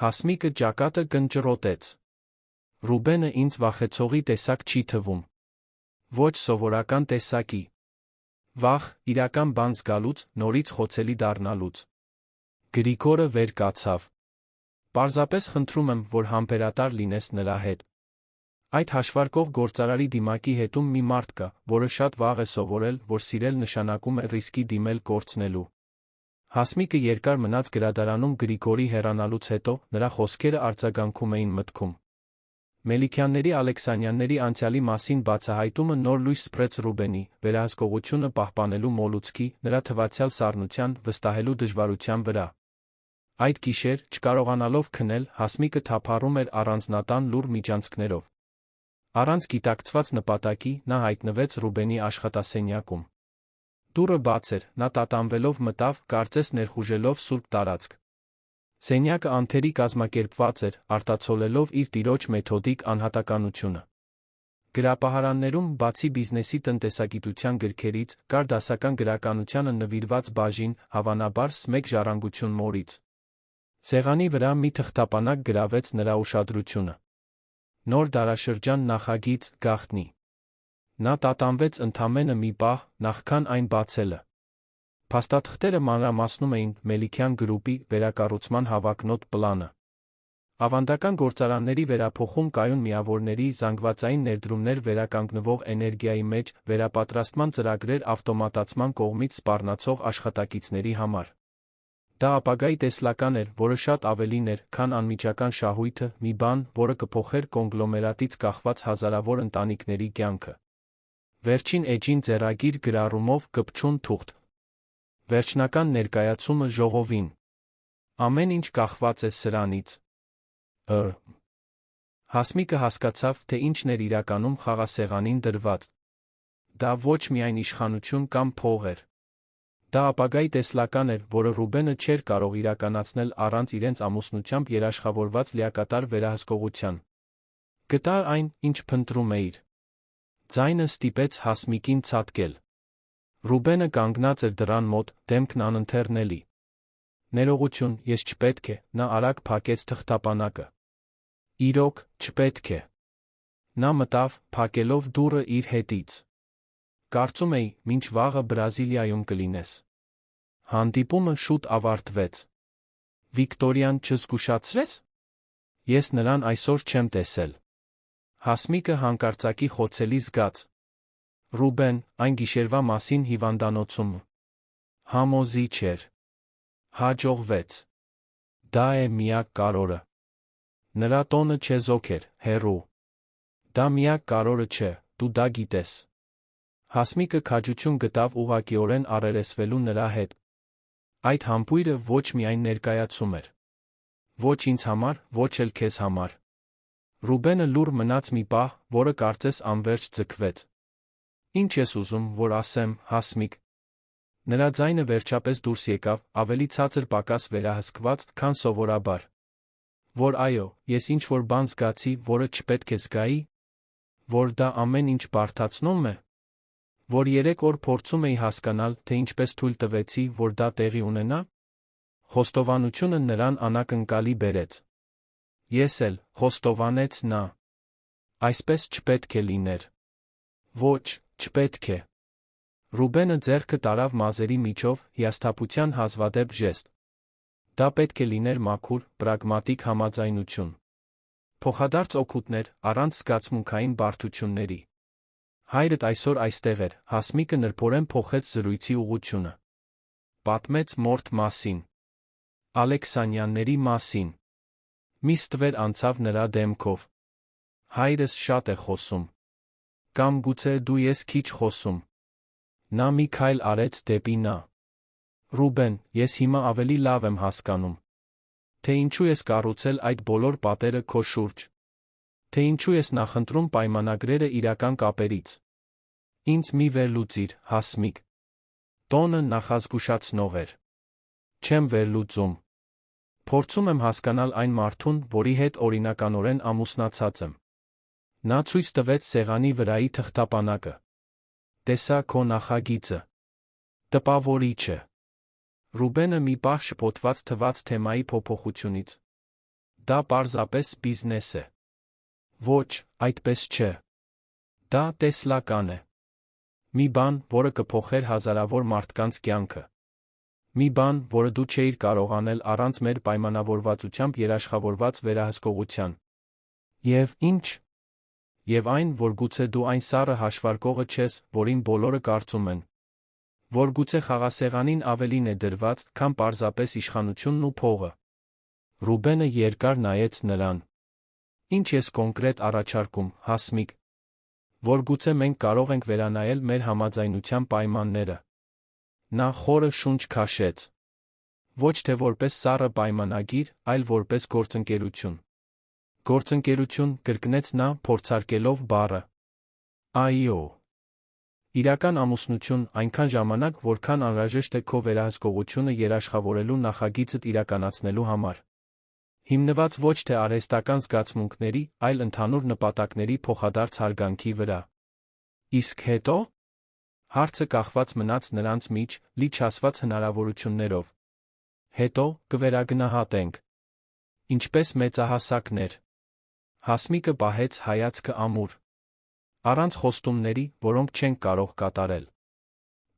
A: Հասմիկը ճակատը կնճռոտեց։ Ռուբենը ինձ վախեցողի տեսակ չի թվում։ Ոչ սովորական տեսակի։ Վախ, իրական բան զգալուց, նորից խոցելի դառնալուց։ Գրիգորը վեր կացավ։ Պարզապես խնդրում եմ, որ համբերատար լինես նրա հետ։ Այդ հաշվարկող գործարարի դիմակի հետում մի մարդ կա, որը շատ վաղ է սովորել, որ սիրել նշանակում է ռիսկի դիմել կորցնելու։ Հասմիկը երկար մնաց գրադարանում Գրիգորի հեռանալուց հետո, նրա խոսքերը արձագանքում էին մտքում։ Մելիքյանների Ալեքսանյանների անցյալի մասին բացահայտումը նոր լույս սփռեց Ռուբենի, վերահսկողությունը պահպանելու մոլուցքի, նրա թվացյալ սառնության, վստահելու դժվարության վրա։ Այդ գիշեր, չկարողանալով քնել, Հասմիկը թափառում էր առանձնատան լուռ միջանցքներով։ Առանց գիտակցված նպատակի, նա հայտնվեց Ռուբենի աշխատասենյակում։ Դուռը բաց էր, նա տատանվելով մտավ, կարծես ներխուժելով սուրբ տարածք։ Սենյակը անթերի կազմակերպված էր, արտացոլելով իր տիրոջ մեթոդիկ անհատականությունը։ Գրապահարաններում, բացի բիզնեսի տնտեսագիտության գրքերից, կար դասական գրականությանը նվիրված բաժին, հավանաբար մեկ ժառանգություն մորից։ Սեղանի վրա մի թղթապանակ գրավեց նրա ուշադրությունը։ Նոր դարաշրջան նախագիծ, գաղտնի։ Նա տատանվեց ընդամենը մի պահ, նախքան այն բացելը։ Փաստաթղթերը մանրամասնում էին Մելիքյան գրուպի վերակառուցման հավակնոտ պլանը։ Ավանդական գործարանների վերափոխում կայուն միավորների զանգվածային ներդրումներ վերականգնվող էներգիայի մեջ, վերապատրաստման ծրագրեր ավտոմատացման կողմից սպառնացող աշխատակիցների համար։ Դա ապագայի տեսլական էր, որը շատ ավելին էր, քան անմիջական շահույթը, մի բան, որը կփոխեր կոնգլոմերատից կախված հազարավոր ընտանիքների կյանքը։ Վերջին էջին ձեռագիր գրառումով կպչուն թուղթ։ Վերջնական ներկայացումը ժողովին։ Ամեն ինչ կախված է սրանից։ Հասմիկը հասկացավ, թե ինչն էր իրականում խաղասեղանին դրված։ Դա ոչ միայն իշխանություն կամ փող էր։ Դա ապագայի տեսլական էր, որը Ռուբենը չէր կարող իրականացնել առանց իրենց ամուսնությամբ երաշխավորված լիակատար վերահսկողության։ Գտար այն, ինչ փնտրում էիր։ Ձայնը ստիպեց Հասմիկին ցատկել։ Ռուբենը կանգնած էր դռան մոտ, դեմքն անընթեռնելի։ Ներողություն, ես չպետք է, նա արագ փակեց թղթապանակը։ Իրոք, չպետք է։ Նա մտավ, փակելով դուռը իր հետից։ Կարծում էի, մինչ վաղը Բրազիլիայում կլինես։ Հանդիպումը շուտ ավարտվեց։ Վիկտորիան չզգուշացրեց։ Ես նրան այսօր չեմ տեսել։ Հասմիկը հանկարծակի խոցելի զգաց. Ռուբեն, այն գիշերվա մասին հիվանդանոցում։ Համոզիչ էր։ Հաջողվեց։ Դա է միակ կարորը։ Նրա տոնը չեզոք էր, հեռու։ Դա միակ կարորը չէ, դու դա գիտես։ Հասմիկը քաջություն գտավ ուղղակիորեն առերեսվելու նրա հետ։ Այդ համբույրը ոչ միայն ներկայացում էր։ Ոչ ինձ համար, ոչ էլ քեզ համար։ Ռուբենը լուռ մնաց մի պահ, որը կարծես անվերջ ձգվեց։ Ինչ ես ուզում, որ ասեմ, Հասմիկ։ Նրա ձայնը վերջապես դուրս եկավ, ավելի ցածր պակաս վերահսկված, քան սովորաբար։ Որ այո, ես ինչ-որ բան զգացի, որը չպետք է զգայի։ Որ դա ամեն ինչ բարդացնում է։ Որ 3 օր փորձում էի հասկանալ, թե ինչպես թույլ տվեցի, որ դա տեղի ունենա։ Խոստովանությունը նրան անակնկալի բերեց։ Ես էլ, խոստովանեց նա։ Այսպես չպետք է լիներ։ Ոչ, չպետք է։ Ռուբենը ձեռքը տարավ մազերի միջով, հիասթափության հազվադեպ ժեստ։ Դա պետք է լիներ մաքուր, պրագմատիկ համաձայնություն։ Փոխադարձ օգուտներ, առանց զգացմունքային բարդությունների։ Հայրդ այսօր այստեղ էր, Հասմիկը նրբորեն փոխեց զրույցի ուղղությունը։ Պատմեց մորթ մասին։ Ալեքսանյանների մասին։ Մի ստվեր անցավ նրա դեմքով։ Հայրս շատ է խոսում։ Կամ գուցե դու ես քիչ խոսում։ Նա մի քայլ արեց դեպի նա։ Ռուբեն, ես հիմա ավելի լավ եմ հասկանում։ Թե ինչու ես կառուցել այդ բոլոր պատերը քո շուրջ։ Թե ինչու ես նախընտրում պայմանագրերը իրական կապերից։ Ինձ մի վերլուծիր, Հասմիկ։ Տոնը նախազգուշացնող էր։ Չեմ վերլուծում։ Փորձում եմ հասկանալ այն մարդուն, որի հետ օրինականորեն ամուսնացած եմ։ Նա ցույց տվեց սեղանի վրայի թղթապանակը։ Տեսա քո նախագիծը։ Տպավորիչ է։ Ռուբենը մի պահ շփոթված թվաց թեմայի փոփոխությունից։ Դա պարզապես բիզնես է։ Ոչ, այդպես չէ։ Դա տեսլական է։ Մի բան, որը կփոխեր հազարավոր մարդկանց կյանքը։ Մի բան, որը դու չէիր կարող անել առանց մեր պայմանավորվածությամբ երաշխավորված վերահսկողության։ Եվ ինչ։ Եվ այն, որ գուցե դու այն սառը հաշվարկողը չես, որին բոլորը կարծում են։ Որ գուցե խաղասեղանին ավելին է դրված, քան պարզապես իշխանությունն ու փողը։ Ռուբենը երկար նայեց նրան։ Ինչ ես կոնկրետ առաջարկում, Հասմիկ։ Որ գուցե մենք կարող ենք վերանայել մեր համաձայնության պայմանները։ Նա խորը շունչ քաշեց։ Ոչ թե որպես սառը պայմանագիր, այլ որպես գործընկերություն։ Գործընկերություն, կրկնեց նա, փորձարկելով բառը։ Այո։ Իրական ամուսնություն, այնքան ժամանակ, որքան անհրաժեշտ է քո վերահսկողությունը երաշխավորելու նախագիծդ իրականացնելու համար։ Հիմնված ոչ թե արհեստական զգացմունքների, այլ ընդհանուր նպատակների փոխադարձ հարգանքի վրա։ Իսկ հետո։ Հարցը կախված մնաց նրանց միջ, լի չասված հնարավորություններով։ Հետո, կվերագնահատենք։ Ինչպես մեծահասակներ։ Հասմիկը պահեց հայացքը ամուր։ Առանց խոստումների, որոնք չենք կարող կատարել։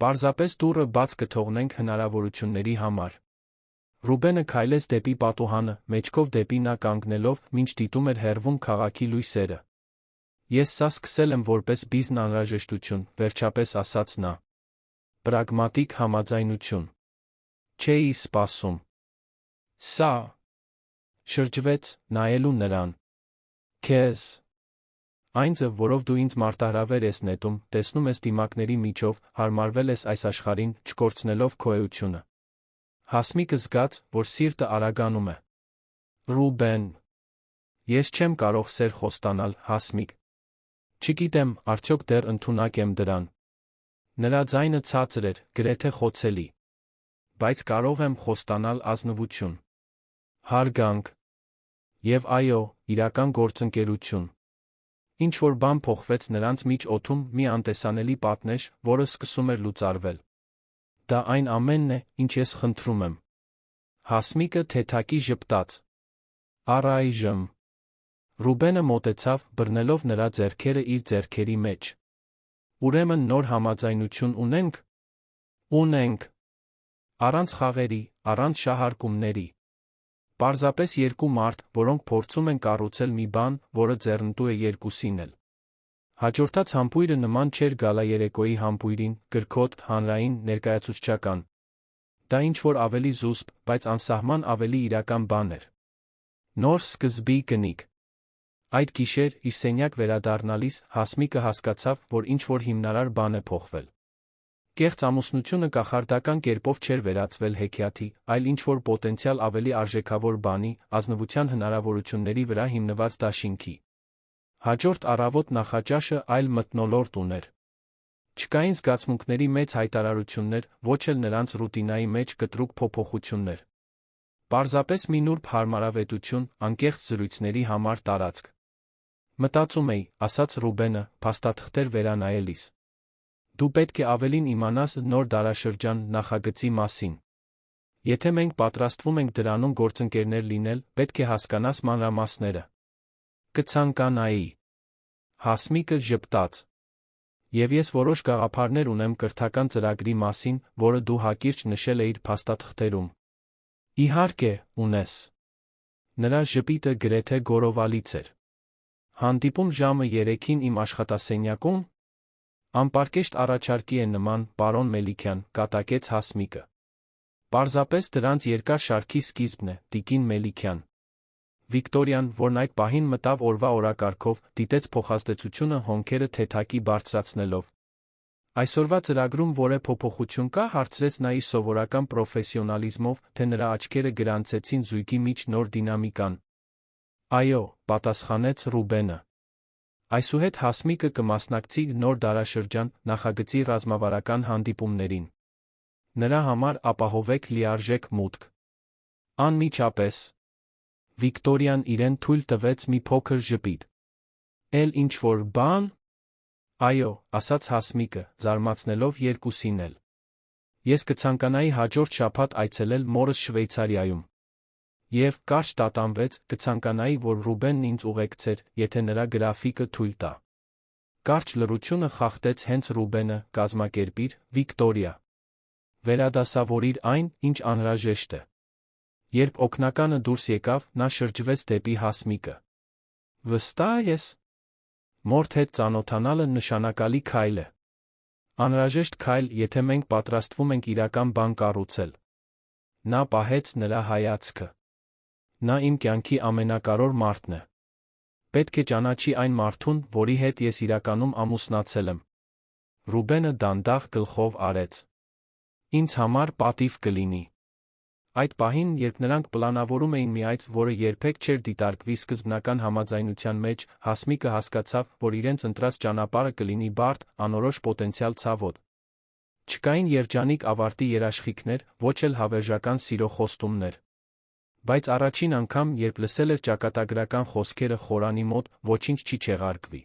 A: Պարզապես դուռը բաց կթողնենք հնարավորությունների համար։ Ռուբենը քայլեց դեպի պատուհանը, մեջքով դեպի նա կանգնելով, մինչ դիտում էր հեռվում քաղաքի լույսերը։ Ես սա սկսել եմ որպես բիզնես անհրաժեշտություն, վերջապես ասաց նա։ Պրագմատիկ համաձայնություն։ Չէի սպասում։ Սա։ Շրջվեց, նայելու նրան։ Քեզ։ Այն ձև, որով դու ինձ մարտահրավեր ես նետում, տեսնում ես դիմակների միջով, հարմարվել ես այս աշխարհին, չկորցնելով քո էությունը։ Հասմիկը զգաց, որ սիրտը արագանում է։ Ռուբեն։ Ես չեմ կարող սեր խոստանալ, Հասմիկ։ Չգիտեմ, արդյոք դեռ ընդունակ եմ դրան։ Նրա ձայնը ցածր էր, գրեթե խոցելի։ Բայց կարող եմ խոստանալ ազնվություն։ Հարգանք։ Եվ այո, իրական գործընկերություն։ Ինչ-որ բան փոխվեց նրանց միջ օդում, մի անտեսանելի պատնեշ, որը սկսում էր լուծարվել։ Դա այն ամենն է, ինչ ես խնդրում եմ։ Հասմիկը թեթակի ժպտաց։ Առայժմ։ Ռուբենը մոտեցավ, բռնելով նրա ձեռքերը իր ձեռքերի մեջ։ Ուրեմն նոր համաձայնություն ունենք։ Ունենք։ Առանց խաղերի, առանց շահարկումների։ Պարզապես երկու մարդ, որոնք փորձում են կառուցել մի բան, որը ձեռնտու է երկուսին էլ։ Հաջորդած համբույրը նման չէր գալաերեկոյի համբույրին, կրքոտ, հանրային, ներկայացուցչական։ Դա ինչ-որ ավելի զուսպ, բայց անսահման ավելի իրական բան էր։ Նոր սկզբի կնիկ։ Այդ գիշեր, իր սենյակ վերադառնալիս, Հասմիկը հասկացավ, որ ինչ-որ հիմնարար բան է փոխվել։ Կեղծ ամուսնությունը կախարդական կերպով չէր վերածվել հեքիաթի, այլ ինչ-որ պոտենցիալ ավելի արժեքավոր բանի, ազնվության հնարավորությունների վրա հիմնված դաշինքի։ Հաջորդ առավոտ նախաճաշը այլ մթնոլորտ ուներ։ Չկային զգացմունքների մեծ հայտարարություններ, ոչ էլ նրանց ռուտինայի մեջ կտրուկ փոփոխություններ։ Պարզապես մի նուրբ հարմարավետություն, անկեղծ զրույցների համար տարածք։ Մտածում էի, ասաց Ռուբենը, փաստաթղթեր վերանայելիս։ Դու պետք է ավելին իմանաս նոր դարաշրջան նախագծի մասին։ Եթե մենք պատրաստվում ենք դրանում գործընկերներ լինել, պետք է հասկանաս մանրամասները։ Կցանկանայի։ Հասմիկը ժպտաց։ Եվ ես որոշ գաղափարներ ունեմ կրթական ծրագրի մասին, որը դու հակիրճ նշել էիր փաստաթղթերում։ Իհարկե, ունես։ Նրա ժպիտը գրեթե գոռովալից էր։ Հանդիպում ժամը 3-ին իմ աշխատասենյակում։ Անպարկեշտ առաջարկի է նման, պարոն Մելիքյան, կատակեց Հասմիկը։ Պարզապես դրանց երկար շարքի սկիզբն է, տիկին Մելիքյան։ Վիկտորիան, որն այդ պահին մտավ օրվա օրակարգով, դիտեց փոխազդեցությունը հոնքերը թեթակի բարձրացնելով։ Այսօրվա ծրագրում որե փոփոխություն կա, հարցրեց նա իր սովորական պրոֆեսիոնալիզմով, թե նրա աչքերը գրանցեցին զույգի միջ նոր դինամիկան։ Այո, պատասխանեց Ռուբենը։ Այսուհետ Հասմիկը կմասնակցի նոր դարաշրջան նախագծի ռազմավարական հանդիպումներին։ Նրա համար ապահովեք լիարժեք մուտք։ Անմիջապես։ Վիկտորիան իրեն թույլ տվեց մի փոքր ժպիտ։ Էլ ինչ-որ բան։ Այո, ասաց Հասմիկը, զարմացնելով երկուսին էլ։ Ես կցանկանայի հաջորդ շաբաթ այցելել մորս Շվեյցարիայում։ Եվ կարճ տատանվեց, կցանկանայի, որ Ռուբենն ինձ ուղեկցեր, եթե նրա գրաֆիկը թույլ տա։ Կարճ լռությունը խախտեց հենց Ռուբենը, կազմակերպիր, Վիկտորիա։ Վերադասավորիր այն, ինչ անհրաժեշտ է։ Երբ օգնականը դուրս եկավ, նա շրջվեց դեպի Հասմիկը։ Վստահ ես։ Մորդ հետ ծանոթանալը նշանակալի քայլ է։ Անհրաժեշտ քայլ, եթե մենք պատրաստվում ենք իրական բան կառուցել։ Նա պահեց նրա հայացքը։ Նա իմ կյանքի ամենակարևոր մարդն է։ Պետք է ճանաչի այն մարդուն, որի հետ ես իրականում ամուսնացել եմ։ Ռուբենը դանդաղ գլխով արեց։ Ինձ համար պատիվ կլինի։ Այդ պահին, երբ նրանք պլանավորում էին մի այց, որը երբեք չէր դիտարկվի սկզբնական համաձայնության մեջ, Հասմիկը հասկացավ, որ իրենց ընտրած ճանապարհը կլինի բարդ, անորոշ պոտենցիալ ցավոտ։ Չկային երջանիկ ավարտի երաշխիքներ, ոչ էլ հավերժական սիրո խոստումներ։ Բայց առաջին անգամ, երբ լսել էր ճակատագրական խոսքերը Խորանի մոտ, ոչինչ չի չեղարկվի։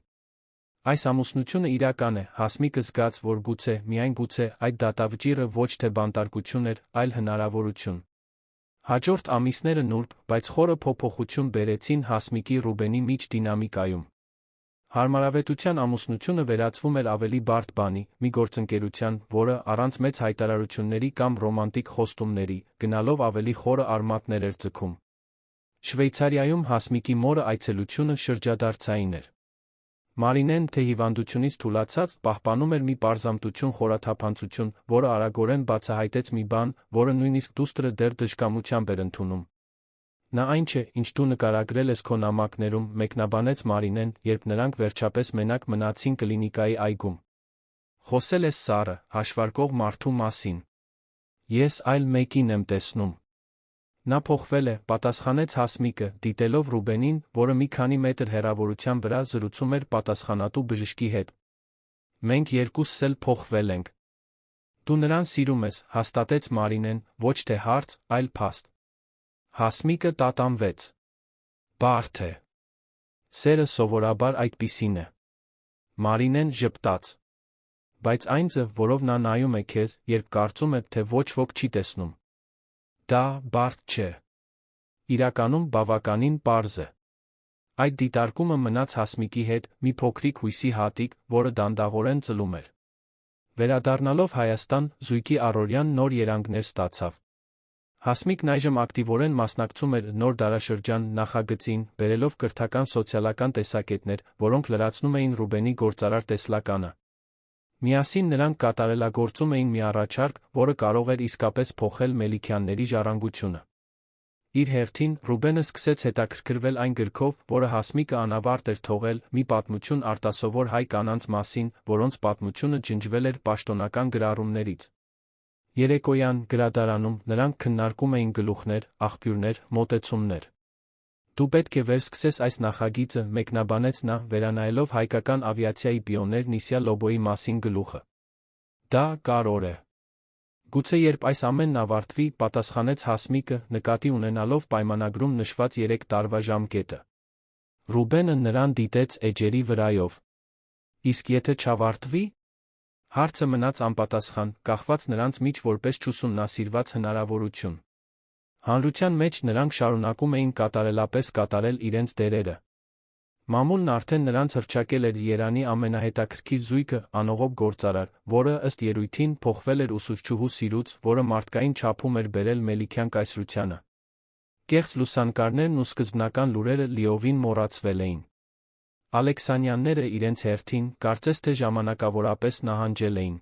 A: Այս ամուսնությունը իրական է, Հասմիկը զգաց, որ գուցե, միայն գուցե, այդ դատավճիռը ոչ թե բանտարկություն էր, այլ հնարավորություն։ Հաջորդ ամիսները նուրբ, բայց խորը փոփոխություն բերեցին Հասմիկի Ռուբենի միջ դինամիկայում։ Հարմարավետության ամուսնությունը վերածվում էր ավելի բարդ բանի, մի գործընկերության, որը, առանց մեծ հայտարարությունների կամ ռոմանտիկ խոստումների, գնալով ավելի խորը արմատներ էր ձգում։ Շվեյցարիայում Հասմիկի մորը այցելությունը շրջադարձային էր։ Մարինեն, թե հիվանդությունից թուլացած, պահպանում էր մի պարզամտություն խորաթափանցություն, որը արագորեն բացահայտեց մի բան, որը նույնիսկ դուստրը դեռ դժկամությամբ էր ընդունում։ Նա այն չէ, ինչ դու նկարագրել ես քո նամակներում, մեկնաբանեց Մարինեն, երբ նրանք վերջապես մենակ մնացին կլինիկայի այգում։ Խոսել ես սառը, հաշվարկող մարդու մասին։ Ես այլ մեկին եմ տեսնում։ Նա փոխվել է, պատասխանեց Հասմիկը, դիտելով Ռուբենին, որը մի քանի մետր հեռավորության վրա զրուցում էր պատասխանատու բժշկի հետ։ Մենք երկուսս էլ փոխվել ենք։ Դու նրան սիրում ես, հաստատեց Մարինեն, ոչ թե հարց, այլ փաստ։ Հասմիկը տատանվեց։ Բարդ է։ Սերը սովորաբար այդպիսին է։ Մարինեն ժպտաց։ Բայց այն ձև, որով նա նայում է քեզ, երբ կարծում է, թե ոչ ոք չի տեսնում։ Դա բարդ չէ։ Իրականում բավականին պարզ է։ Այդ դիտարկումը մնաց Հասմիկի հետ, մի փոքրիկ հույսի հատիկ, որը դանդաղորեն ծլում էր։ Վերադառնալով Հայաստան, զույգի առօրյան նոր երանգներ ստացավ։ Հասմիկն այժմ ակտիվորեն մասնակցում էր նոր դարաշրջան նախագծին, բերելով կրթական սոցիալական տեսակետներ, որոնք լրացնում էին Ռուբենի գործարար տեսլականը։ Միասին նրանք կատարելագործում էին մի առաջարկ, որը կարող էր իսկապես փոխել Մելիքյանների ժառանգությունը։ Իր հերթին, Ռուբենը սկսեց հետաքրքրվել այն գրքով, որը Հասմիկը անավարտ էր թողել, մի պատմություն արտասովոր հայ կանանց մասին, որոնց պատմությունը ջնջվել էր պաշտոնական գրառումներից։ Երեկոյան, գրադարանում, նրանք քննարկում էին գլուխներ, աղբյուրներ, մոտեցումներ։ «Դու պետք է վերսկսես այս նախագիծը», մեկնաբանեց նա, վերանայելով հայկական ավիացիայի պիոներ Նիսյա Լոբոյի մասին գլուխը։ «Դա կարևոր է։ Գուցե երբ այս ամենն ավարտվի», պատասխանեց Հասմիկը, նկատի ունենալով պայմանագրում նշված 3 տարվա ժամկետը։ Ռուբենը նրան դիտեց էջերի վրայով։ «Իսկ եթե չավարտվի»։ Հարցը մնաց անպատասխան, կախված նրանց միջ որպես չուսումնասիրված հնարավորություն։ Հանրության մեջ նրանք շարունակում էին կատարելապես կատարել իրենց դերերը։ Մամուլն արդեն նրանց հռչակել էր Երանի ամենահետաքրքիր զույգը, անողոք գործարար, որը, ըստ երույթին, փոխվել էր ուսուցչուհու սիրուց, որը մարդկային չափում էր բերել Մելիքյան կայսրությանը։ Կեղծ լուսանկարներն ու սկզբնական լուրերը լիովին մոռացվել էին։ Ալեքսանյանները իրենց հերթին, կարծես թե ժամանակավորապես նահանջել էին։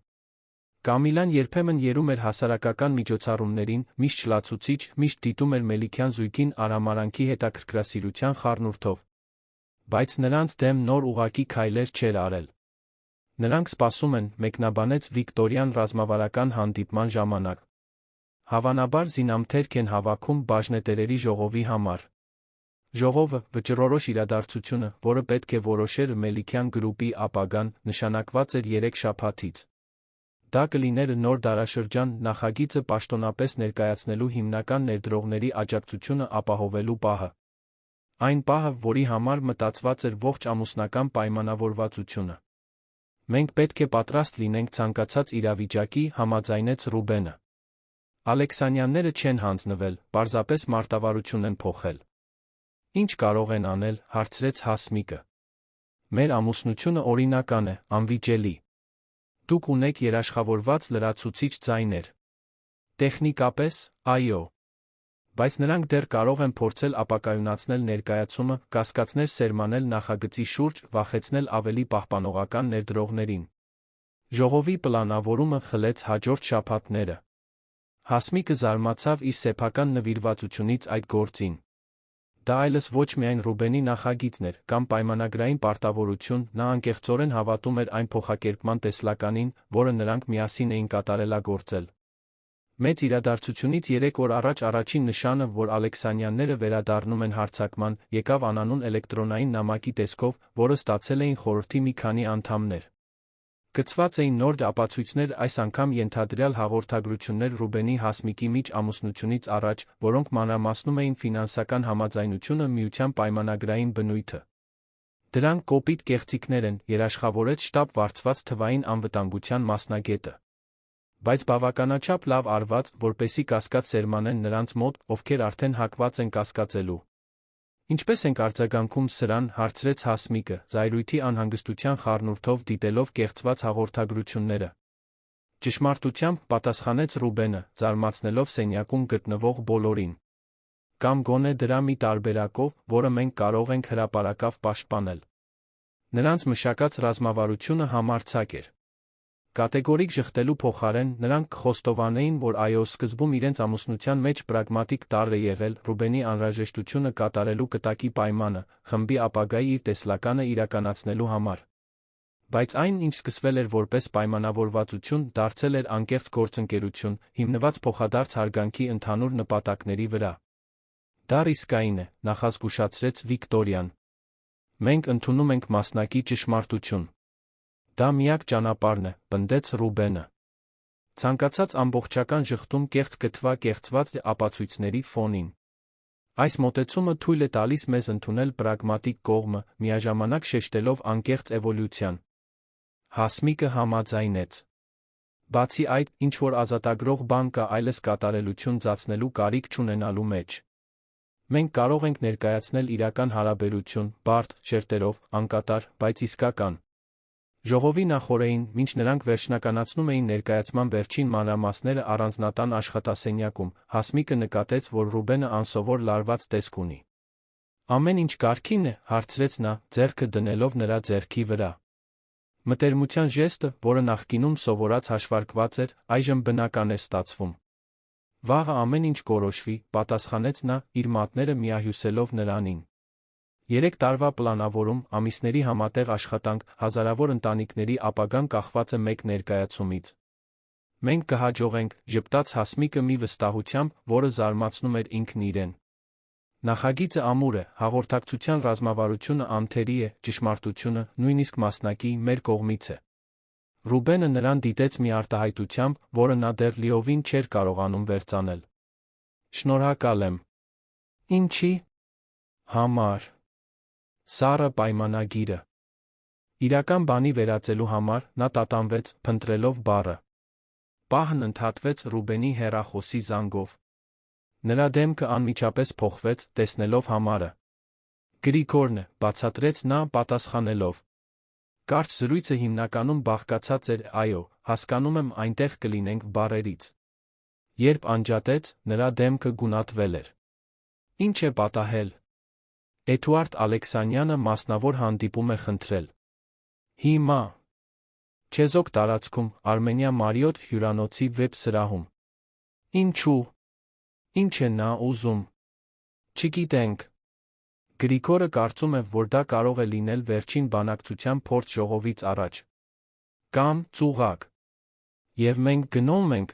A: Կամիլան երբեմն եռում էր հասարակական միջոցառումներին, միշտ չլացուցիչ, միշտ դիտում էր Մելիքյան զույգին արամարանքի հետաքրքրասիրության խառնուրդով։ Բայց նրանց դեմ նոր ուղղակի քայլեր չէր արել։ Նրանք սպասում են, մեկնաբանեց Վիկտորյան ռազմավարական հանդիպման ժամանակ։ Հավանաբար զինամթերք են հավաքում բաժնետերերի ժողովի համար։ Ժողովը, վճռորոշ իրադարձությունը, որը պետք է որոշեր Մելիքյան գրուպի ապագան, նշանակված էր 3 շաբաթից։ Դա կլիներ նոր դարաշրջան նախագիծը պաշտոնապես ներկայացնելու հիմնական ներդրողների աջակցությունը ապահովելու պահը։ Այն պահը, որի համար մտածված էր ողջ ամուսնական պայմանավորվածությունը։ Մենք պետք է պատրաստ լինենք ցանկացած իրավիճակի, համաձայնեց Ռուբենը։ Ալեքսանյանները չեն հանձնվել, պարզապես մարտավարություն են փոխել։ Ինչ կարող են անել, հարցրեց Հասմիկը։ Մեր ամուսնությունը օրինական է, անվիճելի։ Դուք ունեք երաշխավորված լրացուցիչ ձայներ։ Տեխնիկապես, այո։ Բայց նրանք դեռ կարող են փորձել ապակայունացնել ներկայացումը, կասկածներ սերմանել նախագծի շուրջ, վախեցնել ավելի պահպանողական ներդրողներին։ Ժողովի պլանավորումը խլեց հաջորդ շաբաթները։ Հասմիկը զարմացավ իր սեփական նվիրվածությունից այդ գործին։ Դա այլևս ոչ միայն Ռուբենի նախագիծն էր, կամ պայմանագրային պարտավորություն, նա անկեղծորեն հավատում էր այն փոխակերպման տեսլականին, որը նրանք միասին էին կատարելագործել։ Մեծ իրադարձությունից 3 օր առաջ առաջին նշանը, որ Ալեքսանյանները վերադառնում են հարձակման, եկավ անանուն էլեկտրոնային նամակի տեսքով, որը ստացել էին խորհրդի մի քանի անդամներ։ Գծված էին նոր ապացույցներ, այս անգամ ենթադրյալ հաղորդագրություններ Ռուբենի Հասմիկի միջ ամուսնությունից առաջ, որոնք մանրամասնում էին ֆինանսական համաձայնությունը միության պայմանագրային բնույթը։ Դրանք կոպիտ կեղծիքներ են, երաշխավորեց շտաբ վարձված թվային անվտանգության մասնագետը։ Բայց բավականաչափ լավ արված, որպեսզի կասկած սերմանեն նրանց մոտ, ովքեր արդեն հակված են կասկածելու։ Ինչպես ենք արձագանքում սրան, հարցրեց Հասմիկը, զայրույթի անհանգստության խառնուրդով դիտելով կեղծված հաղորդագրությունները։ Ճշմարտությամբ, պատասխանեց Ռուբենը, զարմացնելով սենյակում գտնվող բոլորին։ Կամ գոնե դրա մի տարբերակով, որը մենք կարող ենք հրապարակավ պաշտպանել։ Նրանց մշակած ռազմավարությունը համարձակ էր։ Կատեգորիկ ժխտելու փոխարեն նրանք կխոստովանեին, որ այո, սկզբում իրենց ամուսնության մեջ պրագմատիկ տարր է եղել, Ռուբենի անհրաժեշտությունը կատարելու կտակի պայմանը, խմբի ապագայի իր տեսլականը իրականացնելու համար։ Բայց այն, ինչ սկսվել էր որպես պայմանավորվածություն, դարձել էր անկեղծ գործընկերություն, հիմնված փոխադարձ հարգանքի ընդհանուր նպատակների վրա։ Դա ռիսկային է, նախազգուշացրեց Վիկտորյան։ Մենք ընդունում ենք մասնակի ճշմարտություն։ Դա միակ ճանապարհն է, պնդեց Ռուբենը։ Ցանկացած ամբողջական ժխտում կեղծ գտվա կեղծված ապացույցների ֆոնին։ Այս մոտեցումը թույլ է տալիս մեզ ընդունել պրագմատիկ կողմը, միաժամանակ շեշտելով անկեղծ էվոլյուցիան։ Հասմիկը համաձայնեց։ Բացի այդ, ինչ-որ ազատագրող բան կա այլս կատարելություն ծածնելու կարիք չունենալու մեջ։ Մենք կարող ենք ներկայացնել իրական հարաբերություն, բարդ, շերտերով, անկատար, բայց իսկական։ Ժողովի նախօրեին, մինչ նրանք վերջնականացնում էին ներկայացման վերջին մանրամասները առանձնատան աշխատասենյակում, Հասմիկը նկատեց, որ Ռուբենը անսովոր լարված տեսք ունի։ Ամեն ինչ կարգին է, հարցրեց նա, ձեռքը դնելով նրա ձեռքի վրա։ Մտերմության ժեստը, որը նախկինում սովորած հաշվարկված էր, այժմ բնական էր ստացվում։ Վաղը ամեն ինչ կորոշվի, պատասխանեց նա, իր մատները միահյուսելով նրանին։ 3 տարվա պլանավորում, ամիսների համատեղ աշխատանք, հազարավոր ընտանիքների ապագան կախված է մեկ ներկայացումից։ Մենք կհաջողենք, ժպտաց Հասմիկը մի վստահությամբ, որը զարմացնում էր ինքն իրեն։ Նախագիծը ամուր է, հաղորդակցության ռազմավարությունը անթերի է, ճշմարտությունը, նույնիսկ մասնակի, մեր կողմից է։ Ռուբենը նրան դիտեց մի արտահայտությամբ, որը նա դեռ լիովին չէր կարողանում վերծանել։ Շնորհակալ եմ։ Ինչի՞ համար։ Սառը պայմանագիրը։ Իրական բանի վերածելու համար նա տատանվեց, փնտրելով բառը։ Պահն ընդհատվեց Ռուբենի հեռախոսի զանգով։ Նրա դեմքը անմիջապես փոխվեց, տեսնելով համարը։ Գրիգորն է, բացատրեց նա, պատասխանելով։ Կարճ զրույցը հիմնականում բաղկացած էր այո, հասկանում եմ, այնտեղ կլինենք բառերից։ Երբ անջատեց, նրա դեմքը գունատվել էր։ Ինչ է պատահել։ Էդուարդ Ալեքսանյանը մասնավոր հանդիպում է խնդրել։ Հիմա։ Չեզոք տարածքում, Արմենիա Մարիոթ հյուրանոցի վեբ սրահում։ Ինչու։ Ինչ է նա ուզում։ Չգիտենք։ Գրիգորը կարծում է, որ դա կարող է լինել վերջին բանակցության փորձ ժողովից առաջ։ Կամ ծուղակ։ Եվ մենք գնում ենք։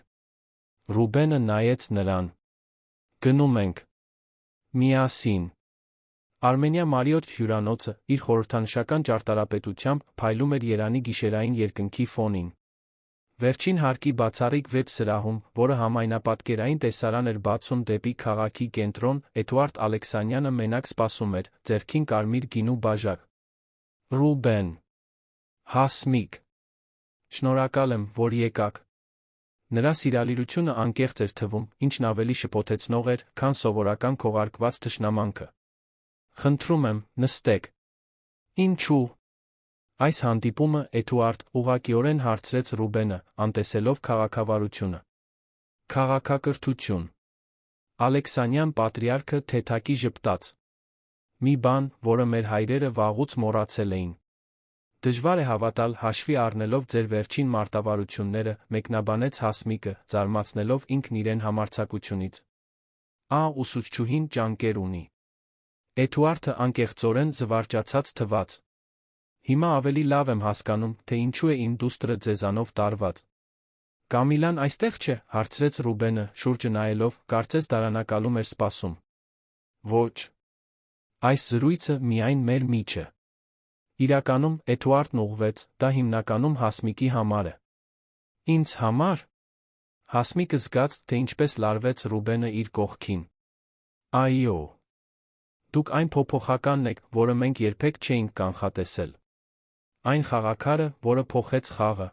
A: Ռուբենը նայեց նրան։ Գնում ենք։ Միասին։ Արմենիա Մարիոթ հյուրանոցը, իր խորհրդանշական ճարտարապետությամբ, փայլում էր Երանի գիշերային երկնքի ֆոնին։ Վերջին հարկի բացառիկ վեբ սրահում, որը համայնապատկերային տեսարան էր բացում դեպի քաղաքի կենտրոն, Էդուարդ Ալեքսանյանը մենակ սպասում էր, ձեռքին կարմիր գինու բաժակ։ Ռուբեն։ Հասմիկ։ Շնորհակալ եմ, որ եկաք։ Նրա սիրալիրությունը անկեղծ էր թվում, ինչն ավելի շփոթեցնող էր, քան սովորական քողարկված թշնամանքը։ Խնդրում եմ, նստեք։ Ինչու։ Այս հանդիպումը, Էդուարդ, ուղղակիորեն հարցրեց Ռուբենը, անտեսելով քաղաքավարությունը։ Քաղաքակրթություն։ Ալեքսանյան պատրիարքը թեթակի ժպտաց։ Մի բան, որը մեր հայրերը վաղուց մոռացել էին։ Դժվար է հավատալ, հաշվի առնելով ձեր վերջին մարտավարությունները, մեկնաբանեց Հասմիկը, զարմացնելով ինքն իրեն համարձակությունից։ Ուսուցչուհին ճանկեր ունի։ Էդուարդը անկեղծորեն զվարճացած թվաց։ Հիմա ավելի լավ եմ հասկանում, թե ինչու է իմ դուստրը ձեզանով տարված։ Կամիլան այստեղ չէ, հարցրեց Ռուբենը, շուրջը նայելով, կարծես դարանակալում էր սպասում։ Ոչ։ Այս զրույցը միայն մեր միջը։ Իրականում, Էդուարդն ուղղվեց, դա հիմնականում Հասմիկի համար է։ Ինձ համար։ Հասմիկը զգաց, թե ինչպես լարվեց Ռուբենը իր կողքին։ Այո։ Դուք այն փոփոխականն եք, որը մենք երբեք չէինք կանխատեսել։ Այն խաղաքարը, որը փոխեց խաղը։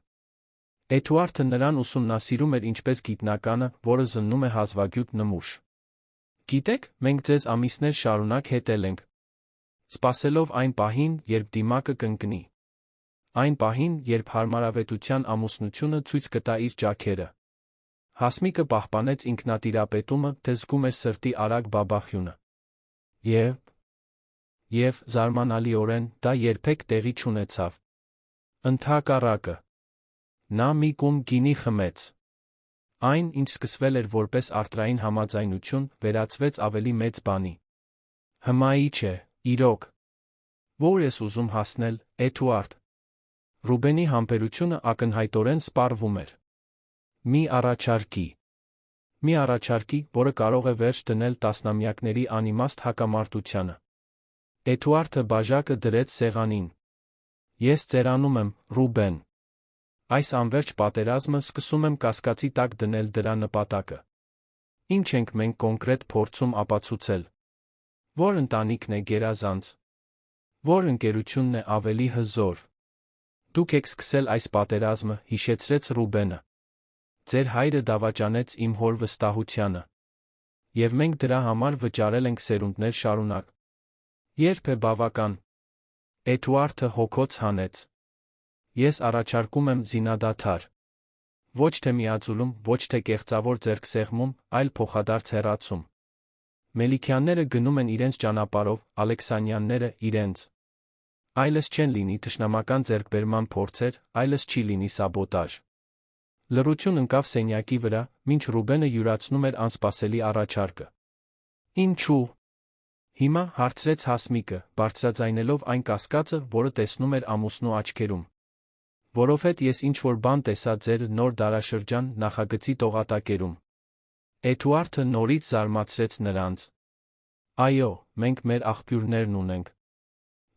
A: Էդուարդը նրան ուսումնասիրում էր ինչպես գիտնականը, որը զննում է հազվագյուտ նմուշ։ Գիտեք, մենք ձեզ ամիսներ շարունակ հետել ենք։ Սպասելով այն պահին, երբ դիմակը կընկնի։ Այն պահին, երբ հարմարավետության ամուսնությունը ցույց կտա իր ճաքերը։ Հասմիկը պահպանեց ինքնատիրապետումը, թե զգում էր սրտի արագ բաբախյունը։ Եվ զարմանալիորեն, դա երբեք տեղի չունեցավ։ Ընդհակառակը։ Նա մի կում գինի խմեց։ Այն, ինչ սկսվել էր որպես արտրային համաձայնություն, վերածվեց ավելի մեծ բանի։ Հմայիչ է, իրոք։ Որ ես ուզում հասնել, Էդուարդ։ Ռուբենի համբերությունը ակնհայտորեն սպառվում էր։ Մի առաջարկի։ Մի առաջարկի, որը կարող է վերջ դնել տասնամյակների անիմաստ հակամարտությանը։ Էդուարդը բաժակը դրեց սեղանին։ Ես ծերանում եմ, Ռուբեն։ Այս անվերջ պատերազմը սկսում եմ կասկածի տակ դնել դրա նպատակը։ Ինչ ենք մենք կոնկրետ փորձում ապացուցել։ Որ ընտանիքն է գերազանց։ Որ ընկերությունն է ավելի հզոր։ Դուք եք սկսել այս պատերազմը, հիշեցրեց Ռուբենը։ Ձեր հայրը դավաճանեց իմ հոր վստահությանը։ Եվ մենք դրա համար վճարել ենք սերունդներ շարունակ։ Երբ է բավական։ Էդուարդը հոգոց հանեց։ Ես առաջարկում եմ զինադադար։ Ոչ թե միաձուլում, ոչ թե կեղծավոր ձեռքսեղմում, այլ փոխադարձ հեռացում։ Մելիքյանները գնում են իրենց ճանապարհով, Ալեքսանյանները՝ իրենց։ Այլս չեն լինի թշնամական ձեռքբերման փորձեր, այլս չի լինի սաբոտաժ։ Լռություն ընկավ սենյակի վրա, մինչ Ռուբենը յուրացնում էր անսպասելի առաջարկը։ Ինչու՞։ Հիմա հարցրեց Հասմիկը, բարձրաձայնելով այն կասկածը, որը տեսնում էր ամուսնու աչքերում։ Որովհետև ես ինչ-որ բան տեսա ձեր նոր դարաշրջան նախագծի տողատակերում։ Էդուարդը նորից զարմացրեց նրանց։ Այո, մենք մեր աղբյուրներն ունենք։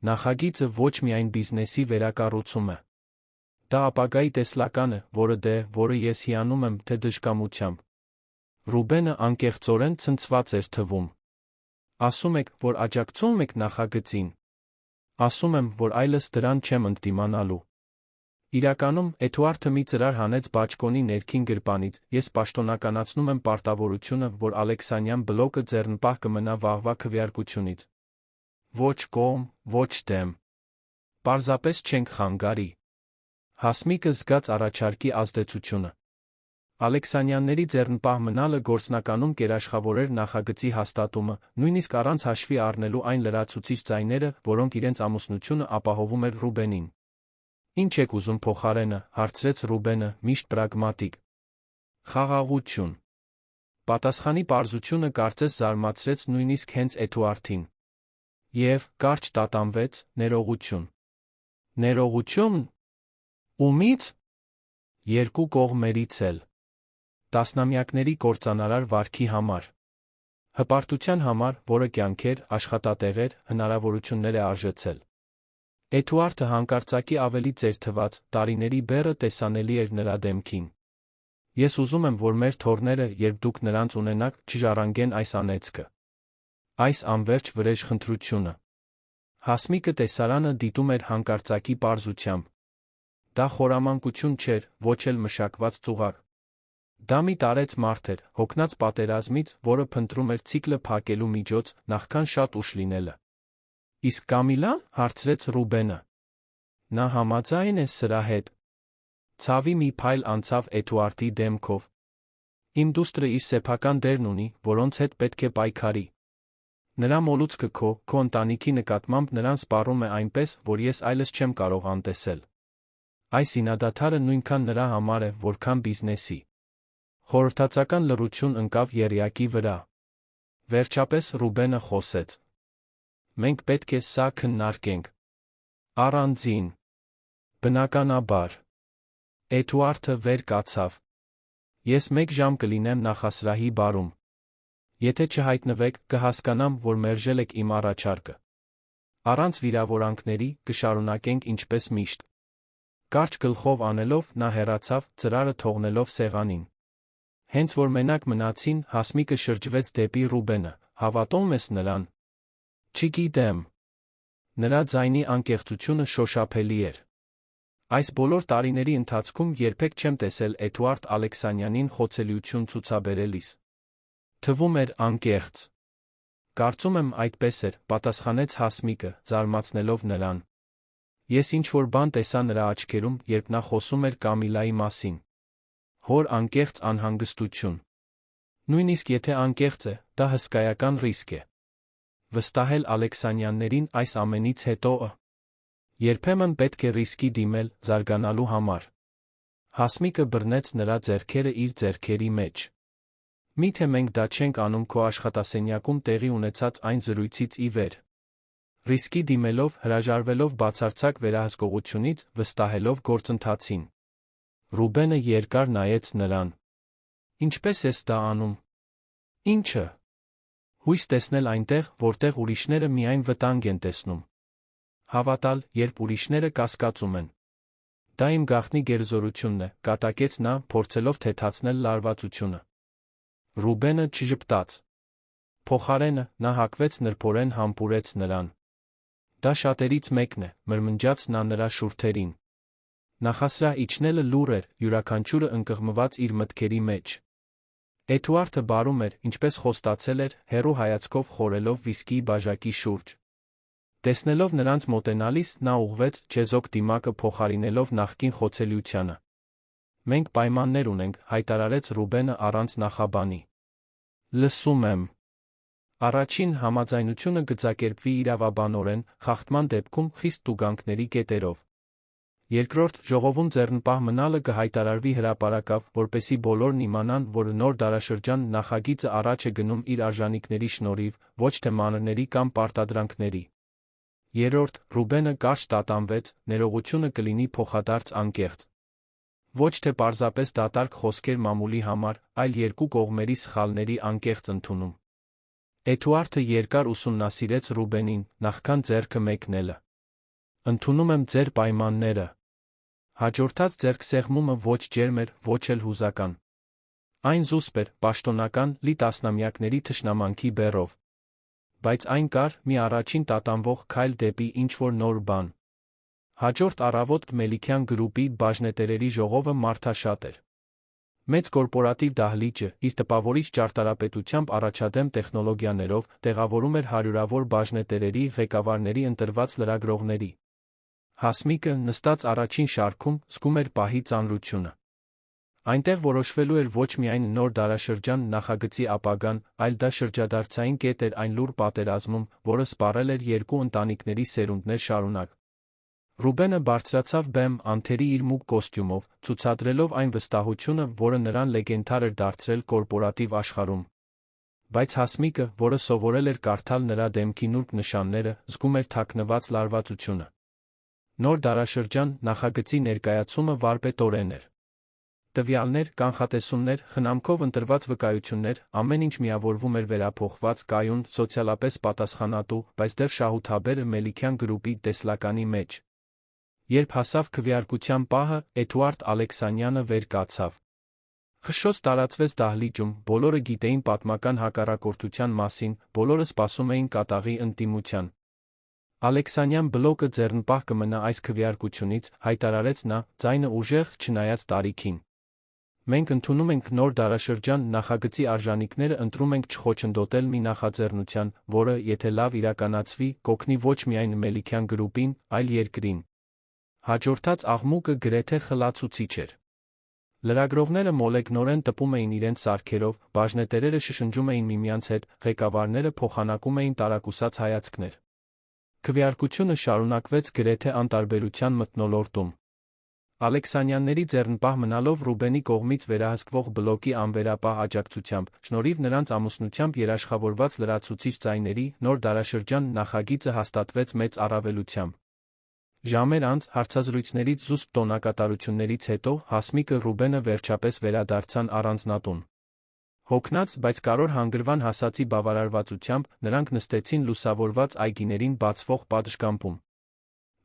A: Նախագիծը ոչ միայն բիզնեսի վերակառուցում է։ Դա ապագայի տեսլականը, որը ես հիանում եմ, թե դժկամությամբ։ Ռուբենը անկեղծորեն ցնցված էր թվում։ Ասում եք, որ աջակցում եք նախագծին։ Ասում եմ, որ այլս դրան չեմ ընդդիմանալու։ Իրականում, Էդուարդը մի ծրար հանեց բաճկոնի ներքին գրպանից, ես պաշտոնականացնում եմ պարտավորությունը, որ Ալեքսանյան բլոկը ձեռնպահ կմնա վաղվա քվեարկությունից։ Ոչ կողմ, ոչ դեմ։ Պարզապես չենք խանգարի։ Հասմիկը զգաց առաջարկի ազդեցությունը։ Ալեքսանյանների ձեռնպահ մնալը գործնականում կերաշխավորեր նախագծի հաստատումը, նույնիսկ առանց հաշվի առնելու այն լրացուցիչ ձայները, որոնք իրենց ամուսնությունը ապահովում էր Ռուբենին։ Ինչ եք ուզում փոխարենը, հարցրեց Ռուբենը, միշտ պրագմատիկ։ Խաղաղություն։ Պատասխանի պարզությունը կարծես զարմացրեց նույնիսկ հենց Էդուարդին։ Եվ կարճ տատանվեց, ներողություն։ Ներողություն։ Ումից։ Երկու կողմերից էլ։ Տասնամյակների կործանարար վարքի համար։ Հպարտության համար, որը կյանքեր, աշխատատեղեր, հնարավորություններ է արժեցել։ Էդուարդը հանկարծակի ավելի ծերթված, տարիների բեռը տեսանելի էր նրա դեմքին։ Ես ուզում եմ, որ մեր թոռները, երբ դուք նրանց ունենաք, չժառանգեն այս անեծքը։ Այս անվերջ վրեժխնդրությունը։ Հասմիկը տեսարանը դիտում էր հանկարծակի պարզությամբ։ Դա խորամանկություն չէր, ոչ էլ մշակված ծուղակ։ Դա մի տարեց մարդ էր, հոգնած պատերազմից, որը փնտրում էր ցիկլը փակելու միջոց, նախքան շատ ուշ լինելը։ Իսկ Կամիլան, հարցրեց Ռուբենը։ Նա համաձայն է սրա հետ։ Ցավի մի փայլ անցավ Էդուարդի դեմքով։ Իմ դուստրը իր սեփական դերն ունի, որոնց հետ պետք է պայքարի։ Նրա մոլուցքը քո ընտանիքի նկատմամբ նրան սպառում է այնպես, որ ես այլս չեմ կարող անտեսել։ Այս զինադադարը նույնքան նրա համար է, որքան բիզնեսի։ Խորհրդածական լռություն ընկավ եռյակի վրա։ Վերջապես Ռուբենը խոսեց։ Մենք պետք է սա քննարկենք։ Առանձին։ Բնականաբար։ Էդուարդը վեր կացավ։ Ես 1 ժամ կլինեմ նախասրահի բարում։ Եթե չհայտնվեք, կհասկանամ, որ մերժել եք իմ առաջարկը։ Առանց վիրավորանքների, կշարունակենք ինչպես միշտ։ Կարճ գլխով անելով, նա հեռացավ, ծրարը թողնելով սեղանին։ Հենց որ մենակ մնացին, Հասմիկը շրջվեց դեպի Ռուբենը, հավատո՞ւմ ես նրան։ Չգիտեմ։ Նրա ձայնի անկեղծությունը շոշափելի էր։ Այս բոլոր տարիների ընթացքում երբեք չեմ տեսել Էդուարդ Ալեքսանյանին խոցելիություն ցուցաբերելիս։ Թվում էր անկեղծ։ Կարծում եմ այդպես էր, պատասխանեց Հասմիկը, զարմացնելով նրան։ Ես ինչ-որ բան տեսա նրա աչքերում, երբ նա խոսում էր Կամիլայի մասին։ Հոր անկեղծ անհանգստություն։ Նույնիսկ եթե անկեղծ է, դա հսկայական ռիսկ է։ Վստահել Ալեքսանյաններին այս ամենից հետո երբեմն պետք է ռիսկի դիմել, զարգանալու համար։ Հասմիկը բռնեց նրա ձեռքերը իր ձեռքերի մեջ։ Միթե մենք դա չենք անում քո աշխատասենյակում տեղի ունեցած այն զրույցից ի վեր։ Ռիսկի դիմելով, հրաժարվելով բացարձակ վերահսկողությունից, վստահելով գործընթացին։ Ռուբենը երկար նայեց նրան։ Ինչպես ես դա անում։ Ինչը։ Հույս տեսնել այնտեղ, որտեղ ուրիշները միայն վտանգ են տեսնում։ Հավատալ, երբ ուրիշները կասկածում են։ Դա իմ գաղտնի գերզորությունն է, կատակեց նա, փորձելով թեթացնել լարվածությունը։ Ռուբենը չժպտաց։ Փոխարենը, նա հակվեց նրբորեն համբուրեց նրան։ Դա շատերից մեկն է, մրմնջաց նա նրա շուրթերին։ Նախասրահ իջնելը լուռ էր, յուրաքանչյուրը ընկղմված իր մտքերի մեջ։ Էդուարդը բարում էր, ինչպես խոստացել էր, հեռու հայացքով խորելով վիսկիի բաժակի շուրջ։ Տեսնելով նրանց մոտենալիս, նա ուղղվեց չեզոք դիմակը փոխարինելով նախկին խոցելիությանը։ Մենք պայմաններ ունենք, հայտարարեց Ռուբենը առանց նախաբանի։ Լսում եմ։ Առաջին համաձայնությունը կձակերպվի իրավաբանորեն, խախտման դեպքում խիստ տուգանքների կետերով։ Երկրորդ, ժողովում ձեռնպահ մնալը կհայտարարվի հրապարակավ, որպեսզի բոլորն իմանան, որ նոր դարաշրջան նախագիծը առաջ է գնում իր արժանինքների շնորհիվ, ոչ թե մանրների կամ պարտադրանքների։ Երրորդ, Ռուբենը կարճ տատանվեց, ներողությունը կլինի փոխադարձ անկեղծ։ Ոչ թե պարզապես դատարկ խոսքեր մամուլի համար, այլ երկու կողմերի սխալների անկեղծ ընդունում։ Էդուարդը երկար ուսումնասիրեց Ռուբենին, նախքան ձեռքը մեկնելը։ Ընդունում եմ ձեր պայմանները։ Հաջորդած ձեռքսեղմումը ոչ ջերմ էր, ոչ էլ հուզական։ Այն զուսպ էր, պաշտոնական, լի տասնամյակների թշնամանքի բեռով։ Բայց այն կար մի առաջին տատանվող քայլ դեպի ինչ-որ նոր բան։ Հաջորդ առավոտ Մելիքյան գրուպի բաժնետերերի ժողովը մարդաշատ էր։ Մեծ կորպորատիվ դահլիճը, իր տպավորիչ ճարտարապետությամբ առաջադեմ տեխնոլոգիաներով, տեղավորում էր հարյուրավոր բաժնետերերի ղեկավարների ընտրված լրագրողների։ Հասմիկը, նստած առաջին շարքում, զգում էր պահի ծանրությունը։ Այնտեղ որոշվելու էր ոչ միայն նոր դարաշրջան նախագծի ապագան, այլ դա շրջադարձային կետ էր այն լուռ պատերազմում, որը սպառել էր երկու ընտանիքների սերունդներ շարունակ։ Ռուբենը բարձրացավ բեմ, անթերի իր մուգ կոստյումով, ցուցադրելով այն վստահությունը, որը նրան լեգենդար էր դարձրել կորպորատիվ աշխարհում։ Բայց Հասմիկը, որը սովորել էր կարդալ նրա դեմքի նուրբ նշանները, զգում էր թաքնված լարվածությունը։ Նոր դարաշրջան նախագծի ներկայացումը վարպետորեն էր։ Տվյալներ, կանխատեսումներ, խնամքով ընտրված վկայություններ, ամեն ինչ միավորվում էր վերափոխված, կայուն, սոցիալապես պատասխանատու, բայց դեռ շահութաբեր Մելիքյան գրուպի տեսլականի մեջ։ Երբ հասավ քվեարկության պահը, Էդուարդ Ալեքսանյանը վեր կացավ։ Խշշոց տարածվեց դահլիճում, բոլորը գիտեին պատմական հակառակորդության մասին, բոլորը սպասում էին կատաղի ընդդիմության։ Ալեքսանյան բլոկը ձեռնպահ կմնա այս քվեարկությունից, հայտարարեց նա, ձայնը ուժեղ, չնայած տարիքին։ Մենք ընդունում ենք նոր դարաշրջան նախագծի արժանինքները, ընտրում ենք չխոչընդոտել մի նախաձեռնության, որը, եթե լավ իրականացվի, կօգնի ոչ միայն Մելիքյան գրուպին, այլ երկրին։ Հաջորդած աղմուկը գրեթե խլացուցիչ էր։ Լրագրողները մոլեգնորեն տպում էին իրենց սարքերով, բաժնետերերը շշնջում էին միմյանց հետ, ղեկավարները փոխանակում էին տարակուսած հայացքներ։ Քվեարկությունը շարունակվեց գրեթե անտարբերության մթնոլորտում։ Ալեքսանյանների ձեռնպահ մնալով Ռուբենի կողմից վերահսկվող բլոկի անվերապահ աջակցությամբ, շնորհիվ նրանց ամուսնությամբ երաշխավորված լրացուցիչ ձայների, նոր դարաշրջան նախագիծը հաստատվեց մեծ առավելությամբ։ Ժամեր անց, հարցազրույցներից զուսպ տոնակատարություններից հետո, Հասմիկը Ռուբենը վերջապես վերադարձան առանձնատուն։ Հոգնած, բայց կարոր հանգրվան հասածի բավարարվածությամբ, նրանք նստեցին լուսավորված այգիներին բացվող պատշգամբում։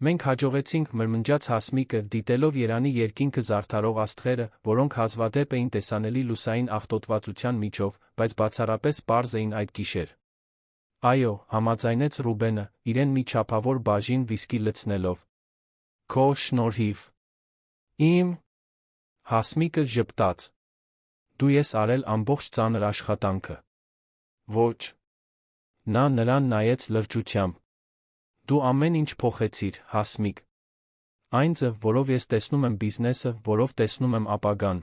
A: Մենք հաջողեցինք, մրմնջաց Հասմիկը, դիտելով Երանի երկինքը զարդարող աստղերը, որոնք հազվադեպ էին տեսանելի լուսային աղտոտվածության միջով, բայց բացառապես պարզ էին այդ գիշեր։ Այո, համաձայնեց Ռուբենը, իրեն մի չափավոր բաժին վիսկի լցնելով։ Քո շնորհիվ։ Իմ։ Հասմիկը ժպտաց։ Դու ես արել ամբողջ ծանր աշխատանքը։ Ոչ։ Նա նրան նայեց լրջությամբ։ Դու ամեն ինչ փոխեցիր, Հասմիկ։ Այն ձը, որով ես տեսնում եմ բիզնեսը, որով տեսնում եմ ապագան։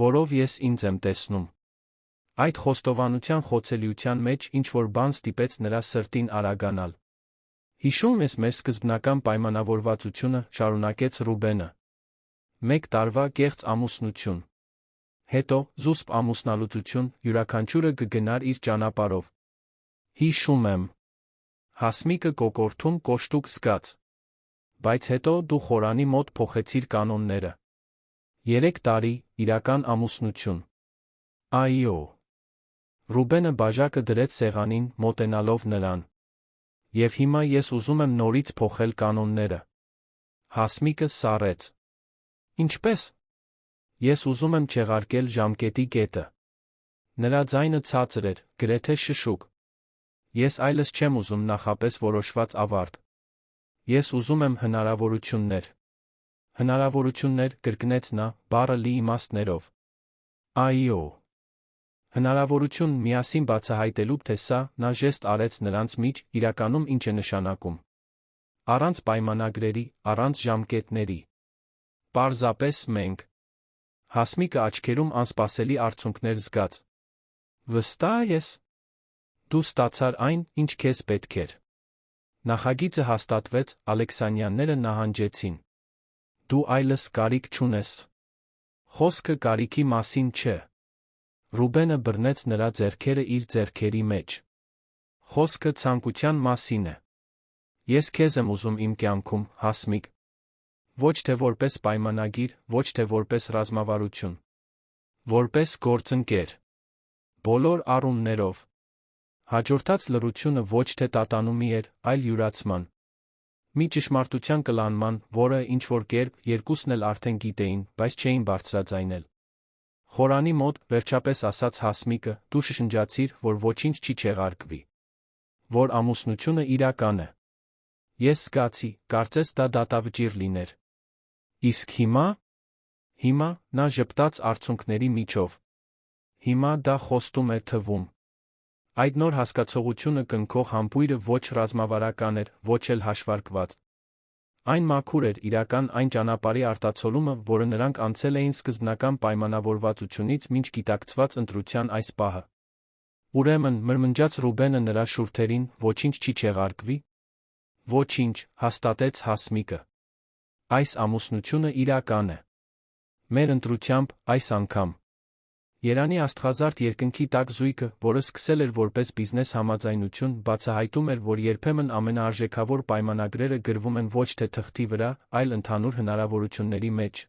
A: Որով ես ինձ եմ տեսնում։ Այդ խոստովանության խոցելիության մեջ ինչ-որ բան ստիպեց նրա սրտին արագանալ։ Հիշում ես մեր սկզբնական պայմանավորվածությունը, շարունակեց Ռուբենը։ 1 տարվա կեղծ ամուսնություն։ Հետո, զուսպ ամուսնալուծություն, յուրաքանչյուրը կգնար իր ճանապարհով։ Հիշում եմ։ Հասմիկը կոկորդում կոշտուկ զգաց։ Բայց հետո դու խորանի մոտ փոխեցիր կանոնները։ 3 տարի, իրական ամուսնություն։ Այո։ Ռուբենը բաժակը դրեց սեղանին, մոտենալով նրան։ Եվ հիմա ես ուզում եմ նորից փոխել կանոնները։ Հասմիկը սառեց։ Ինչպե՞ս։ Ես ուզում եմ չեղարկել ժամկետի կետը։ Նրա ձայնը ցածր էր, գրեթե շշուկ։ Ես այլս չեմ ուզում նախապես որոշված ավարտ։ Ես ուզում եմ հնարավորություններ։ Հնարավորություններ, կրկնեց նա, բառը լի իմաստներով։ Այո։ Հնարավորություն միասին բացահայտելու, թե սա, նա ժեստ արեց նրանց միջ, իրականում ինչ է նշանակում։ Առանց պայմանագրերի, առանց ժամկետների։ Պարզապես մենք։ Հասմիկը աչքերում անսպասելի արցունքներ զգաց։ Վստահ ես։ Դու ստացար այն, ինչ քեզ պետք էր։ Նախագիծը հաստատվեց, Ալեքսանյանները նահանջեցին։ Դու այլս կարիք չունես։ Խոսքը կարիքի մասին չէ։ Ռուբենը բռնեց նրա ձեռքերը իր ձեռքերի մեջ։ Խոսքը ցանկության մասին է։ Ես քեզ եմ ուզում իմ կյանքում, Հասմիկ։ Ոչ թե որպես պայմանագիր, ոչ թե որպես ռազմավարություն։ Որպես գործընկեր։ Բոլոր առումներով։ Հաջորդած լռությունը ոչ թե տատանումի էր, այլ յուրացման։ Մի ճշմարտության կլանման, որը ինչ-որ կերպ երկուսն էլ արդեն գիտեին, բայց չէին բարձրաձայնել։ Խորանի մոտ, վերջապես ասաց Հասմիկը, դու շշնջացիր, որ ոչինչ չի չեղարկվի։ Որ ամուսնությունը իրական է։ Ես զգացի, կարծես դա դատավճիռ լիներ։ Իսկ հիմա։ Հիմա, նա ժպտաց արցունքների միջով։ Հիմա դա խոստում է թվում։ Այդ նոր հասկացողությունը կնքող համբույրը ոչ ռազմավարական էր, ոչ էլ հաշվարկված։ Այն մաքուր էր, իրական այն ճանապարհի արտացոլումը, որը նրանք անցել էին սկզբնական պայմանավորվածությունից մինչ գիտակցված ընտրության այս պահը։ Ուրեմն, մրմնջաց Ռուբենը նրա շուրթերին, ոչինչ չի չեղարկվի։ Ոչինչ, հաստատեց Հասմիկը։ Այս ամուսնությունը իրական է։ Մեր ընտրությամբ, այս անգամ։ Երանի աստղազարդ երկնքի տակ զույգը, որը սկսել էր որպես բիզնես համաձայնություն, բացահայտում էր, որ երբեմն ամենաարժեքավոր պայմանագրերը գրվում են ոչ թե թղթի վրա, այլ ընդհանուր հնարավորությունների մեջ։